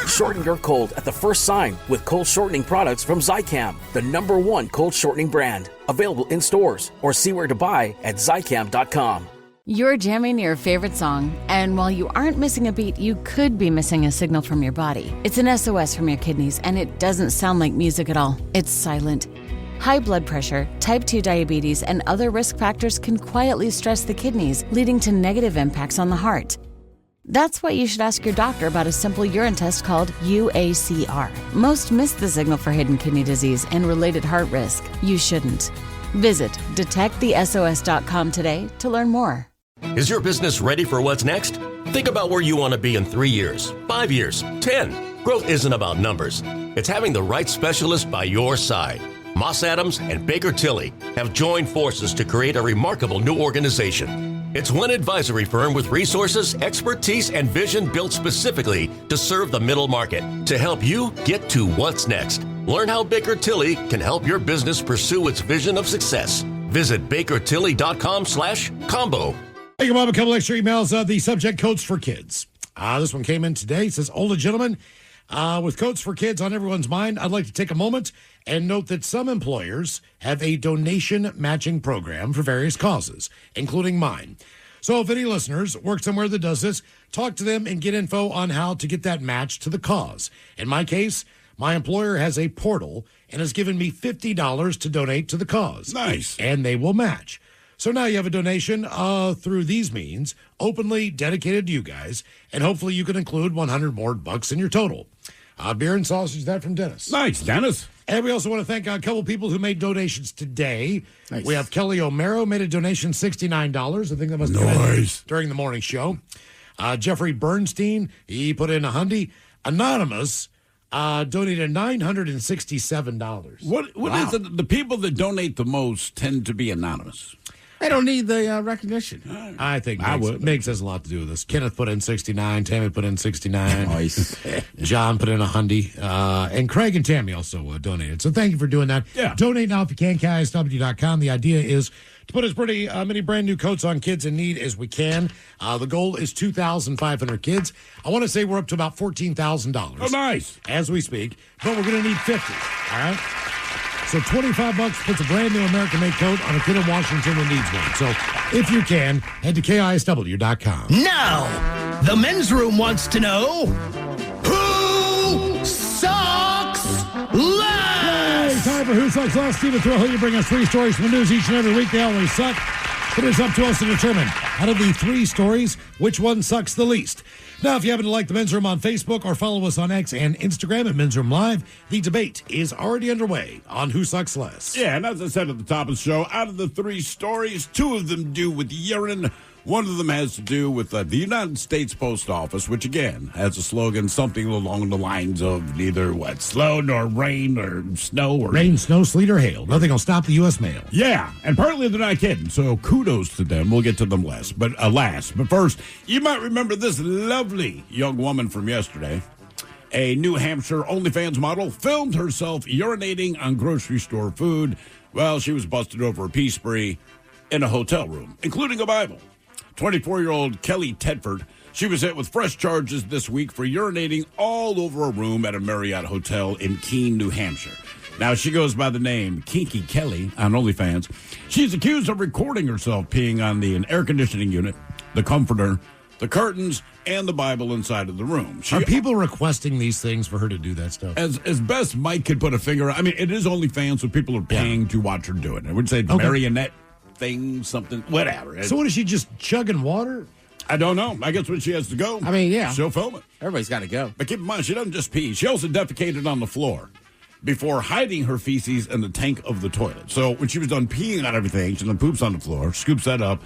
S7: Shorten your cold at the first sign with cold shortening products from Zicam, the #1 cold shortening brand. Available in stores or see where to buy at Zicam.com.
S18: You're jamming your favorite song, and while you aren't missing a beat, you could be missing a signal from your body. It's an SOS from your kidneys, and it doesn't sound like music at all. It's silent. High blood pressure, type 2 diabetes, and other risk factors can quietly stress the kidneys, leading to negative impacts on the heart. That's why you should ask your doctor about a simple urine test called UACR. Most miss the signal for hidden kidney disease and related heart risk. You shouldn't. Visit detectthesos.com today to learn more.
S11: Is your business ready for what's next? Think about where you want to be in 3 years, 5 years, 10. Growth isn't about numbers. It's having the right specialist by your side. Moss Adams and Baker Tilly have joined forces to create a remarkable new organization. It's one advisory firm with resources, expertise, and vision built specifically to serve the middle market to help you get to what's next. Learn how Baker Tilly can help your business pursue its vision of success. Visit bakertilly.com/combo.
S9: Hey, Bob, a couple extra emails. The subject, Coats for Kids. This one came in today. It says, older gentlemen, with Coats for Kids on everyone's mind, I'd like to take a moment and note that some employers have a donation matching program for various causes, including mine. So if any listeners work somewhere that does this, talk to them and get info on how to get that match to the cause. In my case, my employer has a portal and has given me $50 to donate to the cause.
S8: Nice.
S9: And they will match. So now you have a donation through these means, openly dedicated to you guys, and hopefully you can include 100 more bucks in your total. Beer and sausage, that from Dennis.
S8: Nice, Dennis.
S9: And we also want to thank a couple people who made donations today. Nice. We have Kelly O'Mara made a donation, $69. I think that must have been during the morning show. Jeffrey Bernstein, he put in $100. Anonymous donated $967.
S8: What is it? The people that donate the most tend to be anonymous.
S12: They don't need the recognition.
S9: I think Miggs has a lot to do with this. Kenneth put in 69. Tammy put in 69.
S12: Nice.
S9: John put in $100. And Craig and Tammy also donated. So thank you for doing that.
S8: Yeah.
S9: Donate now if you can, KISW.com. The idea is to put as many brand new coats on kids in need as we can. The goal is 2,500 kids. I want to say we're up to about $14,000.
S8: Oh, nice.
S9: As we speak. But we're going to need 50. All right? So $25 puts a brand new American-made coat on a kid in Washington that needs one. So if you can, head to KISW.com.
S16: Now, the men's room wants to know who sucks less?
S9: Hey, time for Who Sucks Less. Stephen Thrill, you bring us 3 stories from the news each and every week. They always suck. It is up to us to determine, out of the 3 stories, which one sucks the least. Now, if you happen to like the Men's Room on Facebook or follow us on X and Instagram at Men's Room Live, the debate is already underway on Who Sucks Less.
S8: Yeah, and as I said at the top of the show, out of the 3 stories, 2 of them do with urine, One of them has to do with the United States Post Office, which, again, has a slogan, something along the lines of neither slow nor rain or snow or...
S9: Rain, snow, sleet, or hail. Nothing will stop the U.S. mail.
S8: Yeah, and partly they're not kidding, so kudos to them. We'll get to them last. But first, you might remember this lovely young woman from yesterday. A New Hampshire OnlyFans model filmed herself urinating on grocery store food while she was busted over a pee spree in a hotel room, including a Bible. 24-year-old Kelly Tedford, she was hit with fresh charges this week for urinating all over a room at a Marriott hotel in Keene, New Hampshire. Now, she goes by the name Kinky Kelly on OnlyFans. She's accused of recording herself peeing on the air conditioning unit, the comforter, the curtains, and the Bible inside of the room.
S9: Are people requesting these things for her to do that stuff?
S8: As best Mike could put a finger on, I mean, it is OnlyFans, so people are paying to watch her do it. I would say the marionette thing, something, whatever.
S9: So what is she, just chugging water?
S8: I don't know. I guess when she has to go,
S12: I mean, yeah.
S8: she'll film it.
S12: Everybody's got to go.
S8: But keep in mind, she doesn't just pee. She also defecated on the floor before hiding her feces in the tank of the toilet. So when she was done peeing on everything, she then poops on the floor, scoops that up,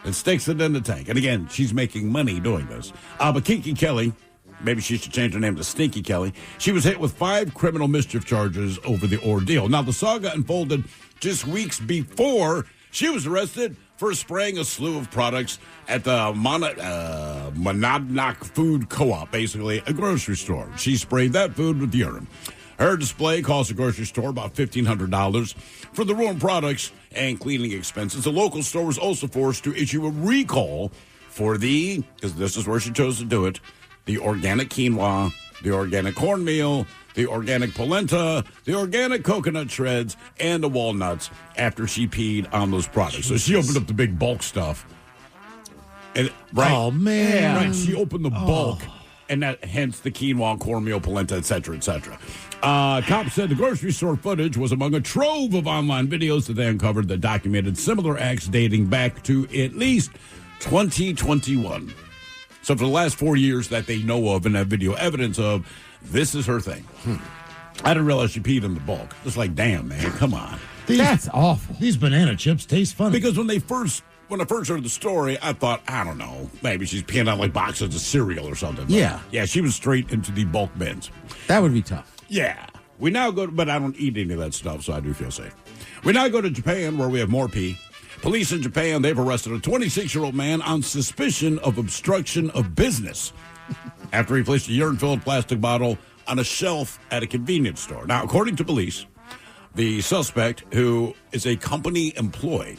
S8: and sticks it in the tank. And again, she's making money doing this. But Kinky Kelly, maybe she should change her name to Stinky Kelly, she was hit with 5 criminal mischief charges over the ordeal. Now, the saga unfolded just weeks before she was arrested for spraying a slew of products at the Monadnock Food Co-op, basically a grocery store. She sprayed that food with urine. Her display cost the grocery store about $1,500 for the ruined products and cleaning expenses. The local store was also forced to issue a recall for because this is where she chose to do it, the organic quinoa, the organic cornmeal, the organic polenta, the organic coconut shreds, and the walnuts after she peed on those products. Jesus. So she opened up the big bulk stuff. And, right,
S9: oh, man.
S8: Right, she opened the bulk, and that hence the quinoa, cornmeal, polenta, et cetera, et cetera. Cops said the grocery store footage was among a trove of online videos that they uncovered that documented similar acts dating back to at least 2021. So for the last 4 years that they know of and have video evidence of, this is her thing. I didn't realize she peed in the bulk. It's like, damn, man, come on.
S9: That's awful. These banana chips taste funny.
S8: Because when I first heard the story, I thought, I don't know, maybe she's peeing on like boxes of cereal or something. But yeah, she was straight into the bulk bins.
S12: That would be tough.
S8: Yeah. We now go to, but I don't eat any of that stuff, so I do feel safe. We now go to Japan, where we have more pee. Police in Japan, they've arrested a 26-year-old man on suspicion of obstruction of business after he placed a urine-filled plastic bottle on a shelf at a convenience store. Now, according to police, the suspect, who is a company employee,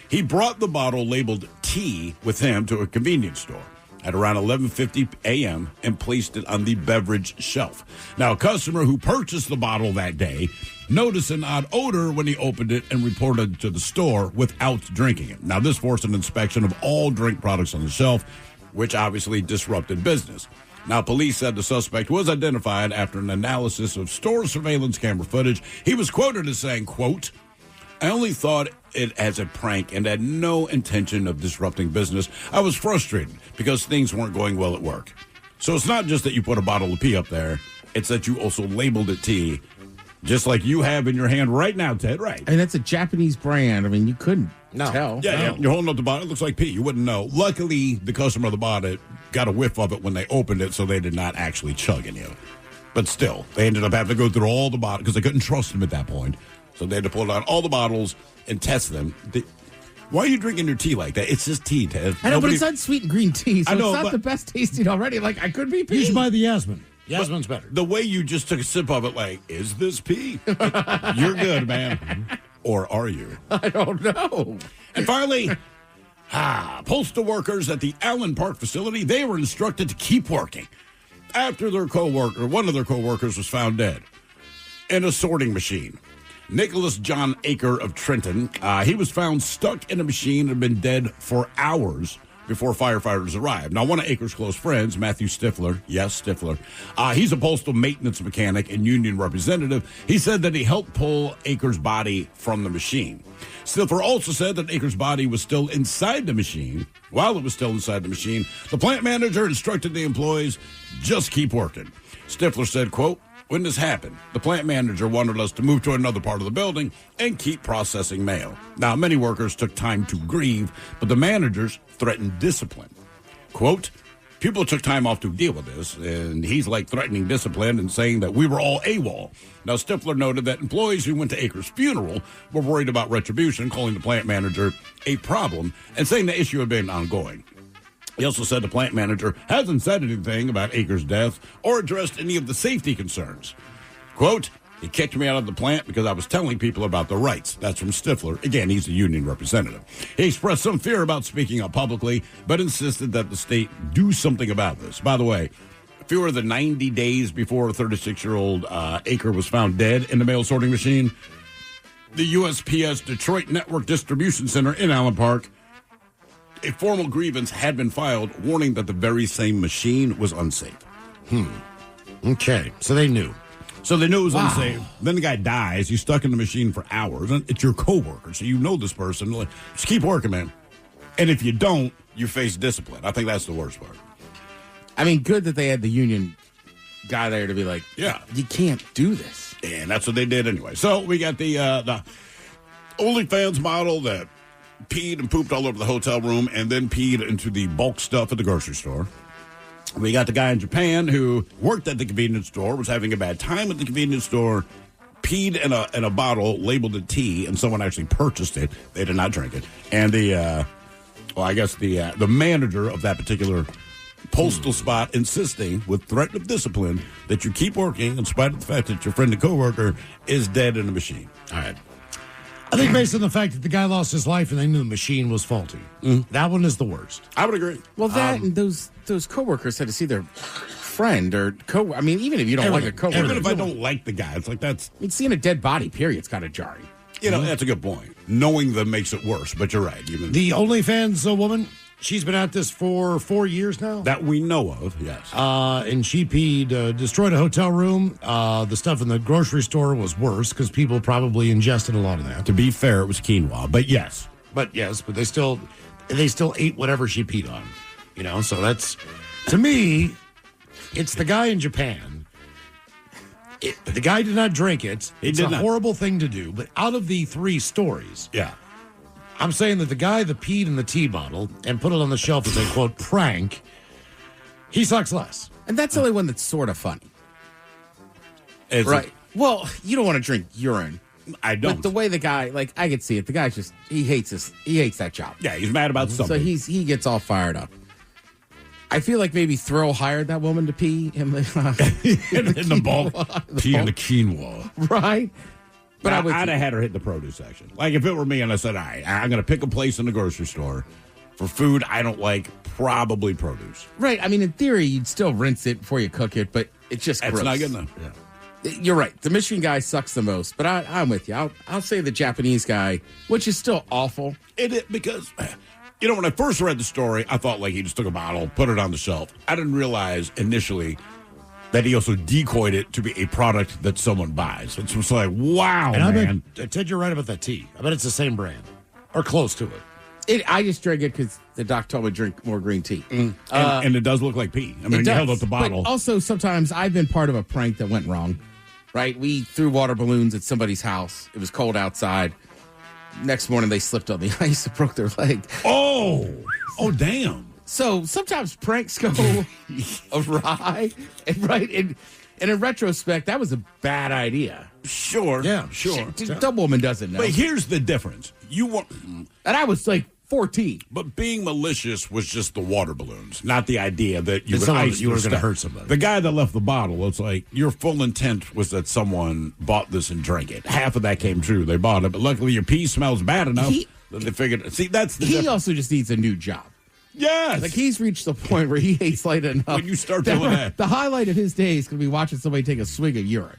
S8: he brought the bottle labeled tea with him to a convenience store at around 11:50 a.m. and placed it on the beverage shelf. Now, a customer who purchased the bottle that day noticed an odd odor when he opened it and reported it to the store without drinking it. Now, this forced an inspection of all drink products on the shelf, which obviously disrupted business. Now, police said the suspect was identified after an analysis of store surveillance camera footage. He was quoted as saying, quote, "I only thought it as a prank and had no intention of disrupting business. I was frustrated because things weren't going well at work." So it's not just that you put a bottle of pee up there. It's that you also labeled it tea, just like you have in your hand right now, Ted. Right.
S12: And that's a Japanese brand. I mean, you couldn't tell.
S8: Yeah, you're holding up the bottle. It looks like pee. You wouldn't know. Luckily, the customer that bought it got a whiff of it when they opened it, so they did not actually chug any of it. But still, they ended up having to go through all the bottles because they couldn't trust them at that point. So they had to pull out all the bottles and test them. Why are you drinking your tea like that? It's just tea, Ted.
S12: I know, but it's unsweetened green tea, so
S8: I know,
S12: it's not the best tasting already. Like, I could be pee.
S9: You should buy the Yasmin. Yasmin's better.
S8: The way you just took a sip of it, like, is this pee? You're good, man. Or are you?
S12: I don't know.
S8: And finally, postal workers at the Allen Park facility, they were instructed to keep working after one of their co-workers was found dead in a sorting machine. Nicholas John Aker of Trenton, he was found stuck in a machine and had been dead for hours before firefighters arrived. Now, one of Aker's close friends, Matthew Stifler, he's a postal maintenance mechanic and union representative. He said that he helped pull Aker's body from the machine. Stifler also said that Aker's body was still inside the machine. While it was still inside the machine, the plant manager instructed the employees, just keep working. Stifler said, quote, When this happened, the plant manager wanted us to move to another part of the building and keep processing mail. Now, many workers took time to grieve, but the managers threatened discipline. Quote, people took time off to deal with this, and he's like threatening discipline and saying that we were all AWOL. Now, Stifler noted that employees who went to Akers' funeral were worried about retribution, calling the plant manager a problem and saying the issue had been ongoing. He also said the plant manager hasn't said anything about Akers' death or addressed any of the safety concerns. Quote, he kicked me out of the plant because I was telling people about their rights. That's from Stifler. Again, he's a union representative. He expressed some fear about speaking up publicly, but insisted that the state do something about this. By the way, fewer than 90 days before a 36-year-old Aker was found dead in the mail sorting machine, the USPS Detroit Network Distribution Center in Allen Park, a formal grievance had been filed warning that the very same machine was unsafe.
S9: Okay, so they knew.
S8: So they knew it was unsafe. Then the guy dies. He's stuck in the machine for hours. And it's your coworker, so you know this person. Just keep working, man. And if you don't, you face discipline. I think that's the worst part.
S12: I mean, good that they had the union guy there to be like,
S8: yeah,
S12: you can't do this.
S8: And that's what they did anyway. So we got the OnlyFans model that peed and pooped all over the hotel room and then peed into the bulk stuff at the grocery store. We got the guy in Japan who worked at the convenience store, was having a bad time at the convenience store, peed in a bottle labeled a tea, and someone actually purchased it. They did not drink it. And the manager of that particular postal spot insisting with threat of discipline that you keep working in spite of the fact that your friend and coworker is dead in the machine.
S9: All right. I think based on the fact that the guy lost his life and they knew the machine was faulty, that one is the worst.
S8: I would agree.
S12: Well, that and those coworkers had to see their friend or I mean, even if you don't like a coworker,
S8: even if I don't like the guy, it's like that's.
S12: I mean, seeing a dead body, period, is kind of jarring.
S8: You know, that's a good point. Knowing them makes it worse, but you're right.
S9: The OnlyFans woman, she's been at this for 4 years now.
S8: That we know of, yes.
S9: And she peed, destroyed a hotel room. The stuff in the grocery store was worse because people probably ingested a lot of that.
S8: To be fair, it was quinoa, but yes.
S9: But they still ate whatever she peed on. You know, so that's, to me, it's the guy in Japan. The guy did not drink it. It's a horrible thing to do. But out of the 3 stories, I'm saying that the guy that peed in the tea bottle and put it on the shelf as a, quote, prank, he sucks less.
S12: And that's the only one that's sort of funny.
S8: Right.
S12: Well, you don't want to drink urine.
S8: I don't.
S12: But the way the guy, like, I could see it. The guy's just, he hates that job.
S8: Yeah, he's mad about something.
S12: So he gets all fired up. I feel like maybe Thrill hired that woman to pee in the,
S8: in the bulk. Pee in the quinoa.
S12: Right?
S8: But I'd have had her hit the produce section. Like, if it were me and I said, all right, I'm going to pick a place in the grocery store for food I don't like, probably produce.
S12: Right. I mean, in theory, you'd still rinse it before you cook it, but it's just
S8: That's
S12: gross.
S8: not good enough. Yeah.
S12: You're right. The Michigan guy sucks the most, but I'm with you. I'll say the Japanese guy, which is still awful.
S8: Because, you know, when I first read the story, I thought, like, he just took a bottle, put it on the shelf. I didn't realize initially that he also decoyed it to be a product that someone buys. It's just like, wow,
S9: and
S8: man.
S9: I bet, Ted, you're right about that tea. I bet it's the same brand or close to it.
S12: I just drank it because the doc told me to drink more green tea.
S8: And it does look like pee. I mean, you held up the bottle.
S12: But also, sometimes I've been part of a prank that went wrong. Right? We threw water balloons at somebody's house. It was cold outside. Next morning, they slipped on the ice and broke their leg.
S8: Oh, damn.
S12: So sometimes pranks go awry. And in retrospect, that was a bad idea.
S8: Sure.
S9: Yeah,
S8: sure.
S12: The woman doesn't know.
S8: But here's the difference.
S12: And I was like 14.
S8: But being malicious was just the water balloons, not the idea that you
S9: were going to hurt somebody.
S8: The guy that left the bottle, it's like your full intent was that someone bought this and drank it. Half of that came true. They bought it, but luckily your pee smells bad enough that they figured. See, that's the difference.
S12: Also just needs a new job.
S8: Yes.
S12: Like, he's reached the point where he hates light enough.
S8: When you start doing that.
S12: The highlight of his day is going to be watching somebody take a swig of urine.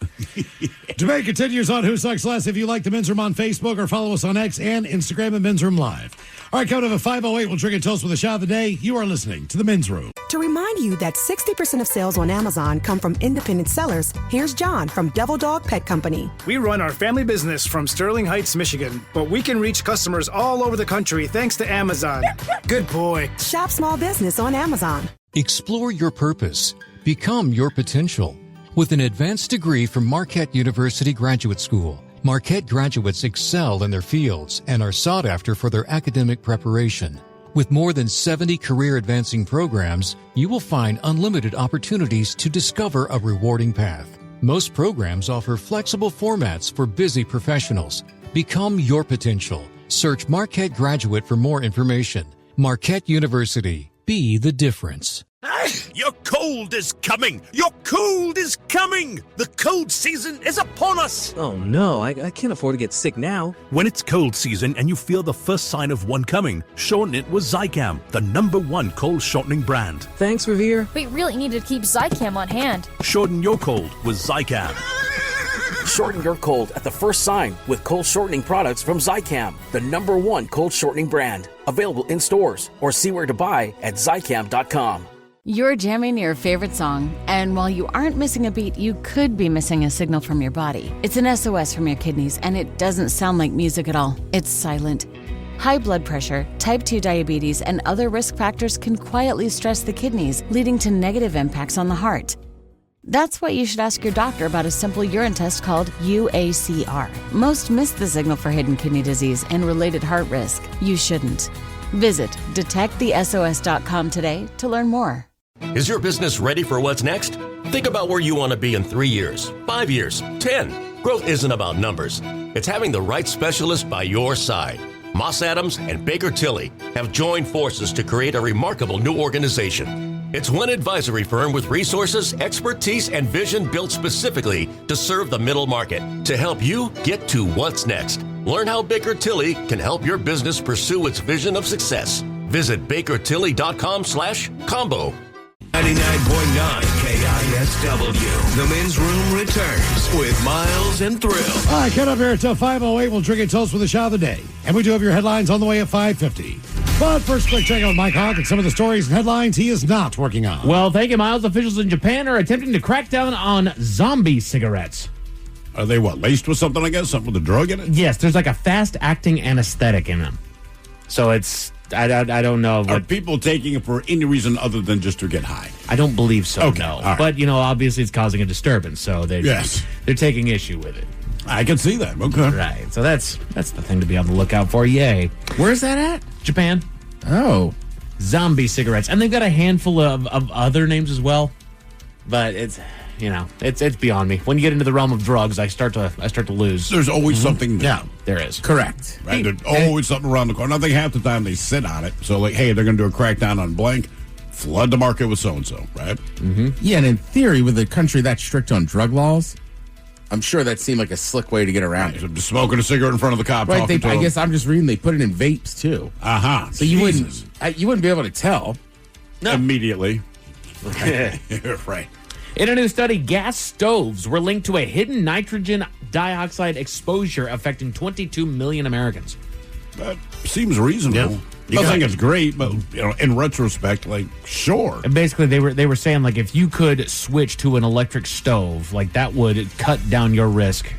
S9: Debate continues on Who Sucks Less. If you like the Men's Room on Facebook or follow us on X and Instagram at Men's Room Live. All right, coming up at 5:08, we'll drink a toast with a shot of the day. You are listening to the Men's Room.
S1: To remind you that 60% of sales on Amazon come from independent sellers, here's John from Devil Dog Pet Company.
S2: We run our family business from Sterling Heights, Michigan, but we can reach customers all over the country thanks to Amazon. Good boy.
S1: Shop small business on Amazon.
S3: Explore your purpose. Become your potential. With an advanced degree from Marquette University Graduate School, Marquette graduates excel in their fields and are sought after for their academic preparation. With more than 70 career-advancing programs, you will find unlimited opportunities to discover a rewarding path. Most programs offer flexible formats for busy professionals. Become your potential. Search Marquette Graduate for more information. Marquette University. Be the difference.
S4: Your cold is coming! Your cold is coming! The cold season is upon us!
S5: Oh no, I can't afford to get sick now.
S4: When it's cold season and you feel the first sign of one coming, shorten it with Zicam, the #1 cold shortening brand.
S5: Thanks, Revere.
S6: We really need to keep Zicam on hand.
S4: Shorten your cold with Zicam.
S7: Shorten your cold at the first sign with cold shortening products from Zicam, the #1 cold shortening brand. Available in stores or see where to buy at Zicam.com.
S18: You're jamming your favorite song, and while you aren't missing a beat, you could be missing a signal from your body. It's an SOS from your kidneys, and it doesn't sound like music at all. It's silent. High blood pressure, type 2 diabetes, and other risk factors can quietly stress the kidneys, leading to negative impacts on the heart. That's why you should ask your doctor about a simple urine test called UACR. Most miss the signal for hidden kidney disease and related heart risk. You shouldn't. Visit detectthesos.com today to learn more.
S11: Is your business ready for what's next? Think about where you want to be in 3 years, 5 years, 10. Growth isn't about numbers. It's having the right specialist by your side. Moss Adams and Baker Tilly have joined forces to create a remarkable new organization. It's one advisory firm with resources, expertise, and vision built specifically to serve the middle market to help you get to what's next. Learn how Baker Tilly can help your business pursue its vision of success. Visit bakertilly.com/combo.
S16: 99.9 KISW. The men's room returns with Miles and Thrill.
S9: All right, cut up here until 5:08. We'll drink a toast with the shot of the day. And we do have your headlines on the way at 5:50. But first, quick check on Mike Hawk and some of the stories and headlines he is not working on.
S19: Well, thank you, Miles. Officials in Japan are attempting to crack down on zombie cigarettes.
S8: Are they what, laced with something, I guess? Something with a drug in it?
S19: Yes, there's like a fast-acting anesthetic in them. So it's... I don't know.
S8: Are people taking it for any reason other than just to get high?
S19: I don't believe so,
S8: okay,
S19: no.
S8: Right.
S19: But, obviously it's causing a disturbance, so they're taking issue with it.
S8: I can see that. Okay.
S19: Right. So that's the thing to be on the lookout for. Yay.
S12: Where's that at?
S19: Japan.
S12: Oh.
S19: Zombie cigarettes. And they've got a handful of other names as well. But it's... it's beyond me. When you get into the realm of drugs, I start to lose.
S8: There's always something new.
S19: Yeah, there is.
S12: Correct.
S8: Right? There's always something around the corner. I think half the time they sit on it. So, like, hey, they're going to do a crackdown on blank. Flood the market with so-and-so, right?
S12: Mm-hmm. Yeah, and in theory, with a country that strict on drug laws, I'm sure that seemed like a slick way to get around it.
S8: Just smoking a cigarette in front of the cop.
S12: Right, I guess I'm just reading they put it in vapes, too.
S8: Uh-huh.
S12: So you wouldn't be able to tell.
S19: No.
S8: Immediately. Right.
S19: In a new study, gas stoves were linked to a hidden nitrogen dioxide exposure affecting 22 million Americans.
S8: That seems reasonable. Yeah. I think it's great, but in retrospect, sure.
S19: And basically, they were saying if you could switch to an electric stove, that would cut down your risk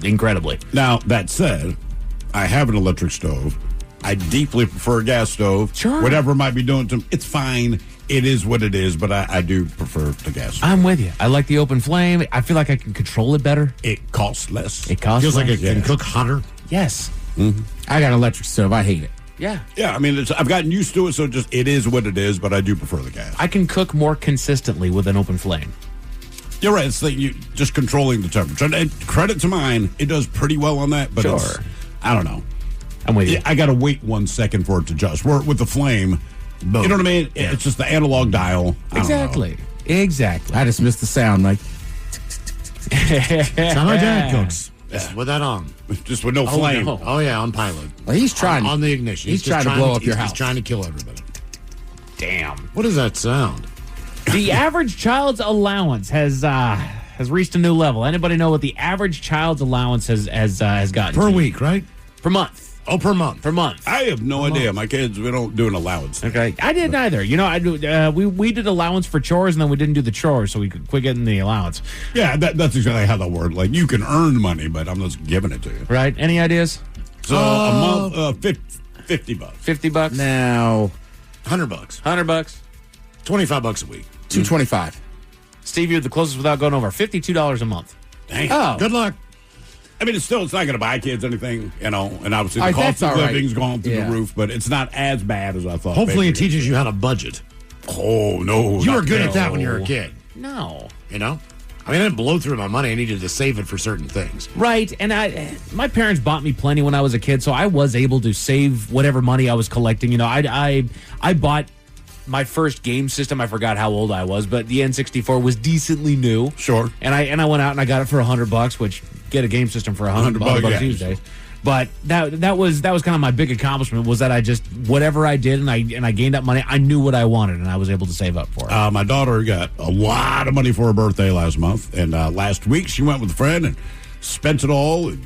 S19: incredibly.
S8: Now that said, I have an electric stove. I deeply prefer a gas stove.
S19: Sure.
S8: Whatever might be doing to them, it's fine. It is what it is, but I do prefer the gas stove.
S19: I'm with you. I like the open flame. I feel like I can control it better.
S8: It costs less.
S19: It costs
S9: Feels
S19: less.
S9: like it can cook hotter.
S19: Yes.
S8: Mm-hmm.
S12: I got an electric stove. I hate it.
S19: Yeah.
S8: Yeah, I mean, I've gotten used to it, so it is what it is, but I do prefer the gas.
S19: I can cook more consistently with an open flame.
S8: You're right. It's just controlling the temperature. And credit to mine, it does pretty well on that, but I don't know.
S19: I'm with you.
S8: I got to wait 1 second for it to adjust. Where with the flame, boom. You know what I mean? Yeah. It's just the analog dial.
S19: Exactly.
S12: I just missed the sound, Mike.
S9: That's how my dad cooks. With that on.
S8: Just with no flame.
S9: No. Oh, yeah, on pilot.
S12: Well, he's trying.
S9: On the ignition.
S12: He's trying to blow up your house.
S9: He's trying to kill everybody.
S19: Damn.
S9: What does that sound?
S19: The average child's allowance has reached a new level. Anybody know what the average child's allowance has gotten
S9: Per
S19: to?
S9: week, right?
S19: Per month.
S9: Oh, per month.
S19: Per month.
S8: I have no idea. My kids, we don't do an allowance.
S19: Okay. I didn't either. I do. We did allowance for chores, and then we didn't do the chores, so we could quit getting the allowance.
S8: Yeah, that's exactly how that worked. You can earn money, but I'm just giving it to you.
S19: Right. Any ideas?
S8: So a month, $50.
S19: $50?
S12: Now,
S9: $100.
S19: $100.
S9: $25 a week.
S12: $225.
S19: Steve, you're the closest without going over $52 a month.
S8: Dang.
S12: Oh.
S9: Good luck.
S8: I mean, it's not going to buy kids anything, and obviously the
S12: All right,
S8: cost
S12: that's
S8: of
S12: all right.
S8: living's gone through
S12: Yeah.
S8: the roof, but it's not as bad as I thought.
S9: Hopefully, it
S8: Maybe.
S9: teaches you how to budget.
S8: Oh, no.
S9: You were
S8: not
S9: good
S8: that.
S9: at that when you were a kid.
S19: No.
S9: You know? I mean, I didn't blow through my money. I needed to save it for certain things.
S19: Right, and my parents bought me plenty when I was a kid, so I was able to save whatever money I was collecting. You know, I bought my first game system. I forgot how old I was, but the N64 was decently new.
S8: Sure.
S19: And I went out and I got it for $100, which get a game system for $100
S8: $100
S19: these
S8: yeah.
S19: days. But that was kind of my big accomplishment, was that I just, whatever I did and I gained up money, I knew what I wanted and I was able to save up for it.
S8: My daughter got a lot of money for her birthday last month, and last week she went with a friend and spent it all. And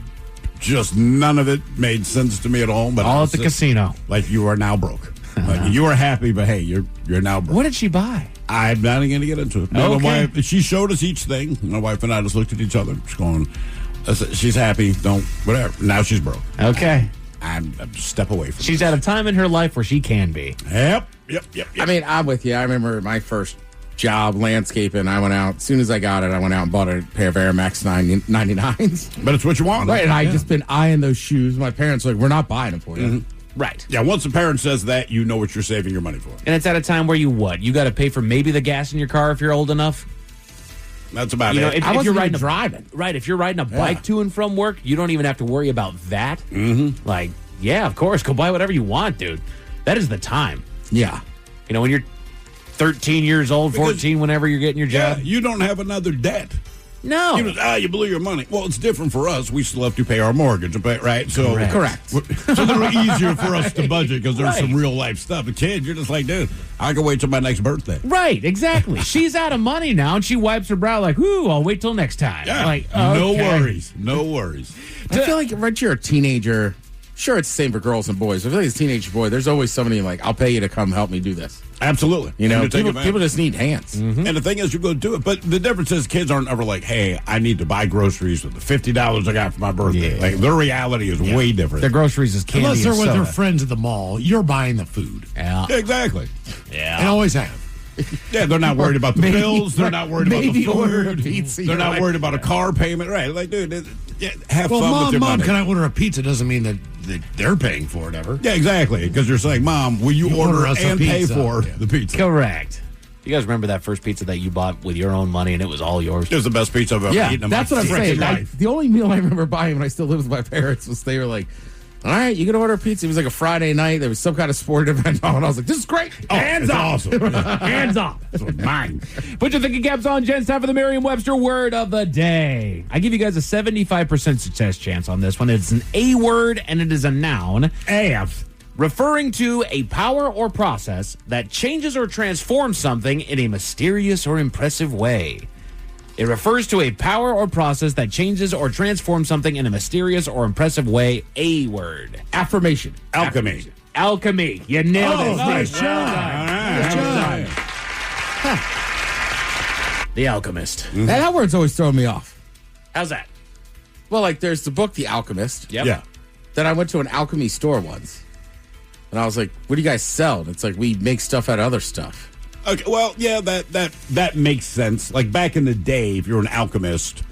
S8: just none of it made sense to me at all. But
S19: All at the casino.
S8: Like, you are now broke. Like, you are happy, but hey, you're now broke.
S19: What did she buy?
S8: I'm not going to get into it. My
S19: Okay.
S8: wife, she showed us each thing. My wife and I just looked at each other. She's going, she's happy. Don't, whatever. Now she's broke.
S19: Okay.
S8: I'm just step away from
S19: She's at a time in her life where she can be.
S8: Yep.
S12: I mean, I'm with you. I remember my first job, landscaping. I went out, as soon as I got it, I went out and bought a pair of Air Max 99s.
S8: But it's what you want.
S12: Right, and I just been eyeing those shoes. My parents were like, we're not buying them for you.
S8: Mm-hmm.
S19: Right.
S8: Yeah, once a parent says that, you know what you're saving your money for.
S19: And it's at a time where you got to pay for maybe the gas in your car if you're old enough.
S8: That's about
S19: You know,
S8: it.
S19: if
S12: I wasn't
S19: you're
S12: even
S19: riding
S12: driving.
S19: Right, if you're riding a bike to and from work, you don't even have to worry about that.
S8: Mm-hmm.
S19: Like, yeah, of course, go buy whatever you want, dude. That is the time.
S12: Yeah.
S19: You know, when you're 13 years old, 14, whenever you're getting your job.
S8: Yeah, you don't have another debt.
S19: No.
S8: You blew your money. Well, it's different for us. We still have to pay our mortgage, right? So
S12: Correct.
S8: So they're easier for us to budget because there's
S19: Right.
S8: some real life stuff. A kid, you're just like, dude, I can wait till my next birthday.
S19: Right, exactly. She's out of money now, and she wipes her brow like, ooh, I'll wait till next time.
S8: Yeah,
S19: Like,
S8: no
S19: okay.
S8: worries, no worries.
S12: I feel like once you're a teenager, sure, it's the same for girls and boys. I feel like as a teenage boy, there's always somebody like, I'll pay you to come help me do this.
S8: Absolutely.
S12: You know,
S8: And to take advantage.
S12: people just need hands.
S8: And the thing is, you go do it. But the difference is, kids aren't ever like, hey, I need to buy groceries with the $50 I got for my birthday.
S19: Yeah.
S8: Like, their reality is way different.
S19: The groceries is candy
S9: Unless they're
S19: and
S9: with their
S19: soda.
S9: friends at the mall, you're buying the food.
S19: Yeah.
S8: Exactly.
S9: And always have.
S8: Yeah, they're not worried about the bills. They're not worried about the
S12: maybe order a
S8: food.
S12: pizza.
S8: They're
S12: You're
S8: not
S12: like,
S8: worried about a car payment. Right. Like, dude, have
S9: Well,
S8: fun with your
S9: mom,
S8: money.
S9: can I order a pizza? Doesn't mean that they're paying for it ever.
S8: Yeah, exactly. Because you're saying, Mom, will you order
S9: us a
S8: and pay
S9: pizza.
S8: for
S9: Yeah.
S8: the pizza?
S19: Correct. You guys remember that first pizza that you bought with your own money and it was all yours?
S8: It was the best pizza I've ever
S12: Yeah,
S8: eaten in
S12: that's
S8: my
S12: what I'm
S8: freaking
S12: saying.
S8: life.
S12: The only meal I remember buying when I still lived with my parents was they were like, all right, you can order pizza. It was like a Friday night. There was some kind of sport event on. I was like, this is great.
S19: Hands
S8: it's
S19: up.
S8: awesome.
S19: Hands up.
S8: That's mine.
S19: Put your thinking caps on, gents. Time for the Merriam-Webster word of the day. I give you guys a 75% success chance on this one. It's an A word and it is a noun.
S8: AF.
S19: Referring to a power or process that changes or transforms something in a mysterious or impressive way. It refers to a power or process that changes or transforms something in a mysterious or impressive way. A word.
S12: Affirmation.
S8: Alchemy.
S19: Alchemy. You nailed it.
S9: nice
S19: Well
S9: job.
S19: done.
S9: Nice job.
S19: The Alchemist.
S12: That word's always thrown me off.
S19: How's that?
S12: Well, like there's the book, The Alchemist.
S19: Yep.
S8: Yeah.
S12: Then I went to an alchemy store once. And I was like, what do you guys sell? And it's like, we make stuff out of other stuff.
S8: Okay, well, yeah, that makes sense. Like back in the day, if you're an alchemist,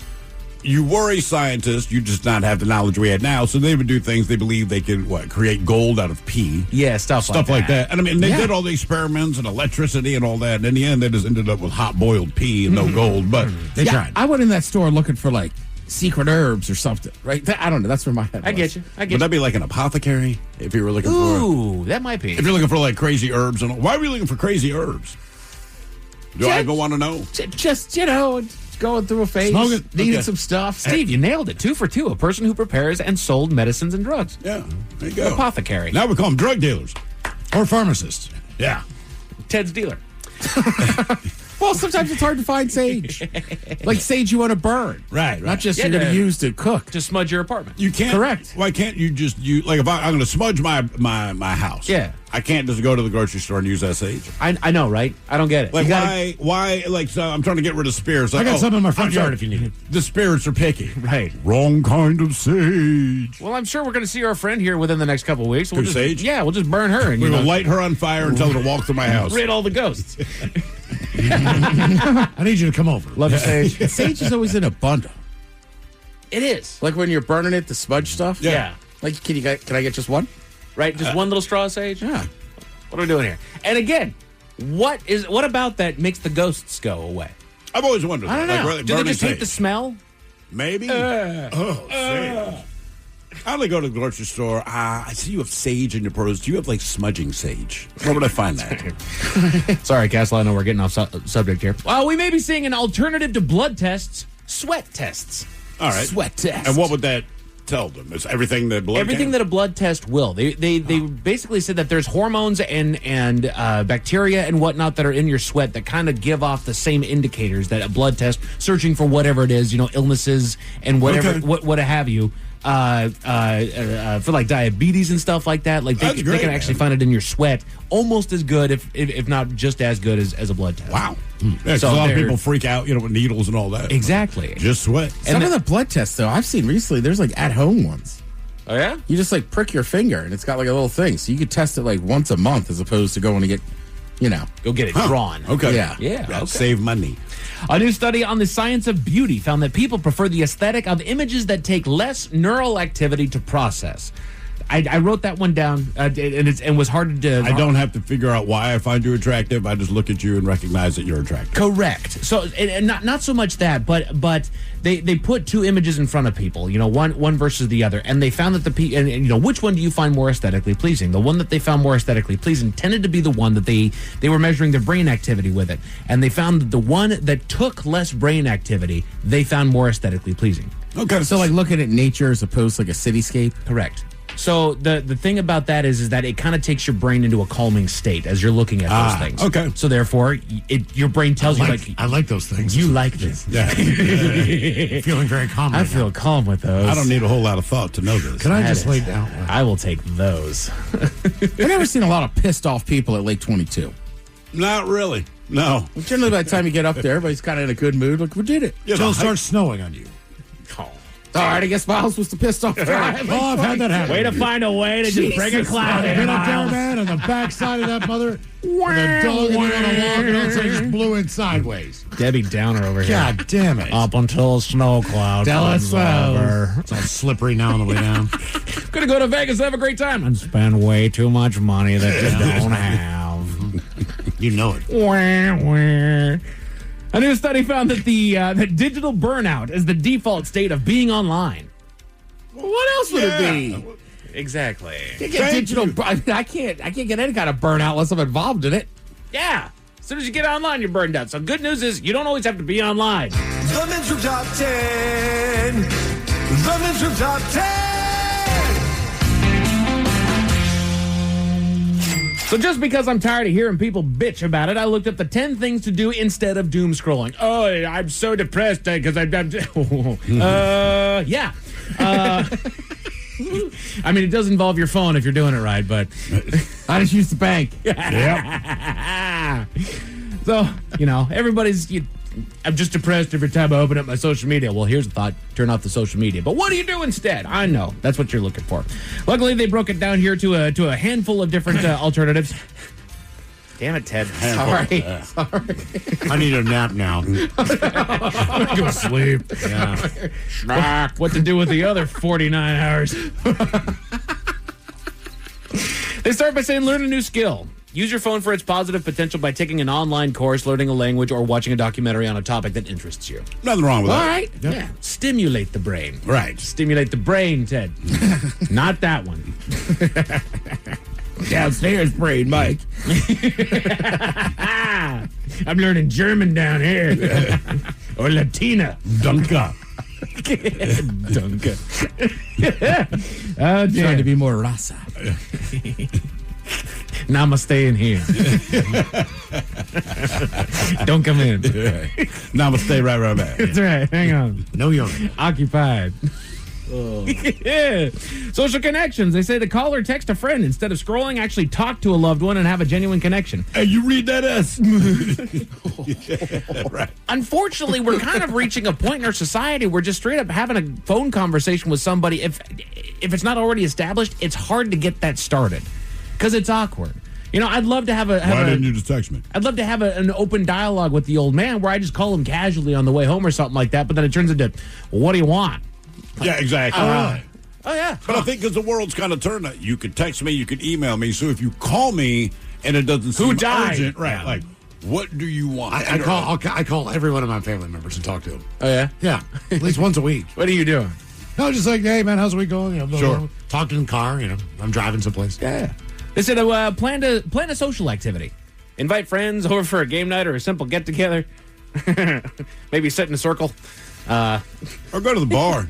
S8: you were a scientist, you just not have the knowledge we had now. So they would do things they believe they can create gold out of pee.
S19: Yeah, stuff
S8: like that. And I mean, they
S12: Yeah.
S8: did all the experiments and electricity and all that. And in the end, they just ended up with hot boiled pee and no gold. But
S9: They tried.
S12: I went in that store looking for like secret herbs or something, right? I don't know. That's where my head was.
S19: I get you. I
S8: would
S19: get
S8: that be like an apothecary if you were looking
S19: you.
S8: for?
S19: Ooh, that might be.
S8: If you're looking for like crazy herbs and all, why are we looking for crazy herbs? Do I even want to know?
S12: Just, going through a phase.
S9: Smoke it.
S12: Needed
S8: Okay.
S12: some stuff.
S19: Steve, you nailed it. 2 for 2. A person who prepares and sold medicines and drugs.
S8: Yeah, there you go.
S19: Apothecary.
S8: Now we call them drug dealers.
S9: Or pharmacists.
S8: Yeah.
S19: Ted's dealer.
S12: Well, sometimes it's hard to find sage. Like sage you want to burn.
S8: Right.
S12: Not just
S19: Yeah,
S12: you're going
S19: yeah.
S12: to use to cook.
S19: To smudge your apartment.
S8: You can't.
S12: Correct.
S8: Why can't you just use like if I'm going to smudge my house?
S19: Yeah.
S8: I can't just go to the grocery store and use that sage.
S19: I know, right? I don't get it.
S8: Like
S19: You gotta-
S8: why? Like so I'm trying to get rid of spirits. Like,
S9: I got some in my front
S8: I'm sorry,
S9: yard if you need it.
S8: The spirits are picky.
S19: Right.
S8: Wrong kind of sage.
S19: Well, I'm sure we're going to see our friend here within the next couple of weeks.
S8: Who,
S19: just,
S8: Sage?
S19: Yeah, we'll just burn her and
S8: We will light her on fire and tell her to walk through my house.
S19: rid all the ghosts.
S9: I I need you to come over.
S12: Love you, Sage. Sage is always in a bundle.
S19: It is.
S12: Like when you're burning it, the smudge stuff?
S19: Yeah.
S12: Like, can I get just one?
S19: Right? Just one little straw, Sage?
S12: Yeah.
S19: What are we doing here? And again, what about that makes the ghosts go away?
S8: I've always wondered.
S19: I don't know.
S8: Like,
S19: Do they just hate
S8: sage.
S19: the smell?
S8: Maybe. Sage. I only go to the grocery store. I see you have sage in your produce. Do you have, like, smudging sage? Where would I find that?
S19: Sorry, Castle, I know we're getting off subject here. Well, we may be seeing an alternative to blood tests, sweat tests.
S8: All right.
S19: Sweat tests.
S8: And what would that tell them? Is everything that blood
S19: Everything
S8: can?
S19: that a blood test will. They basically said that there's hormones and bacteria and whatnot that are in your sweat that kind of give off the same indicators that a blood test, searching for whatever it is, illnesses and whatever, what have you, for like diabetes and stuff like that. Like they can actually find it in your sweat, almost as good, if not just as good as a blood test.
S8: Wow. Yeah, so a lot of people freak out, with needles and all that.
S19: Exactly.
S8: Just sweat.
S12: Some of the blood tests, though, I've seen recently, there's like at-home ones.
S19: Oh, yeah?
S12: You just like prick your finger, and it's got like a little thing. So you could test it like once a month as opposed to going to get,
S19: Go get it drawn.
S12: Okay.
S19: Yeah. Okay.
S8: Save money.
S19: A new study on the science of beauty found that people prefer the aesthetic of images that take less neural activity to process. I wrote that one down, and was hard to.
S8: I don't have to figure out why I find you attractive. I just look at you and recognize that you're attractive.
S19: Correct. So, and not so much that, but they put two images in front of people, one versus the other, and they found that which one do you find more aesthetically pleasing? The one that they found more aesthetically pleasing tended to be the one that they were measuring their brain activity with it, and they found that the one that took less brain activity they found more aesthetically pleasing.
S12: Okay. So like looking at nature as opposed to like a cityscape?
S19: Correct. So the thing about that is that it kind of takes your brain into a calming state as you're looking at those things.
S8: Okay.
S19: So therefore, your brain tells you
S9: I like those things.
S19: You like this.
S8: Yeah.
S9: I'm feeling very calm.
S19: I feel calm with those.
S8: I don't need a whole lot of thought to know this.
S9: Can I just lay down?
S19: I will take those.
S12: I've never seen a lot of pissed off people at Lake 22.
S8: Not really. No.
S12: Generally, by the time you get up there, everybody's kind of in a good mood. Like, we did it.
S9: Until it starts snowing on you.
S12: All right, I guess Miles was the pissed off guy.
S9: Oh, I've had that happen.
S19: Way to find a way to just bring a cloud
S9: I've
S19: in,
S9: been up there,
S19: Miles.
S9: man, on the backside of that mother with a dog and went on a walk, and all of a sudden it just blew in sideways.
S19: Debbie Downer over here.
S9: God damn it.
S19: Up until a snow cloud
S12: Tell us
S19: comes over.
S9: It's all slippery now on the way down.
S19: Gonna go to Vegas, have a great time, and spend way too much money that you don't have.
S9: You know it.
S19: Wah, wah. A new study found that that digital burnout is the default state of being online.
S12: What else would it be?
S19: Exactly.
S12: You get digital. I can't get any kind of burnout unless I'm involved in it.
S19: Yeah. As soon as you get online, you're burned out. So good news is you don't always have to be online.
S14: The Men's Room Top 10. The Men's Room Top 10.
S19: So just because I'm tired of hearing people bitch about it, I looked up the 10 things to do instead of doom scrolling. Oh, I'm so depressed because I'm yeah. I mean, it does involve your phone if you're doing it right, but
S12: I just use the bank.
S19: Yep. So, everybody's... I'm just depressed every time I open up my social media. Well, here's a thought. Turn off the social media. But what do you do instead? I know. That's what you're looking for. Luckily, they broke it down here to a handful of different alternatives. Damn it, Ted.
S12: Sorry.
S9: I need a nap now.
S19: Go sleep. Yeah. What to do with the other 49 hours? They start by saying learn a new skill. Use your phone for its positive potential by taking an online course, learning a language, or watching a documentary on a topic that interests you.
S8: Nothing wrong with
S19: All
S8: that.
S19: right. Yeah. Stimulate the brain.
S8: Right.
S19: Stimulate the brain, Ted. Not that one.
S12: Downstairs brain, Mike.
S19: I'm learning German down here. Or Latina.
S8: Dunka.
S19: Dunka. Oh,
S12: Trying to be more rasa.
S19: Namaste in here. Don't come in.
S8: Namaste right back.
S19: That's right. Hang on.
S9: No young.
S19: Occupied. Yeah. Social connections. They say to call or text a friend instead of scrolling. Actually talk to a loved one and have a genuine connection.
S8: Hey, you read that S. Right.
S19: Unfortunately, we're kind of reaching a point in our society where just straight up having a phone conversation with somebody, if it's not already established, it's hard to get that started because it's awkward. You know, I'd love to have
S8: Why didn't you just text me?
S19: I'd love to have an open dialogue with the old man where I just call him casually on the way home or something like that, but then it turns into, well, what do you want?
S8: Yeah, exactly.
S19: Oh, yeah.
S8: But I think because the world's kind of turned, you could text me, you could email me. So if you call me and it doesn't seem urgent, right?
S19: Yeah.
S8: Like, what do you want?
S9: I call every one of my family members and talk to them.
S19: Oh, yeah?
S9: Yeah, at least once a week.
S19: What are you doing?
S9: No, just like, hey, man, how's the week going? You know,
S8: Sure.
S9: Talking in the car, I'm driving someplace.
S19: Yeah. They said plan a social activity. Invite friends over for a game night or a simple get-together. Maybe sit in a circle.
S8: Or go to the bar.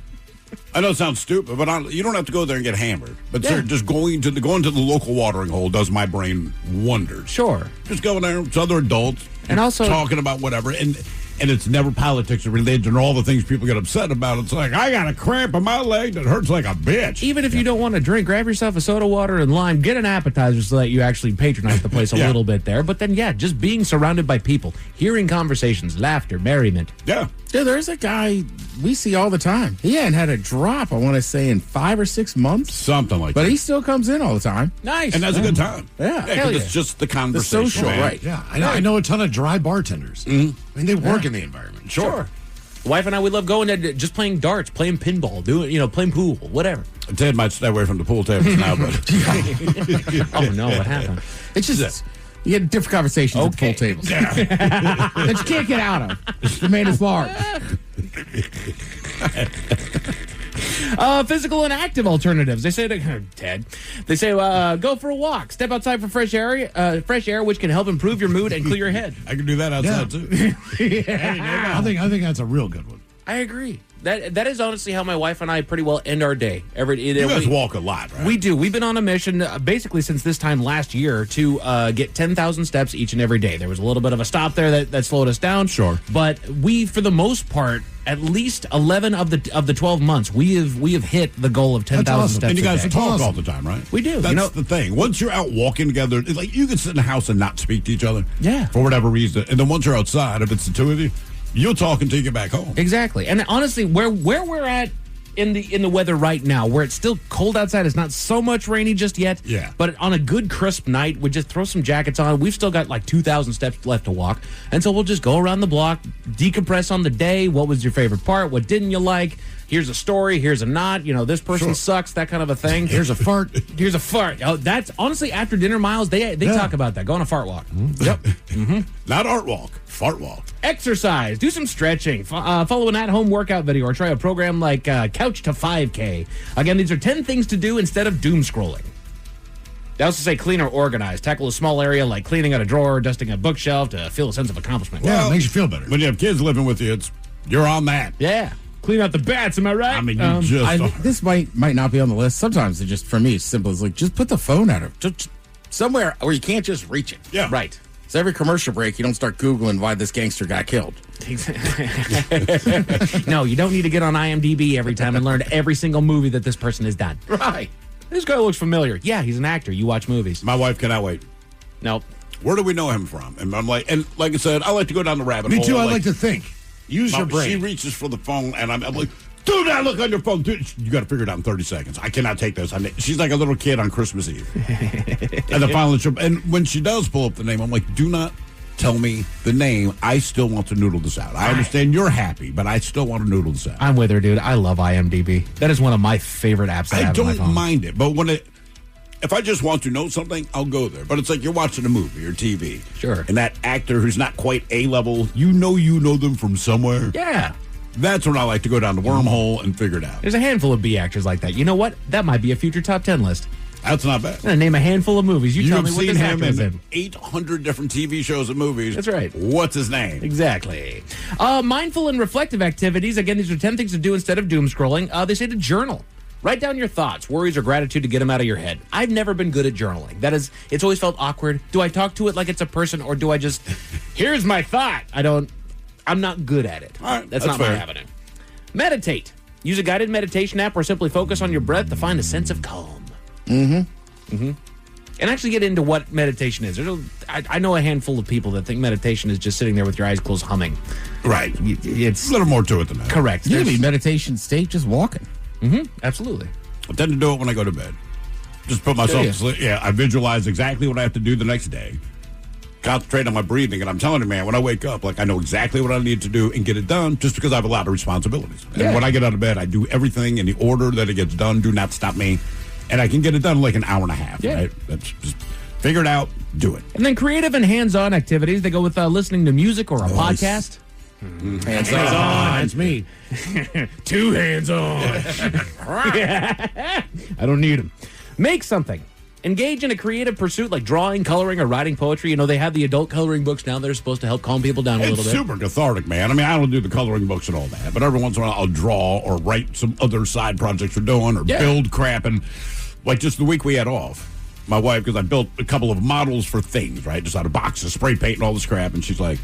S8: I know it sounds stupid, but you don't have to go there and get hammered. But sir, just going to the local watering hole does my brain wonders.
S19: Sure.
S8: Just going there, it's other adults,
S19: and also
S8: talking about whatever, and it's never politics or religion or all the things people get upset about. It's like, I got a cramp in my leg that hurts like a bitch.
S19: Even if you don't want to drink, grab yourself a soda water and lime, get an appetizer so that you actually patronize the place a little bit there. But then, just being surrounded by people, hearing conversations, laughter, merriment.
S8: Yeah.
S12: Yeah, there's a guy we see all the time. He hadn't had a drop, I want to say, in 5 or 6 months.
S8: Something like that.
S12: But he still comes in all the time.
S19: Nice.
S8: And that's a good time.
S12: Yeah.
S8: It's just the conversation.
S12: The social, right.
S9: Yeah, I know a ton of dry bartenders.
S8: Mm-hmm.
S9: I mean, they work in the environment.
S19: Sure. Wife and I, we love going and just playing darts, playing pinball, playing pool, whatever.
S8: Ted might stay away from the pool tables now, but...
S19: Oh, no, what happened?
S12: It's just... You had different conversations at the pool tables. That you can't get out of. The man is large.
S19: Physical and active alternatives. They say to Ted. They say go for a walk, step outside for fresh air, which can help improve your mood and clear your head.
S8: I can do that outside too.
S9: I think that's a real good one.
S19: I agree. That is honestly how my wife and I pretty well end our day.
S8: You guys walk a lot, right?
S19: We do. We've been on a mission basically since this time last year to get 10,000 steps each and every day. There was a little bit of a stop there that slowed us down.
S8: Sure.
S19: But we, for the most part, at least 11 of the 12 months, we have hit the goal of 10,000 steps.
S8: And you guys
S19: a day.
S8: talk all the time, right?
S19: We do.
S8: That's the thing. Once you're out walking together, it's like you can sit in the house and not speak to each other.
S19: Yeah.
S8: For whatever reason. And then once you're outside, if it's the two of you, you'll talk until you get back home.
S19: Exactly. And honestly, where we're at in the weather right now, where it's still cold outside, it's not so much rainy just yet.
S8: Yeah.
S19: But on a good crisp night, we just throw some jackets on. We've still got like 2,000 steps left to walk. And so we'll just go around the block, decompress on the day. What was your favorite part? What didn't you like? Here's a story. Here's a not. This person sucks. That kind of a thing.
S9: Here's a fart.
S19: Here's a fart. Oh, that's honestly after dinner, Miles. They talk about that. Go on a fart walk.
S8: Yep. Not art walk. Fart walk.
S19: Exercise. Do some stretching. Follow an at-home workout video or try a program like Couch to 5K. Again, these are 10 things to do instead of doom scrolling. They also say clean or organized. Tackle a small area like cleaning out a drawer, dusting a bookshelf to feel a sense of accomplishment.
S9: Yeah, it makes you feel better.
S8: When you have kids living with you, you're on that.
S19: Yeah. Clean out the bats, am I right?
S8: I mean,
S12: this might not be on the list. Sometimes it just, for me, it's simple. It's like, just put the phone out of just somewhere where you can't just reach it.
S8: Yeah.
S19: Right.
S12: So every commercial break, you don't start Googling why this gangster got killed.
S19: No, you don't need to get on IMDb every time and learn every single movie that this person has done.
S12: Right.
S19: This guy looks familiar. Yeah, he's an actor. You watch movies.
S8: My wife cannot wait.
S19: Nope.
S8: Where do we know him from? And I'm like I said, I like to go down the rabbit hole.
S9: Me too. I like to think. Use your brain.
S8: She reaches for the phone, and I'm like, do not look on your phone. Dude, you got to figure it out in 30 seconds. I cannot take this. She's like a little kid on Christmas Eve. And when she does pull up the name, I'm like, do not tell me the name. I still want to noodle this out. I understand you're happy, but I still want to noodle this out.
S19: I'm with her, dude. I love IMDb. That is one of my favorite apps I have on my phone.
S8: Don't mind it, but if I just want to know something, I'll go there. But it's like you're watching a movie or TV.
S19: Sure.
S8: And that actor who's not quite A-level, you know them from somewhere.
S19: Yeah.
S8: That's when I like to go down the wormhole and figure it out.
S19: There's a handful of B actors like that. You know what? That might be a future top 10 list.
S8: That's not bad.
S19: I'm going to name a handful of movies. You tell me what this actor is in.
S8: 800 different TV shows and movies.
S19: That's right.
S8: What's his name?
S19: Exactly. Mindful and reflective activities. Again, these are 10 things to do instead of doom scrolling. They say to journal. Write down your thoughts, worries, or gratitude to get them out of your head. I've never been good at journaling. It's always felt awkward. Do I talk to it like it's a person, or do I just, here's my thought? I'm not good at it.
S8: All right,
S19: that's not
S8: fair.
S19: my avenue. Meditate. Use a guided meditation app or simply focus on your breath to find a sense of calm. And actually get into what meditation is. I know a handful of people that think meditation is just sitting there with your eyes closed humming.
S8: Right.
S19: It's
S8: a little more to it than that.
S19: Correct.
S12: You can be meditation state just walking.
S19: Absolutely.
S8: I tend to do it when I go to bed. Just put myself to sleep. Yeah, I visualize exactly what I have to do the next day. Concentrate on my breathing, and I'm telling you, man, when I wake up, like I know exactly what I need to do and get it done just because I have a lot of responsibilities. And when I get out of bed, I do everything in the order that it gets done. Do not stop me. And I can get it done in like an hour and a half, right? That's just figure it out, do it.
S19: And then creative and hands-on activities. They go with listening to music or a podcast.
S12: Hands on.
S19: That's me. Two hands on. I don't need them. Make something. Engage in a creative pursuit like drawing, coloring, or writing poetry. You know, they have the adult coloring books now that are supposed to help calm people down a little bit.
S8: It's super cathartic, man. I mean, I don't do the coloring books and all that, but every once in a while I'll draw or write some other side projects we're doing or build crap. And like just the week we had off, my wife, because I built a couple of models for things, right? Just out of boxes, spray paint and all this crap. And she's like,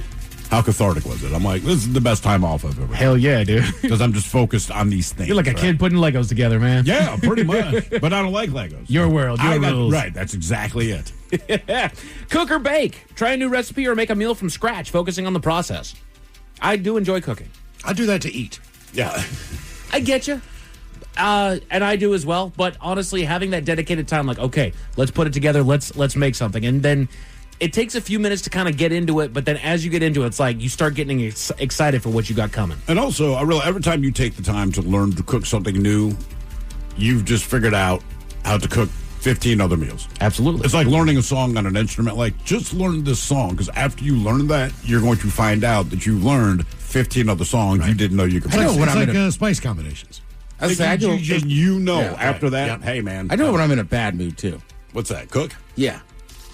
S8: how cathartic was it? I'm like, this is the best time off I've ever had.
S19: Hell yeah, dude.
S8: Because I'm just focused on these things.
S19: You're like a kid putting Legos together, man.
S8: Yeah, pretty much. But I don't like Legos.
S19: Your world, your rules.
S8: Right, that's exactly it.
S19: Cook or bake. Try a new recipe or make a meal from scratch, focusing on the process. I do enjoy cooking.
S9: I do that to eat.
S8: Yeah.
S19: I get you. And I do as well. But honestly, having that dedicated time, like, okay, let's put it together. Let's make something. And then it takes a few minutes to kind of get into it. But then as you get into it, it's like you start getting excited for what you got coming.
S8: And also, I realize every time you take the time to learn to cook something new, you've just figured out how to cook 15 other meals.
S19: Absolutely.
S8: It's like learning a song on an instrument. Like, just learn this song, because after you learn that, you're going to find out that you learned 15 other songs you didn't know you could play.
S9: It's like spice combinations.
S8: You know after that, hey, man.
S12: I know when I'm in a bad mood, too.
S8: What's that, cook?
S12: Yeah.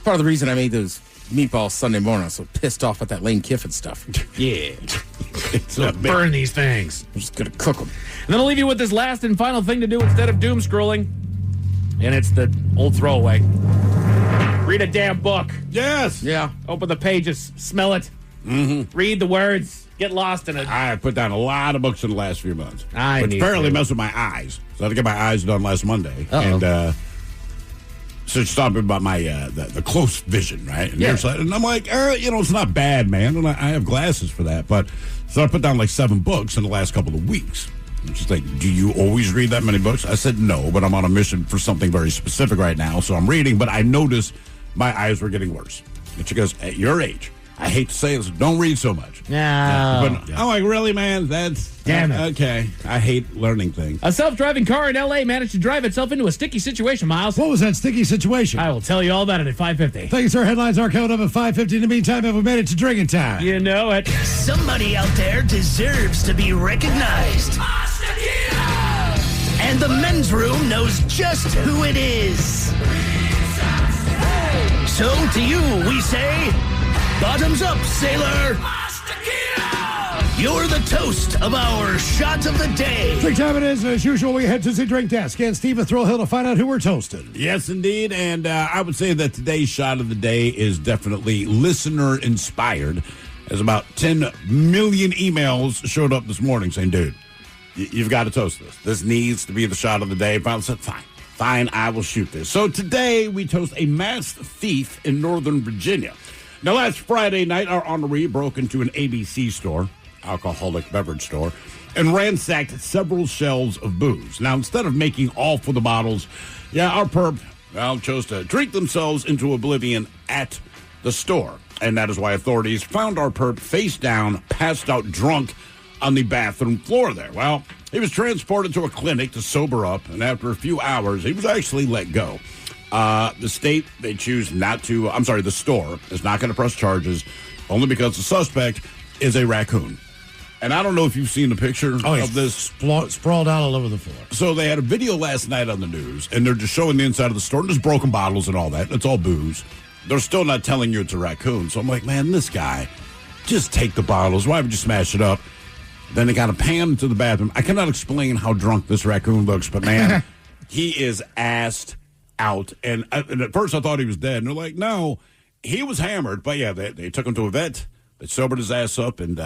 S12: Part of the reason I made those meatballs Sunday morning, I was so pissed off at that Lane Kiffin stuff.
S19: Yeah. So burn these things.
S12: I'm just going to cook them.
S19: And then I'll leave you with this last and final thing to do instead of doom scrolling. And it's the old throwaway. Read a damn book.
S8: Yes.
S12: Yeah.
S19: Open the pages. Smell it.
S8: Mm-hmm.
S19: Read the words. Get lost in it.
S8: I put down a lot of books in the last few months. Which apparently messed with my eyes. So I had to get my eyes done last Monday.
S19: Uh-oh.
S8: And so she's talking about my the close vision, right? And, and I'm like, it's not bad, man. And I have glasses for that. But so I put down like 7 books in the last couple of weeks. And she's like, do you always read that many books? I said, no, but I'm on a mission for something very specific right now. So I'm reading, but I noticed my eyes were getting worse. And she goes, at your age, I hate to say this, don't read so much.
S19: No.
S8: But I'm like, really, man?
S19: Damn it.
S8: Okay. I hate learning things.
S19: A self-driving car in L.A. managed to drive itself into a sticky situation, Miles.
S9: What was that sticky situation?
S19: I will tell you all about it at 5:50.
S9: Thank you, sir. Headlines are coming up at 5:50. In the meantime, have we made it to drinking time?
S19: You know it.
S20: Somebody out there deserves to be recognized. And the men's room knows just who it is. So to you, we say, bottoms up, sailor. You're the toast of our shot of the day.
S9: Drink time it is. As usual, we head to the drink desk. And Steve with Thrill Hill to find out who we're toasting.
S8: Yes, indeed. And I would say that today's shot of the day is definitely listener inspired. As about 10 million emails showed up this morning saying, dude, you've got to toast this. This needs to be the shot of the day. Finally said, fine, I will shoot this. So today we toast a masked thief in Northern Virginia. Now, last Friday night, our honoree broke into an ABC store, alcoholic beverage store, and ransacked several shelves of booze. Now, instead of making off with the bottles, our perp, chose to drink themselves into oblivion at the store. And that is why authorities found our perp face down, passed out drunk on the bathroom floor there. Well, he was transported to a clinic to sober up, and after a few hours, he was actually let go. The state, they choose not to, the store is not going to press charges only because the suspect is a raccoon. And I don't know if you've seen the picture of this.
S9: Sprawled out all over the floor.
S8: So they had a video last night on the news, and they're just showing the inside of the store, and there's broken bottles and all that. It's all booze. They're still not telling you it's a raccoon. So I'm like, man, this guy, just take the bottles. Why would you smash it up? Then they got to pan into the bathroom. I cannot explain how drunk this raccoon looks, but man, he is assed out. And at first I thought he was dead. And they're like, no, he was hammered. But yeah, they took him to a vet. They sobered his ass up and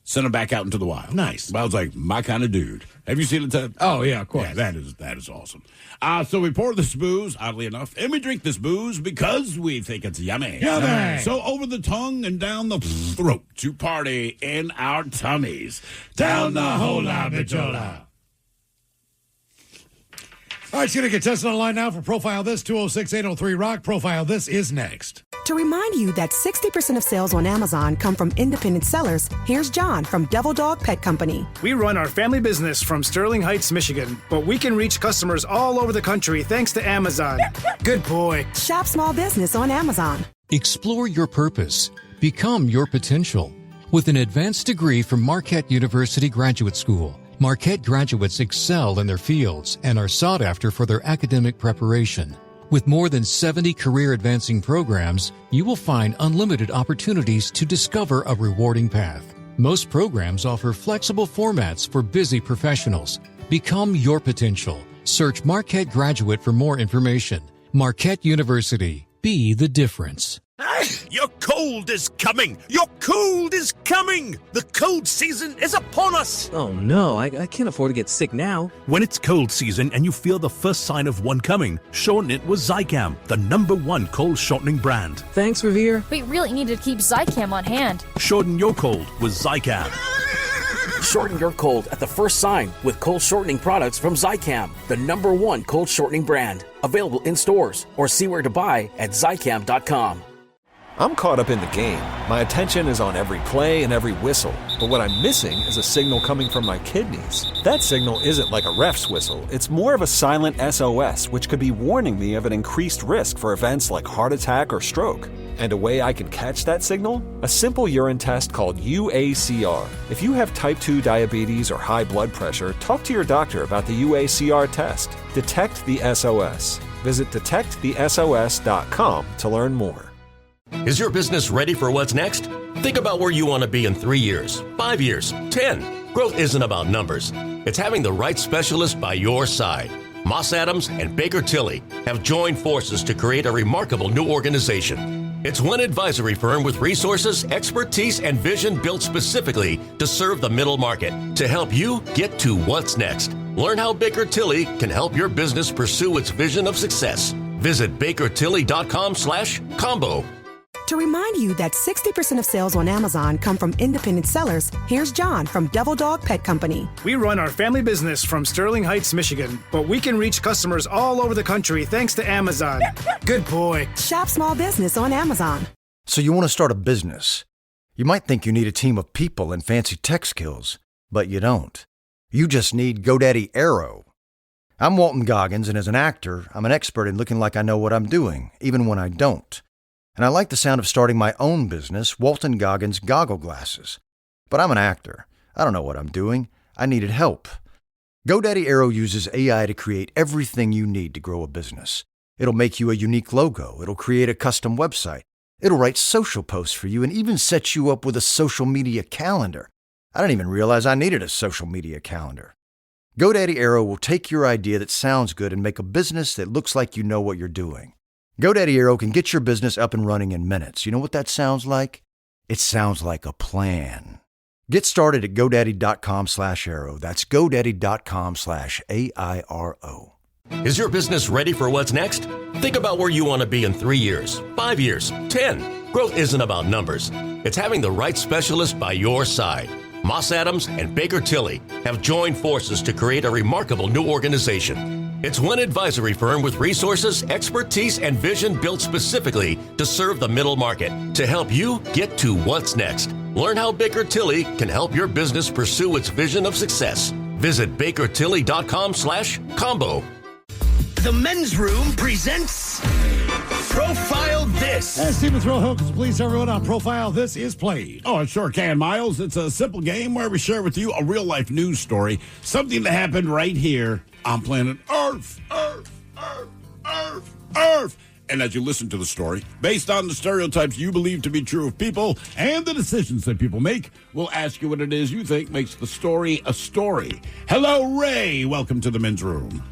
S8: sent him back out into the wild.
S9: Nice.
S8: But I was like, my kind of dude. Have you seen it, Ted?
S12: Oh, yeah, of course.
S8: Yeah, that is awesome. So we pour this booze, oddly enough, and we drink this booze because we think it's yummy.
S9: Yummy.
S8: So over the tongue and down the throat to party in our tummies. Down the hola bichola.
S9: All right, it's going to get tested online now for Profile This, 206-803-ROCK. Profile This is next.
S1: To remind you that 60% of sales on Amazon come from independent sellers, here's John from Devil Dog Pet Company.
S2: We run our family business from Sterling Heights, Michigan, but we can reach customers all over the country thanks to Amazon. Good boy.
S1: Shop small business on Amazon.
S3: Explore your purpose. Become your potential. With an advanced degree from Marquette University Graduate School, Marquette graduates excel in their fields and are sought after for their academic preparation. With more than 70 career-advancing programs, you will find unlimited opportunities to discover a rewarding path. Most programs offer flexible formats for busy professionals. Become your potential. Search Marquette Graduate for more information. Marquette University. Be the difference.
S20: Your cold is coming! Your cold is coming! The cold season is upon us!
S5: Oh no, I can't afford to get sick now.
S4: When it's cold season and you feel the first sign of one coming, shorten it with Zicam, the #1 cold shortening brand.
S5: Thanks, Revere.
S6: We really need to keep Zicam on hand.
S4: Shorten your cold with Zicam.
S7: Shorten your cold at the first sign with cold shortening products from Zicam, the #1 cold shortening brand. Available in stores or see where to buy at Zicam.com.
S10: I'm caught up in the game. My attention is on every play and every whistle. But what I'm missing is a signal coming from my kidneys. That signal isn't like a ref's whistle. It's more of a silent SOS, which could be warning me of an increased risk for events like heart attack or stroke. And a way I can catch that signal? A simple urine test called UACR. If you have type 2 diabetes or high blood pressure, talk to your doctor about the UACR test. Detect the SOS. Visit detectthesos.com to learn more.
S11: Is your business ready for what's next? Think about where you want to be in 3 years, 5 years, 10. Growth isn't about numbers. It's having the right specialist by your side. Moss Adams and Baker Tilly have joined forces to create a remarkable new organization. It's one advisory firm with resources, expertise, and vision built specifically to serve the middle market to help you get to what's next. Learn how Baker Tilly can help your business pursue its vision of success. Visit bakertilly.com/combo.
S1: To remind you that 60% of sales on Amazon come from independent sellers, here's John from Devil Dog Pet Company.
S2: We run our family business from Sterling Heights, Michigan, but we can reach customers all over the country thanks to Amazon. Good boy.
S1: Shop small business on Amazon.
S13: So you want to start a business. You might think you need a team of people and fancy tech skills, but you don't. You just need GoDaddy Aero. I'm Walton Goggins, and as an actor, I'm an expert in looking like I know what I'm doing, even when I don't. And I like the sound of starting my own business, Walton Goggins Goggle Glasses. But I'm an actor. I don't know what I'm doing. I needed help. GoDaddy Aero uses AI to create everything you need to grow a business. It'll make you a unique logo. It'll create a custom website. It'll write social posts for you and even set you up with a social media calendar. I didn't even realize I needed a social media calendar. GoDaddy Aero will take your idea that sounds good and make a business that looks like you know what you're doing. GoDaddy Aero can get your business up and running in minutes. You know what that sounds like? It sounds like a plan. Get started at GoDaddy.com/Aero. That's GoDaddy.com/AIRO.
S11: Is your business ready for what's next? Think about where you want to be in 3 years, 5 years, 10. Growth isn't about numbers. It's having the right specialist by your side. Moss Adams and Baker Tilly have joined forces to create a remarkable new organization. It's one advisory firm with resources, expertise, and vision built specifically to serve the middle market to help you get to what's next. Learn how Baker Tilly can help your business pursue its vision of success. Visit bakertilly.com/combo.
S20: The Men's Room presents Profile This.
S9: As Stephen Thrill Hooks, please everyone on Profile This is played.
S8: Oh, it sure can, Miles. It's a simple game where we share with you a real-life news story, something that happened right here on planet Earth. And as you listen to the story, based on the stereotypes you believe to be true of people and the decisions that people make, we'll ask you what it is you think makes the story a story. Hello, Ray. Welcome to the Men's Room.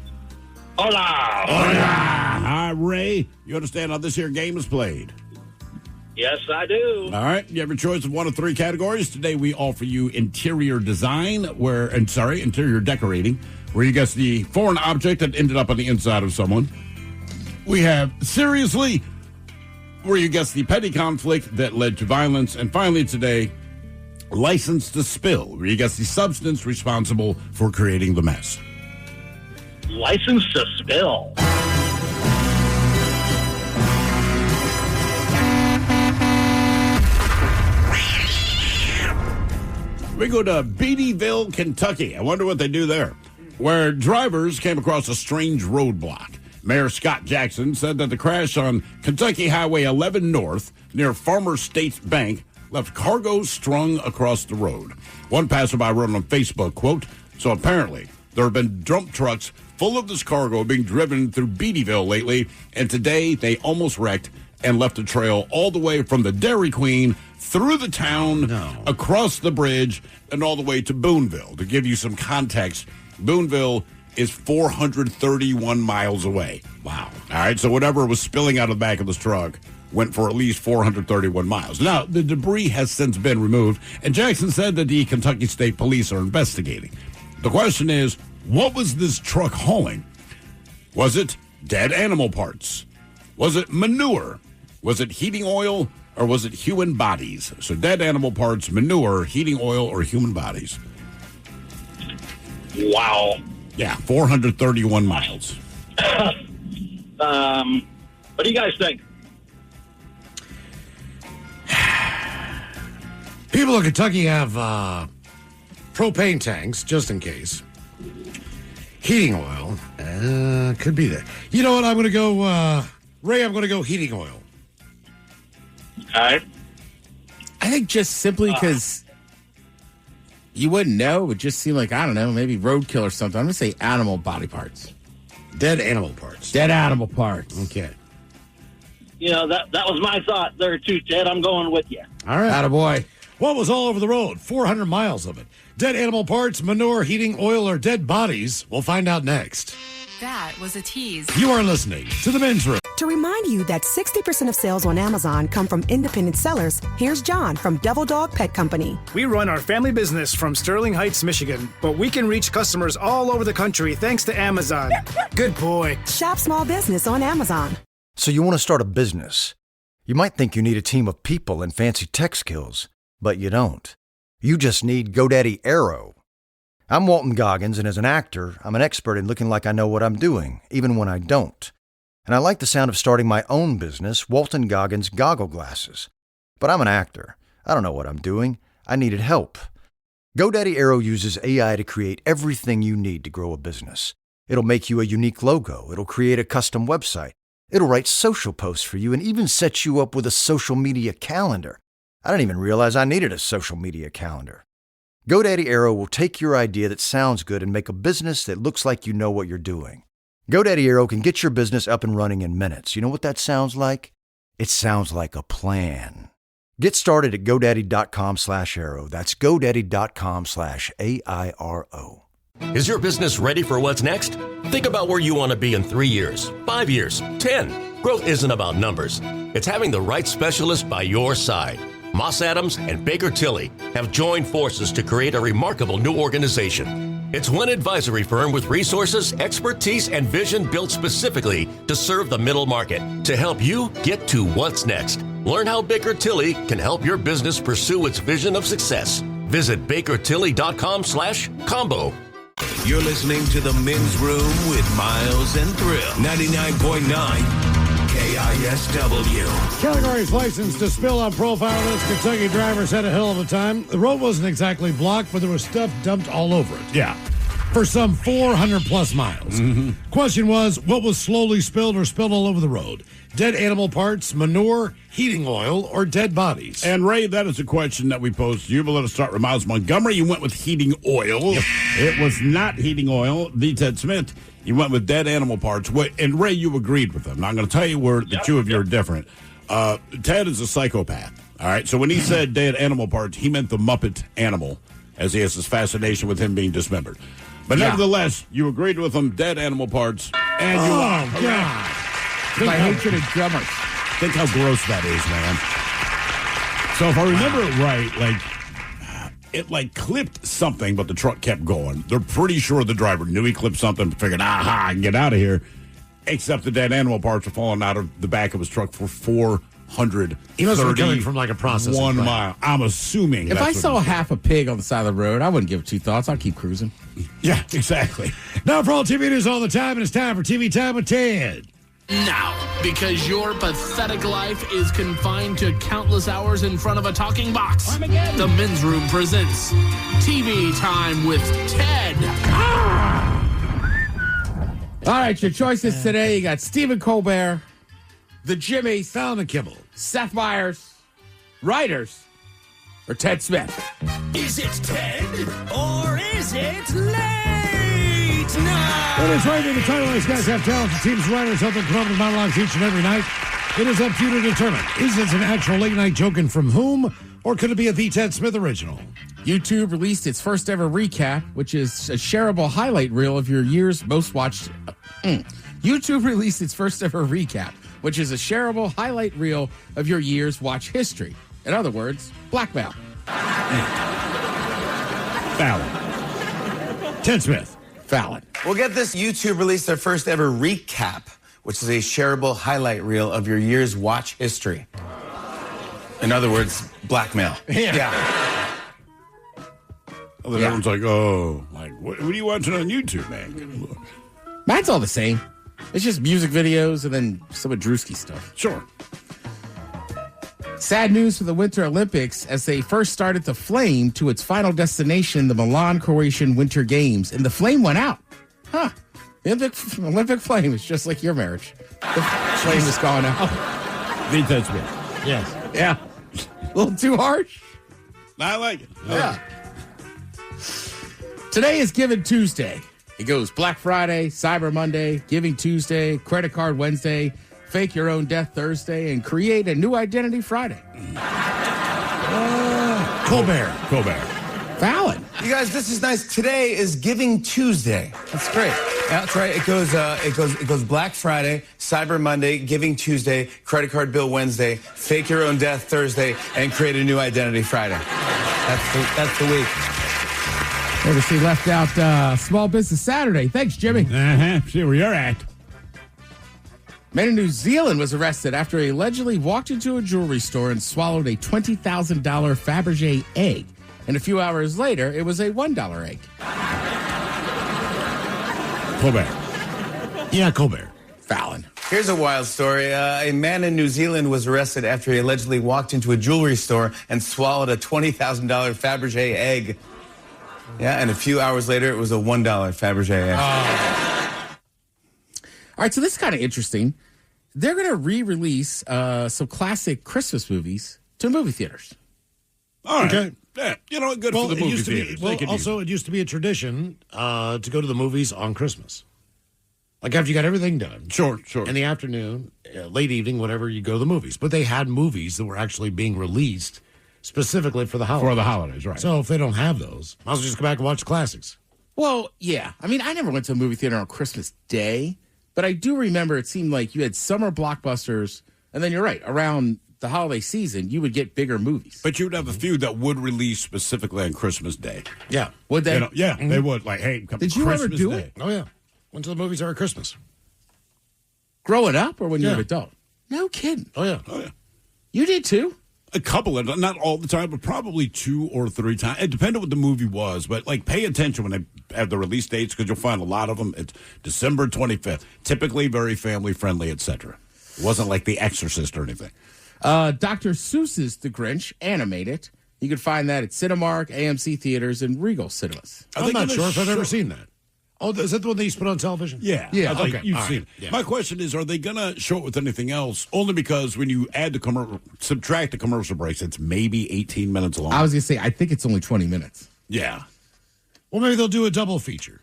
S21: Hola.
S8: Hi, Ray. You understand how this here game is played?
S21: Yes, I do.
S8: All right. You have a choice of one of three categories. Today we offer you interior design, interior decorating, where you guess the foreign object that ended up on the inside of someone. We have seriously, where you guess the petty conflict that led to violence. And finally today, license to spill, where you guess the substance responsible for creating the mess.
S21: License to spill.
S8: We go to Beattyville, Kentucky. I wonder what they do there. Where drivers came across a strange roadblock. Mayor Scott Jackson said that the crash on Kentucky Highway 11 North near Farmer States Bank left cargo strung across the road. One passerby wrote on Facebook, quote, "So apparently there have been dump trucks full of this cargo being driven through Beattyville lately, and today they almost wrecked and left a trail all the way from the Dairy Queen through the town, across the bridge, and all the way to Boonville." To give you some context, Boonville is 431 miles away. Wow. All right, so whatever was spilling out of the back of this truck went for at least 431 miles. Now, the debris has since been removed, and Jackson said that the Kentucky State Police are investigating. The question is, what was this truck hauling? Was it dead animal parts? Was it manure? Was it heating oil? Or was it human bodies? So dead animal parts, manure, heating oil, or human bodies.
S21: Wow.
S8: Yeah, 431 miles.
S21: What do you guys think?
S9: People in Kentucky have propane tanks, just in case. Heating oil. Could be that. You know what? I'm going to go, Ray, I'm going to go heating oil.
S21: All right.
S12: I think just simply because you wouldn't know. It would just seem like, I don't know, maybe roadkill or something. I'm going to say animal body parts.
S9: Dead animal parts.
S12: Dead animal parts.
S9: Okay.
S21: You know, that was my thought there, too, Ted. I'm going with you.
S9: All right.
S12: Attaboy.
S9: What was all over the road? 400 miles of it. Dead animal parts, manure, heating oil, or dead bodies? We'll find out next.
S15: That was a tease.
S9: You are listening to The Men's Room.
S1: To remind you that 60% of sales on Amazon come from independent sellers, here's John from Devil Dog Pet Company.
S2: We run our family business from Sterling Heights, Michigan, but we can reach customers all over the country thanks to Amazon. Good boy.
S1: Shop small business on Amazon.
S13: So you want to start a business. You might think you need a team of people and fancy tech skills, but you don't. You just need GoDaddy Aero. I'm Walton Goggins, and as an actor, I'm an expert in looking like I know what I'm doing, even when I don't. And I like the sound of starting my own business, Walton Goggins Goggle Glasses. But I'm an actor. I don't know what I'm doing. I needed help. GoDaddy Aero uses AI to create everything you need to grow a business. It'll make you a unique logo. It'll create a custom website. It'll write social posts for you and even set you up with a social media calendar. I didn't even realize I needed a social media calendar. GoDaddy Aero will take your idea that sounds good and make a business that looks like you know what you're doing. GoDaddy Aero can get your business up and running in minutes. You know what that sounds like? It sounds like a plan. Get started at GoDaddy.com/Aero. That's GoDaddy.com/AIRO.
S11: Is your business ready for what's next? Think about where you want to be in 3 years, 5 years, 10. Growth isn't about numbers. It's having the right specialist by your side. Moss Adams and Baker Tilly have joined forces to create a remarkable new organization. It's one advisory firm with resources, expertise, and vision built specifically to serve the middle market to help you get to what's next. Learn how Baker Tilly can help your business pursue its vision of success. Visit bakertilly.com/combo.
S16: You're listening to The Men's Room with Miles and Thrill. 99.9 KISW.
S9: Categories licensed to spill on profile list. Kentucky drivers had a hell of a time. The road wasn't exactly blocked, but there was stuff dumped all over it.
S8: Yeah.
S9: For some 400 plus miles. Question was, what was slowly spilled or spilled all over the road? Dead animal parts, manure, heating oil, or dead bodies?
S8: And Ray, that is a question that we posed to you, but let us start with Miles Montgomery. You went with heating oil. Yep. It was not heating oil. The Ted Smith, you went with dead animal parts. And Ray, you agreed with them. Now, I'm going to tell you where the two of you are different. Ted is a psychopath. All right, so when he said dead animal parts, he meant the Muppet animal, as he has this fascination with him being dismembered. But nevertheless, you agreed with him, dead animal parts, and you won.
S9: Oh, God.
S12: My hatred of drummers.
S8: Think how gross that is, man. So if I remember it right, it clipped something, but the truck kept going. They're pretty sure the driver knew he clipped something, figured, aha, I can get out of here. Except the dead animal parts are falling out of the back of his truck for 4 130.
S9: He must have been coming from like a processing
S8: 1
S9: plant.
S8: mile. I'm assuming.
S12: If
S8: that's
S12: I
S8: what
S12: saw
S8: he-
S12: half a pig on the side of the road, I wouldn't give it two thoughts. I'd keep cruising.
S8: Yeah, exactly.
S9: Now for all TV news all the time, and it's time for TV Time with Ted.
S17: Now, because your pathetic life is confined to countless hours in front of a talking box, the Men's Room presents TV Time with Ted.
S12: All right, your choices today. You got Stephen Colbert, the Jimmys,
S9: Fallon and Kimmel,
S12: Seth Meyers, writers, or Ted Smith.
S20: Is it Ted or is it late night?
S9: Well, it's right here. The title-less guys have talented teams, writers help them come up with monologues each and every night. It is up to you to determine, is this an actual late-night joke and from whom, or could it be a The Ted Smith original?
S12: YouTube released its first ever recap, which is a shareable highlight reel of your year's most watched. YouTube released its first ever recap, which is a shareable highlight reel of your year's watch history. In other words, blackmail.
S8: Fallon.
S9: Ted Smith.
S12: Fallon.
S22: We'll get this. YouTube released their first ever recap, which is a shareable highlight reel of your year's watch history. In other words, blackmail.
S8: Yeah. Well, then everyone's like, oh, like, what are you watching on YouTube, man?
S12: Mine's all the same. It's just music videos and then some of Drewski stuff.
S8: Sure.
S12: Sad news for the Winter Olympics as they first started the flame to its final destination, the Milan, Croatian Winter Games, and the flame went out. Huh. The Olympic flame is just like your marriage. The flame is gone out.
S8: The Ted Smith.
S9: Yes.
S12: Yeah. A little too harsh.
S8: I like it.
S12: Yeah. Today is Giving Tuesday. It goes Black Friday, Cyber Monday, Giving Tuesday, Credit Card Wednesday, Fake Your Own Death Thursday, and Create a New Identity Friday.
S9: Colbert.
S12: Fallon.
S22: You guys, this is nice. Today is Giving Tuesday. That's great. Yeah, that's right. It goes Black Friday, Cyber Monday, Giving Tuesday, Credit Card Bill Wednesday, Fake Your Own Death Thursday, and Create a New Identity Friday. That's the week.
S12: Never see left out Small Business Saturday. Thanks, Jimmy.
S8: See where you're at.
S12: Man in New Zealand was arrested after he allegedly walked into a jewelry store and swallowed a $20,000 Fabergé egg. And a few hours later, it was a $1 egg.
S8: Colbert.
S9: Yeah, Colbert.
S12: Fallon.
S22: Here's a wild story. A man in New Zealand was arrested after he allegedly walked into a jewelry store and swallowed a $20,000 Fabergé egg. Yeah, and a few hours later, it was a $1 Fabergé egg.
S12: All right, so this is kind of interesting. They're going to re-release some classic Christmas movies to movie theaters.
S8: All right.
S9: Okay.
S8: Yeah, good for the movie theaters.
S9: It used to be a tradition to go to the movies on Christmas. Like after you got everything done.
S8: Sure.
S9: In the afternoon, late evening, whatever, you go to the movies. But they had movies that were actually being released specifically for the holidays.
S8: For the holidays, right.
S9: So if they don't have those, might as well just go back and watch the classics.
S12: Well, yeah. I mean, I never went to a movie theater on Christmas Day, but I do remember it seemed like you had summer blockbusters, and then you're right, around the holiday season, you would get bigger movies.
S8: But you would have a few that would release specifically on Christmas Day.
S9: Yeah.
S12: Would they?
S8: They would. Like, hey, come
S12: Did you
S8: Christmas
S12: ever do
S8: Day.
S12: it?
S9: Oh, yeah. Went to the movies every Christmas.
S12: Growing up or when you were
S9: Yeah.
S12: an adult? No kidding.
S9: Oh, yeah.
S12: You did too?
S8: A couple of, not all the time, but probably 2 or 3 times. It depended what the movie was, but like pay attention when they have the release dates because you'll find a lot of them. It's December 25th, typically very family friendly, etc. It wasn't like The Exorcist or anything.
S12: Dr. Seuss's The Grinch, animated. You can find that at Cinemark, AMC Theaters, and Regal Cinemas.
S9: I'm not sure if I've ever seen that. Oh, is that the one they used to put on television?
S8: Yeah.
S12: Yeah,
S8: I think
S9: okay.
S8: you've
S9: All
S8: seen
S9: right.
S8: it.
S9: Yeah.
S8: My question is, are they going to show it with anything else? Only because when you add subtract the commercial breaks, it's maybe 18 minutes long.
S12: I was going to say, I think it's only 20 minutes.
S8: Yeah.
S9: Well, maybe they'll do a double feature.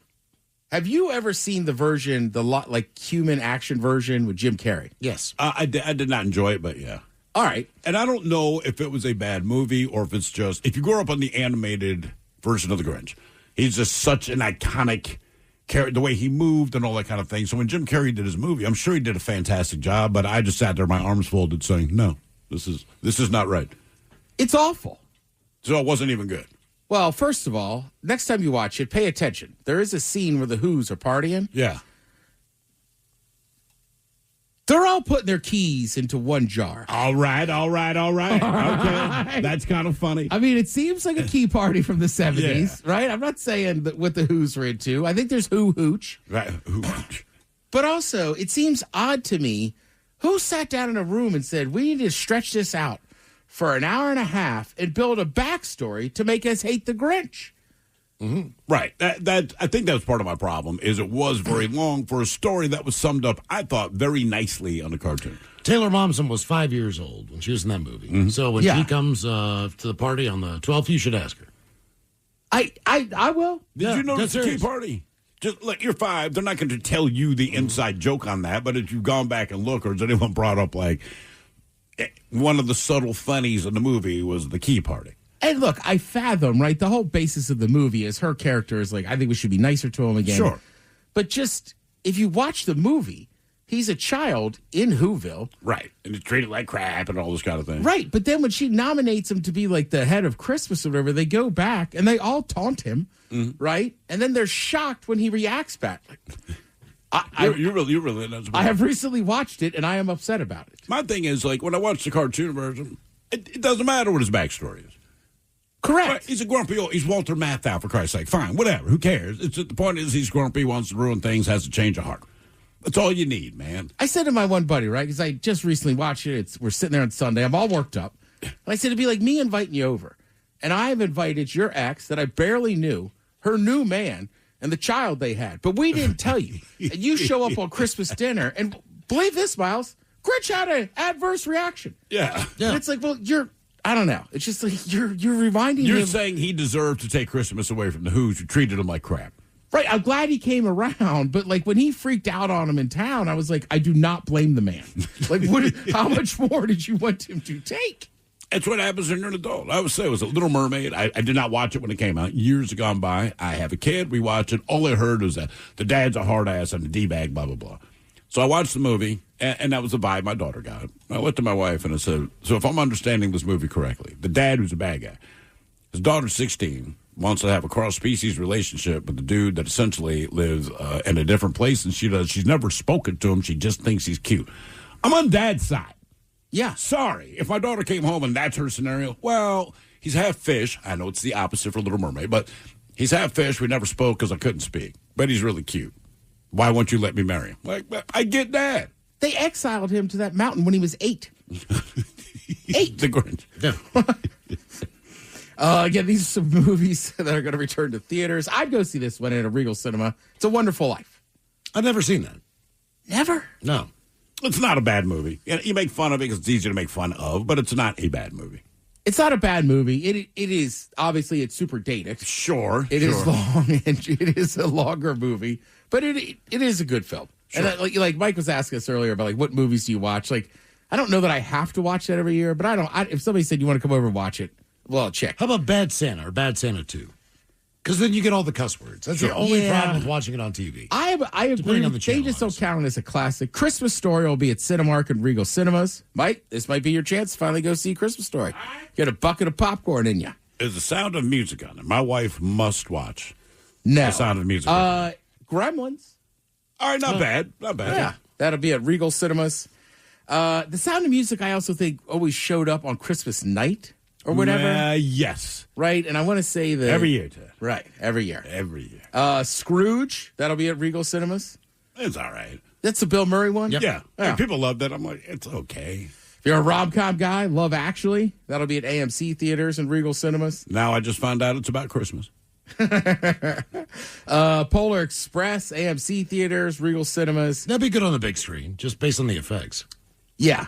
S12: Have you ever seen the version, like human action version with Jim Carrey?
S9: Yes.
S8: I did not enjoy it, but yeah.
S12: All right.
S8: And I don't know if it was a bad movie or if it's just, if you grew up on the animated version of The Grinch, he's just such an iconic character, the way he moved and all that kind of thing. So when Jim Carrey did his movie, I'm sure he did a fantastic job, but I just sat there, my arms folded, saying, no, this is not right.
S12: It's awful.
S8: So it wasn't even good.
S12: Well, first of all, next time you watch it, pay attention. There is a scene where the Who's are partying.
S8: Yeah.
S12: They're all putting their keys into one jar.
S8: All right. Okay. That's kind of funny.
S12: I mean, it seems like a key party from the 70s, right? I'm not saying that what the Who's were into. I think there's Who Hooch.
S8: Right, Who Hooch.
S12: But also, it seems odd to me, who sat down in a room and said, we need to stretch this out for an hour and a half and build a backstory to make us hate the Grinch?
S8: Mm-hmm. Right. That I think that was part of my problem, is it was very long for a story that was summed up, I thought, very nicely on the cartoon.
S9: Taylor Momsen was 5 years old when she was in that movie.
S8: Mm-hmm.
S9: So when she comes to the party on the 12th, you should ask her.
S12: I will.
S8: Did you notice the key party? Just look, you're 5. They're not going to tell you the inside joke on that, but if you've gone back and looked, or has anyone brought up, like, one of the subtle funnies in the movie was the key party.
S12: And look, I fathom, right? The whole basis of the movie is her character is like, I think we should be nicer to him again.
S8: Sure.
S12: But just, if you watch the movie, he's a child in Whoville.
S8: Right. And he's treated like crap and all this kind of thing.
S12: Right. But then when she nominates him to be like the head of Christmas or whatever, they go back and they all taunt him, right? And then they're shocked when he reacts back.
S8: You're really nuts about
S12: I have recently watched it and I am upset about it.
S8: My thing is, like, when I watch the cartoon version, it doesn't matter what his backstory is.
S12: Correct.
S8: Right, he's a grumpy old, he's Walter Matthau, for Christ's sake. Fine, whatever, who cares? The point is he's grumpy, wants to ruin things, has a change of heart. That's all you need, man.
S12: I said to my one buddy, right, because I just recently watched it. We're sitting there on Sunday. I'm all worked up. And I said, it'd be like me inviting you over. And I have invited your ex that I barely knew, her new man, and the child they had. But we didn't tell you. And you show up on Christmas dinner. And believe this, Miles, Grinch had an adverse reaction.
S8: Yeah.
S12: And it's like, well, I don't know. It's just like you're reminding him.
S8: You're saying he deserved to take Christmas away from the Who's, who treated him like crap.
S12: Right. I'm glad he came around, but like when he freaked out on him in town, I was like, I do not blame the man. Like, how much more did you want him to take?
S8: That's what happens when you're an adult. I would say it was a Little Mermaid. I did not watch it when it came out. Years have gone by. I have a kid. We watch it. All I heard was that the dad's a hard ass and a D-bag, blah, blah, blah. So I watched the movie, and that was the vibe my daughter got. I looked at my wife and I said, so if I'm understanding this movie correctly, the dad who's a bad guy, his daughter's 16, wants to have a cross-species relationship with the dude that essentially lives in a different place than she does. She's never spoken to him. She just thinks he's cute. I'm on dad's side.
S12: Yeah.
S8: Sorry. If my daughter came home and that's her scenario, well, he's half fish. I know it's the opposite for Little Mermaid, but he's half fish. We never spoke because I couldn't speak. But he's really cute. Why won't you let me marry him? Like, I get that.
S12: They exiled him to that mountain when he was 8. 8.
S8: The Grinch.
S12: Again, these are some movies that are going to return to theaters. I'd go see this one at a Regal Cinema. It's A Wonderful Life.
S9: I've never seen that.
S12: Never?
S9: No.
S8: It's not a bad movie. You make fun of it because it's easy to make fun of, but it's not a bad movie.
S12: It's not a bad movie. It is, obviously, it's super dated.
S8: Sure.
S12: It is long, and it is a longer movie, but it is a good film. Sure. And like Mike was asking us earlier about, like, what movies do you watch? Like, I don't know that I have to watch that every year, but if somebody said you want to come over and watch it, well, I'll check.
S9: How about Bad Santa or Bad Santa 2? Because then you get all the cuss words. That's the only problem with watching it on TV.
S12: I agree.
S9: On the
S12: they just don't count it as a classic. Christmas Story will be at Cinemark and Regal Cinemas. Mike, this might be your chance to finally go see Christmas Story. Get a bucket of popcorn in you.
S8: Is The Sound of Music on it? My wife must watch
S12: No.
S8: The Sound of Music.
S12: Gremlins.
S8: All right, not bad. Not bad.
S12: Yeah, that'll be at Regal Cinemas. The Sound of Music, I also think, always showed up on Christmas night or whatever.
S8: Yes.
S12: Right, and I want to say that...
S8: Every year, Ted.
S12: Right, every year.
S8: Every year.
S12: Scrooge, that'll be at Regal Cinemas.
S8: It's all right.
S12: That's the Bill Murray one?
S8: Yep. Yeah. Like, people love that. I'm like, it's okay.
S12: If you're a rom-com guy, Love Actually, that'll be at AMC Theaters and Regal Cinemas.
S8: Now I just found out it's about Christmas.
S12: Polar Express, AMC Theaters, Regal Cinemas.
S9: That'd be good on the big screen, just based on the effects.
S12: Yeah.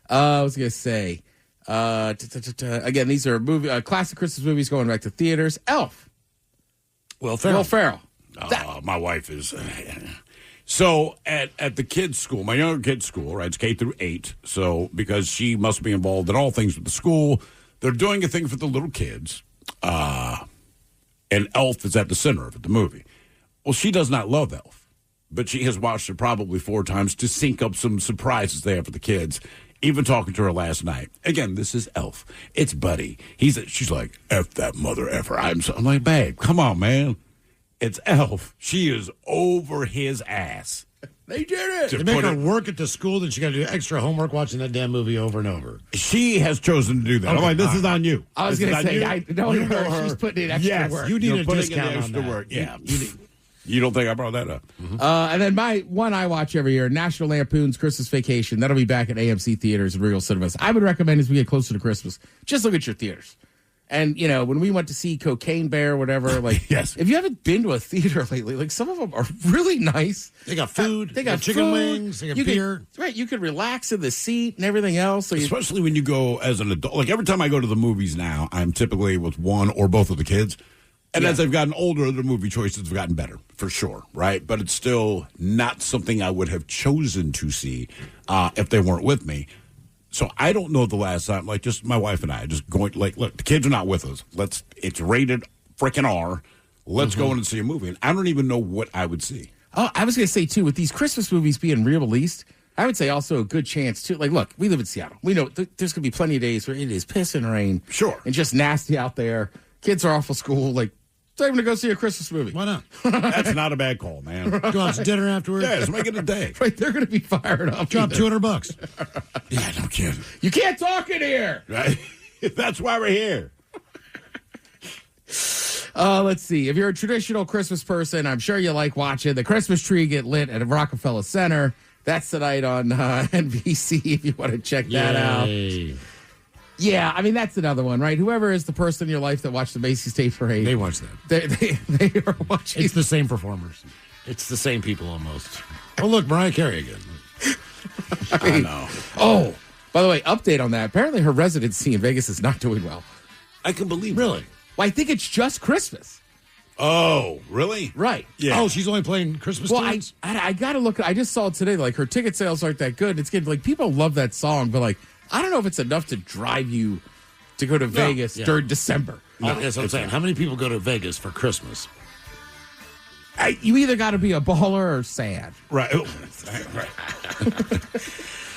S12: I was going to say, again, these are classic Christmas movies going back to theaters. Elf.
S9: Will Ferrell.
S8: My wife is... So at the kids' school, my younger kids' school, right, it's K through 8. So because she must be involved in all things with the school, they're doing a thing for the little kids. And Elf is at the center of it, the movie. Well, she does not love Elf, but she has watched it probably 4 times to sync up some surprises they have for the kids. Even talking to her last night. Again, this is Elf. It's Buddy. She's like, F that mother effer. I'm like, babe, come on, man. It's Elf. She is over his ass.
S12: They did it.
S9: They make her work at the school, then she got to do extra homework watching that damn movie over and over.
S8: She has chosen to do that.
S9: Okay.
S8: I'm like, this is on you.
S12: I was going to say, I know her. She's putting in extra work.
S9: You need a
S8: putting in
S9: discount
S8: the extra
S9: on that.
S8: work. Yeah. You don't think I brought that up?
S12: And then my one I watch every year, National Lampoon's Christmas Vacation. That'll be back at AMC theaters and Regal Cinemas. I would recommend as we get closer to Christmas, just look at your theaters. And, you know, when we went to see Cocaine Bear, whatever, like,
S8: yes.
S12: If you haven't been to a theater lately, like, some of them are really nice.
S9: They got food.
S12: They got
S9: chicken
S12: food.
S9: wings. They got beer.
S12: Right. You can relax in the seat and everything else. So
S8: especially when you go as an adult. Like, every time I go to the movies now, I'm typically with one or both of the kids. And as I've gotten older, the movie choices have gotten better, for sure, right? But it's still not something I would have chosen to see if they weren't with me. So I don't know the last time, like, just my wife and I just going, like, look, the kids are not with us. It's rated freaking R. Let's go in and see a movie. And I don't even know what I would see.
S12: Oh, I was going to say, too, with these Christmas movies being re-released, I would say also a good chance, too. Like, look, we live in Seattle. We know there's going to be plenty of days where it is piss and rain.
S8: Sure.
S12: And just nasty out there. Kids are off of school. Like, time to go see a Christmas movie.
S9: Why not?
S8: That's not a bad call, man.
S9: Go out to dinner afterwards.
S8: Yeah, let's make it a day.
S12: Right, they're going to be fired up.
S9: Drop $200.
S8: Yeah, no kidding.
S12: You can't talk in here.
S8: Right? That's why we're here.
S12: Let's see. If you're a traditional Christmas person, I'm sure you like watching the Christmas tree get lit at Rockefeller Center. That's tonight on NBC if you want to check that out. Yeah, I mean, that's another one, right? Whoever is the person in your life that watched the Macy's Day Parade.
S9: They watch that.
S12: They are watching.
S9: It's the same performers. It's the same people almost. Oh, look, Mariah Carey again.
S8: I know.
S12: Oh, by the way, update on that. Apparently her residency in Vegas is not doing well.
S8: I can believe
S9: Really?
S8: it.
S12: Well, I think it's just Christmas.
S8: Oh, really?
S12: Right.
S8: Yeah.
S9: Oh, she's only playing Christmas tunes?
S12: I got to look. I just saw it today. Like, her ticket sales aren't that good. It's getting, like, people love that song, but, like, I don't know if it's enough to drive you to go to Vegas during December.
S9: No, that's what I'm saying. How many people go to Vegas for Christmas?
S12: You either got to be a baller or sad.
S8: Right. Right.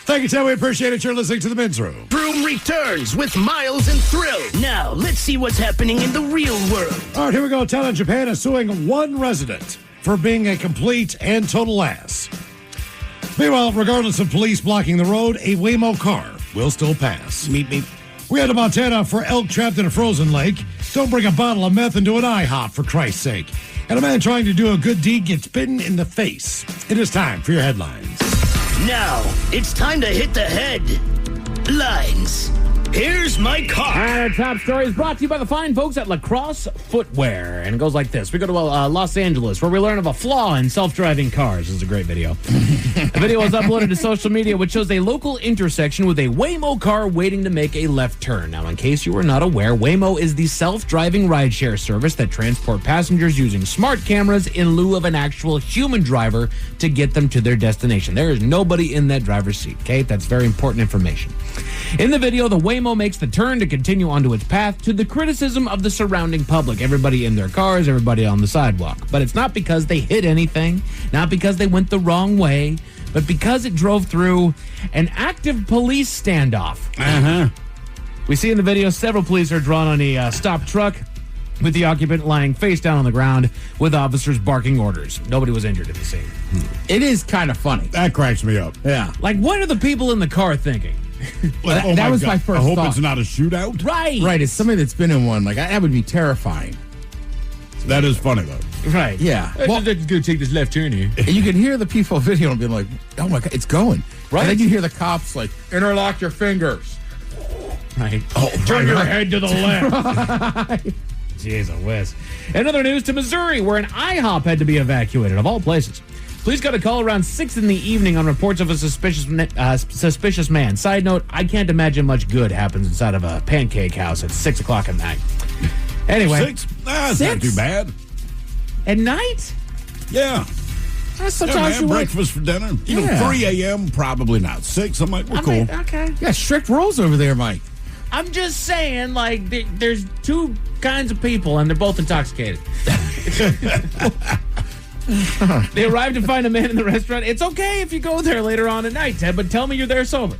S9: Thank you, Ted. We appreciate it. You're listening to The Men's Room.
S14: Broom returns with Miles and Thrill. Now, let's see what's happening in the real world.
S9: All right, here we go. Taiwan, Japan is suing one resident for being a complete and total ass. Meanwhile, regardless of police blocking the road, a Waymo car will still pass.
S8: Meep, meep.
S9: We head to Montana for elk trapped in a frozen lake. Don't bring a bottle of meth into an IHOP, for Christ's sake. And a man trying to do a good deed gets bitten in the face. It is time for your headlines.
S14: Now, it's time to hit the headlines. Here's my car.
S19: And our top story is brought to you by the fine folks at Lacrosse Footwear. And it goes like this. We go to Los Angeles, where we learn of a flaw in self-driving cars. This is a great video. The video was uploaded to social media, which shows a local intersection with a Waymo car waiting to make a left turn. Now, in case you were not aware, Waymo is the self-driving rideshare service that transport passengers using smart cameras in lieu of an actual human driver to get them to their destination. There is nobody in that driver's seat, okay? That's very important information. In the video, the Waymo makes the turn to continue onto its path to the criticism of the surrounding public, everybody in their cars, everybody on the sidewalk. But it's not because they hit anything, not because they went the wrong way, but because it drove through an active police standoff. We see in the video several police are drawn on a stopped truck with the occupant lying face down on the ground with officers barking orders. Nobody was injured in the scene.
S12: It is kind of funny.
S8: That cracks me up.
S12: Yeah.
S19: Like, what are the people in the car thinking?
S8: Like,
S12: that was
S8: God.
S12: my first
S8: I hope
S12: thought.
S8: it's not a shootout.
S19: Right.
S12: Right. It's somebody that's been in one. Like, that would be terrifying.
S8: That is funny, though.
S19: Right.
S12: Yeah.
S19: Well, let's go take this left turn here.
S12: And you can hear the people video and be like, oh my God, it's going.
S19: Right.
S12: And then you hear the cops like, interlock your fingers.
S19: Right.
S8: Oh,
S19: Turn your
S8: right.
S19: head to the left. Jeez, a whiz. In other news, to Missouri, where an IHOP had to be evacuated, of all places. Police got a call around 6 in the evening on reports of a suspicious man. Side note, I can't imagine much good happens inside of a pancake house at 6 o'clock at night. Anyway.
S8: 6? That's not too bad.
S19: At night?
S8: Yeah.
S19: Sometimes you
S8: breakfast for dinner. You know, 3 a.m., probably not. 6, I'm like, we're cool.
S19: Okay.
S12: Yeah, strict rules over there, Mike.
S19: I'm just saying, like, there's two kinds of people, and they're both intoxicated. They arrived to find a man in the restaurant. It's okay if you go there later on at night, Ted, but tell me you're there sober.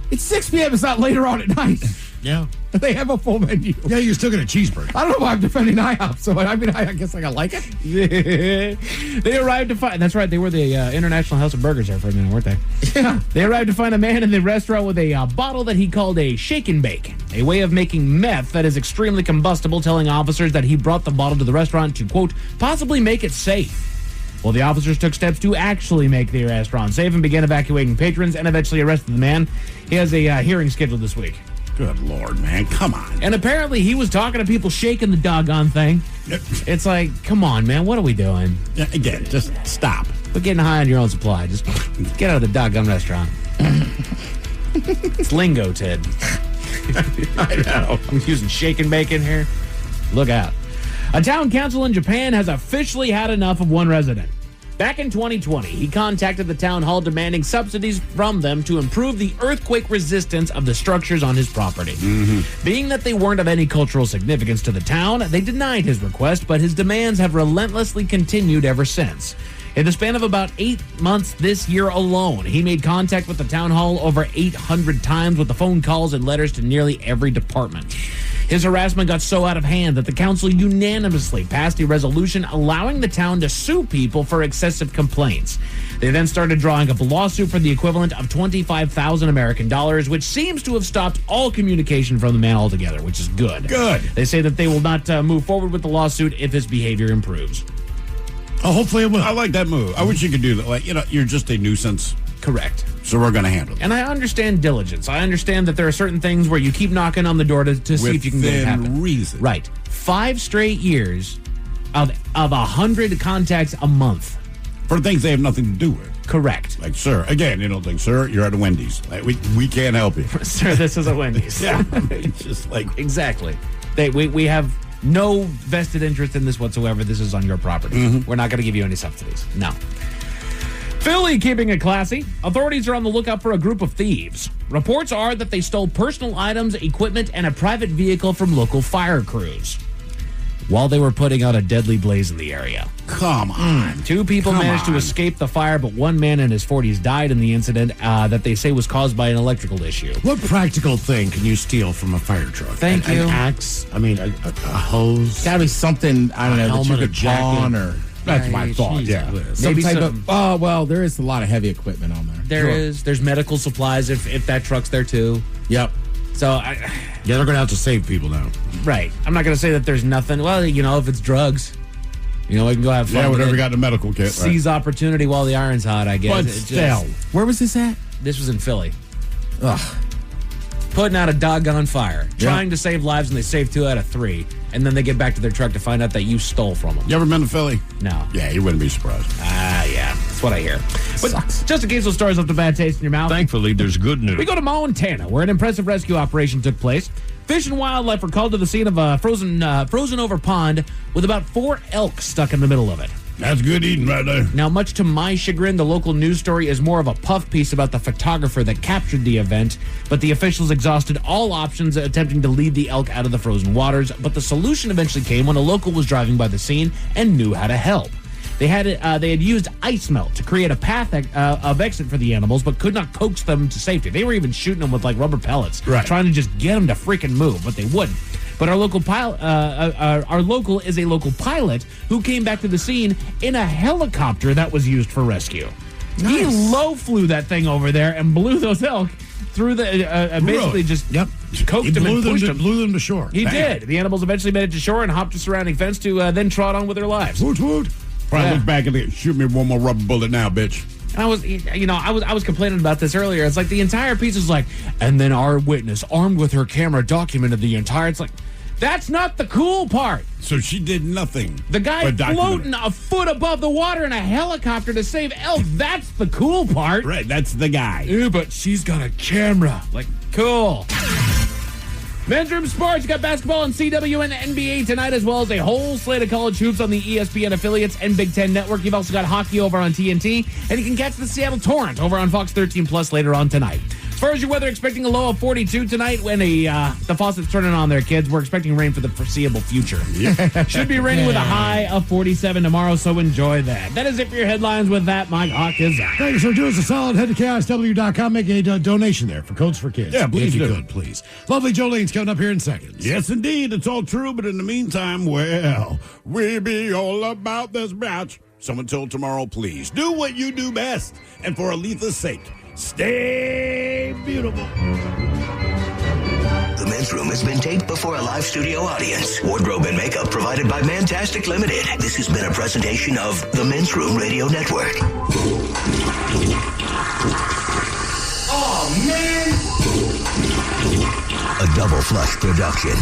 S12: It's 6 p.m. It's not later on at night.
S9: Yeah.
S12: They have a full menu.
S9: Yeah, you're still getting a cheeseburger.
S12: I don't know why I'm defending IHOP, so I mean, I guess I like it. They arrived to find, that's right, they were the International House of Burgers there for a minute, weren't they? Yeah. They arrived to find a man in the restaurant with a bottle that he called a shake and bake, a way of making meth that is extremely combustible, telling officers that he brought the bottle to the restaurant to, quote, possibly make it safe. Well, the officers took steps to actually make the restaurant safe and began evacuating patrons and eventually arrested the man. He has a hearing scheduled this week.
S8: Good Lord, man. Come on.
S12: And apparently he was talking to people shaking the doggone thing. It's like, come on, man. What are we doing?
S8: Again, just stop.
S12: We're getting high on your own supply. Just get out of the doggone restaurant. It's lingo, Ted.
S8: I know.
S12: I'm using shake and bake in here. Look out. A town council in Japan has officially had enough of one resident. Back in 2020, he contacted the town hall demanding subsidies from them to improve the earthquake resistance of the structures on his property. Being that they weren't of any cultural significance to the town, they denied his request, but his demands have relentlessly continued ever since. In the span of about 8 months this year alone, he made contact with the town hall over 800 times with the phone calls and letters to nearly every department. His harassment got so out of hand that the council unanimously passed a resolution allowing the town to sue people for excessive complaints. They then started drawing up a lawsuit for the equivalent of 25,000 American dollars, which seems to have stopped all communication from the man altogether, which is good.
S8: Good.
S12: They say that they will not move forward with the lawsuit if his behavior improves.
S9: Oh, hopefully it will.
S8: I like that move. I wish you could do that. Like, you're just a nuisance.
S12: Correct.
S8: So we're going to handle it.
S12: And I understand diligence. I understand that there are certain things where you keep knocking on the door to see if you can get it happen.
S8: Within reason.
S12: Right. 5 straight years of 100 contacts a month.
S8: For things they have nothing to do with.
S12: Correct.
S8: Like, sir, again, sir, you're at a Wendy's. Like, we can't help you.
S12: Sir, this is a Wendy's.
S8: Yeah. It's just like.
S12: Exactly. We have no vested interest in this whatsoever. This is on your property. We're not going to give you any subsidies. No. Philly keeping it classy. Authorities are on the lookout for a group of thieves. Reports are that they stole personal items, equipment, and a private vehicle from local fire crews while they were putting out a deadly blaze in the area.
S8: Come on.
S12: 2 people managed to escape the fire, but one man in his 40s died in the incident that they say was caused by an electrical issue.
S9: What practical thing can you steal from a fire truck?
S12: Thank you.
S9: An axe? I mean, a hose?
S12: Gotta be something, I don't know, that you
S9: helmet,
S12: could
S9: a jacket.
S12: pawn or...
S8: That's my thought, yeah.
S12: Maybe
S5: well, there is a lot of heavy equipment on there.
S12: There's medical supplies if that truck's there too.
S9: Yep.
S12: So
S9: yeah, they're going to have to save people now.
S12: Right. I'm not going to say that there's nothing. Well, if it's drugs, we can go have fun.
S8: Yeah,
S12: with
S8: whatever
S12: it.
S8: got the medical kit.
S12: Seize opportunity while the iron's hot, I guess.
S8: But still.
S5: Where was this at?
S12: This was in Philly.
S5: Ugh.
S12: Putting out a doggone fire. Trying to save lives, and they save 2 out of 3. And then they get back to their truck to find out that you stole from them.
S8: You ever been to Philly?
S12: No.
S8: Yeah, you wouldn't be surprised.
S12: Yeah. That's what I hear. But just in case those stories left a bad taste in your mouth.
S20: Thankfully, there's good news.
S12: We go to Montana, where an impressive rescue operation took place. Fish and Wildlife were called to the scene of a frozen over pond with about 4 elk stuck in the middle of it.
S8: That's good eating right there.
S12: Now, much to my chagrin, the local news story is more of a puff piece about the photographer that captured the event, but the officials exhausted all options attempting to lead the elk out of the frozen waters, but the solution eventually came when a local was driving by the scene and knew how to help. They had used ice melt to create a path of exit for the animals, but could not coax them to safety. They were even shooting them with rubber pellets, trying to just get them to freaking move, but they wouldn't. But our local is a local pilot who came back to the scene in a helicopter that was used for rescue. Nice. He low flew that thing over there and blew those elk through the basically just coaxed them and pushed them.
S9: Blew them to shore.
S12: He did. The animals eventually made it to shore and hopped the surrounding fence to then trot on with their lives.
S8: Woot woot. Probably look back and shoot me one more rubber bullet now, bitch.
S12: And I was complaining about this earlier. It's like the entire piece is like, and then our witness, armed with her camera, documented the entire. It's like, that's not the cool part.
S8: So she did nothing.
S12: The guy floating a foot above the water in a helicopter to save elk. That's the cool part.
S8: Right, that's the guy.
S12: Ew, but she's got a camera. Like, cool. Men's Room Sports, you got basketball and CW and NBA tonight, as well as a whole slate of college hoops on the ESPN affiliates and Big Ten Network. You've also got hockey over on TNT, and you can catch the Seattle Torrent over on Fox 13 Plus later on tonight.
S19: far as your weather, expecting a low of 42 tonight when the faucet's turning on there, kids. We're expecting rain for the foreseeable future. Should be raining with a high of 47 tomorrow, so enjoy that. That is it for your headlines. With that, Mike Hawk is out.
S9: Thanks for doing us a solid. Head to KISW.com. Make a donation there for Codes for Kids.
S8: Yeah, please
S9: if you
S8: do.
S9: could, please. Lovely Jolene's coming up here in seconds.
S8: Yes, indeed. It's all true. But in the meantime, well, we be all about this batch. So until tomorrow, please do what you do best. And for Aletha's sake, stay beautiful.
S14: The Men's Room has been taped before a live studio audience. Wardrobe and makeup provided by Mantastic Limited. This has been a presentation of the Men's Room Radio Network. Oh, man! A Double Flush production.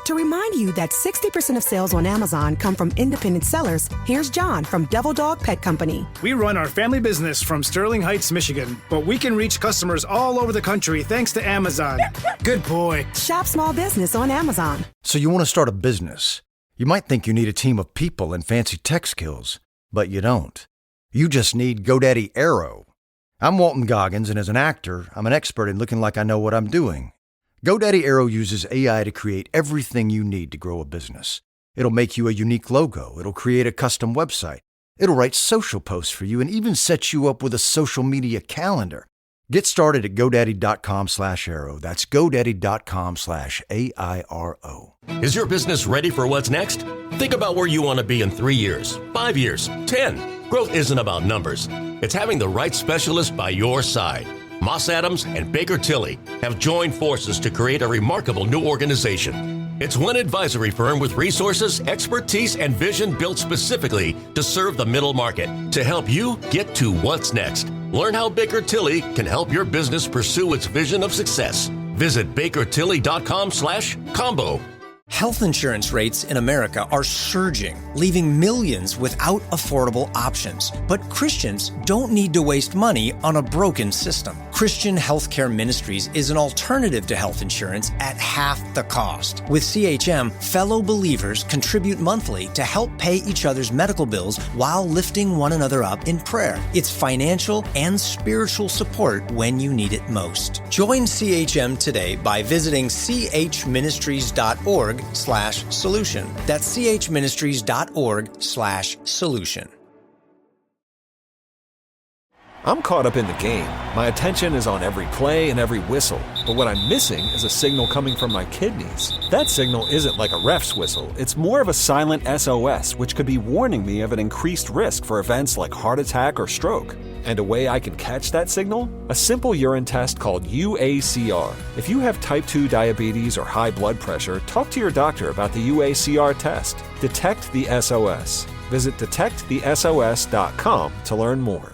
S1: To remind you that 60% of sales on Amazon come from independent sellers, here's John from Devil Dog Pet Company.
S2: We run our family business from Sterling Heights, Michigan, but we can reach customers all over the country thanks to Amazon. Good boy.
S1: Shop small business on Amazon.
S13: So you want to start a business. You might think you need a team of people and fancy tech skills, but you don't. You just need GoDaddy Aero. I'm Walton Goggins, and as an actor, I'm an expert in looking like I know what I'm doing. GoDaddy Aero uses AI to create everything you need to grow a business. It'll make you a unique logo. It'll create a custom website. It'll write social posts for you and even set you up with a social media calendar. Get started at GoDaddy.com/Aero. That's GoDaddy.com/AIRO.
S11: Is your business ready for what's next? Think about where you want to be in 3 years, 5 years, 10. Growth isn't about numbers. It's having the right specialist by your side. Moss Adams and Baker Tilly have joined forces to create a remarkable new organization. It's one advisory firm with resources, expertise, and vision built specifically to serve the middle market to help you get to what's next. Learn how Baker Tilly can help your business pursue its vision of success. Visit bakertilly.com/combo.
S3: Health insurance rates in America are surging, leaving millions without affordable options. But Christians don't need to waste money on a broken system. Christian Healthcare Ministries is an alternative to health insurance at half the cost. With CHM, fellow believers contribute monthly to help pay each other's medical bills while lifting one another up in prayer. It's financial and spiritual support when you need it most. Join CHM today by visiting chministries.org/solution. That's chministries.org/solution.
S10: I'm caught up in the game. My attention is on every play and every whistle. But what I'm missing is a signal coming from my kidneys. That signal isn't like a ref's whistle. It's more of a silent SOS, which could be warning me of an increased risk for events like heart attack or stroke. And a way I can catch that signal? A simple urine test called UACR. If you have type 2 diabetes or high blood pressure, talk to your doctor about the UACR test. Detect the SOS. Visit detectthesos.com to learn more.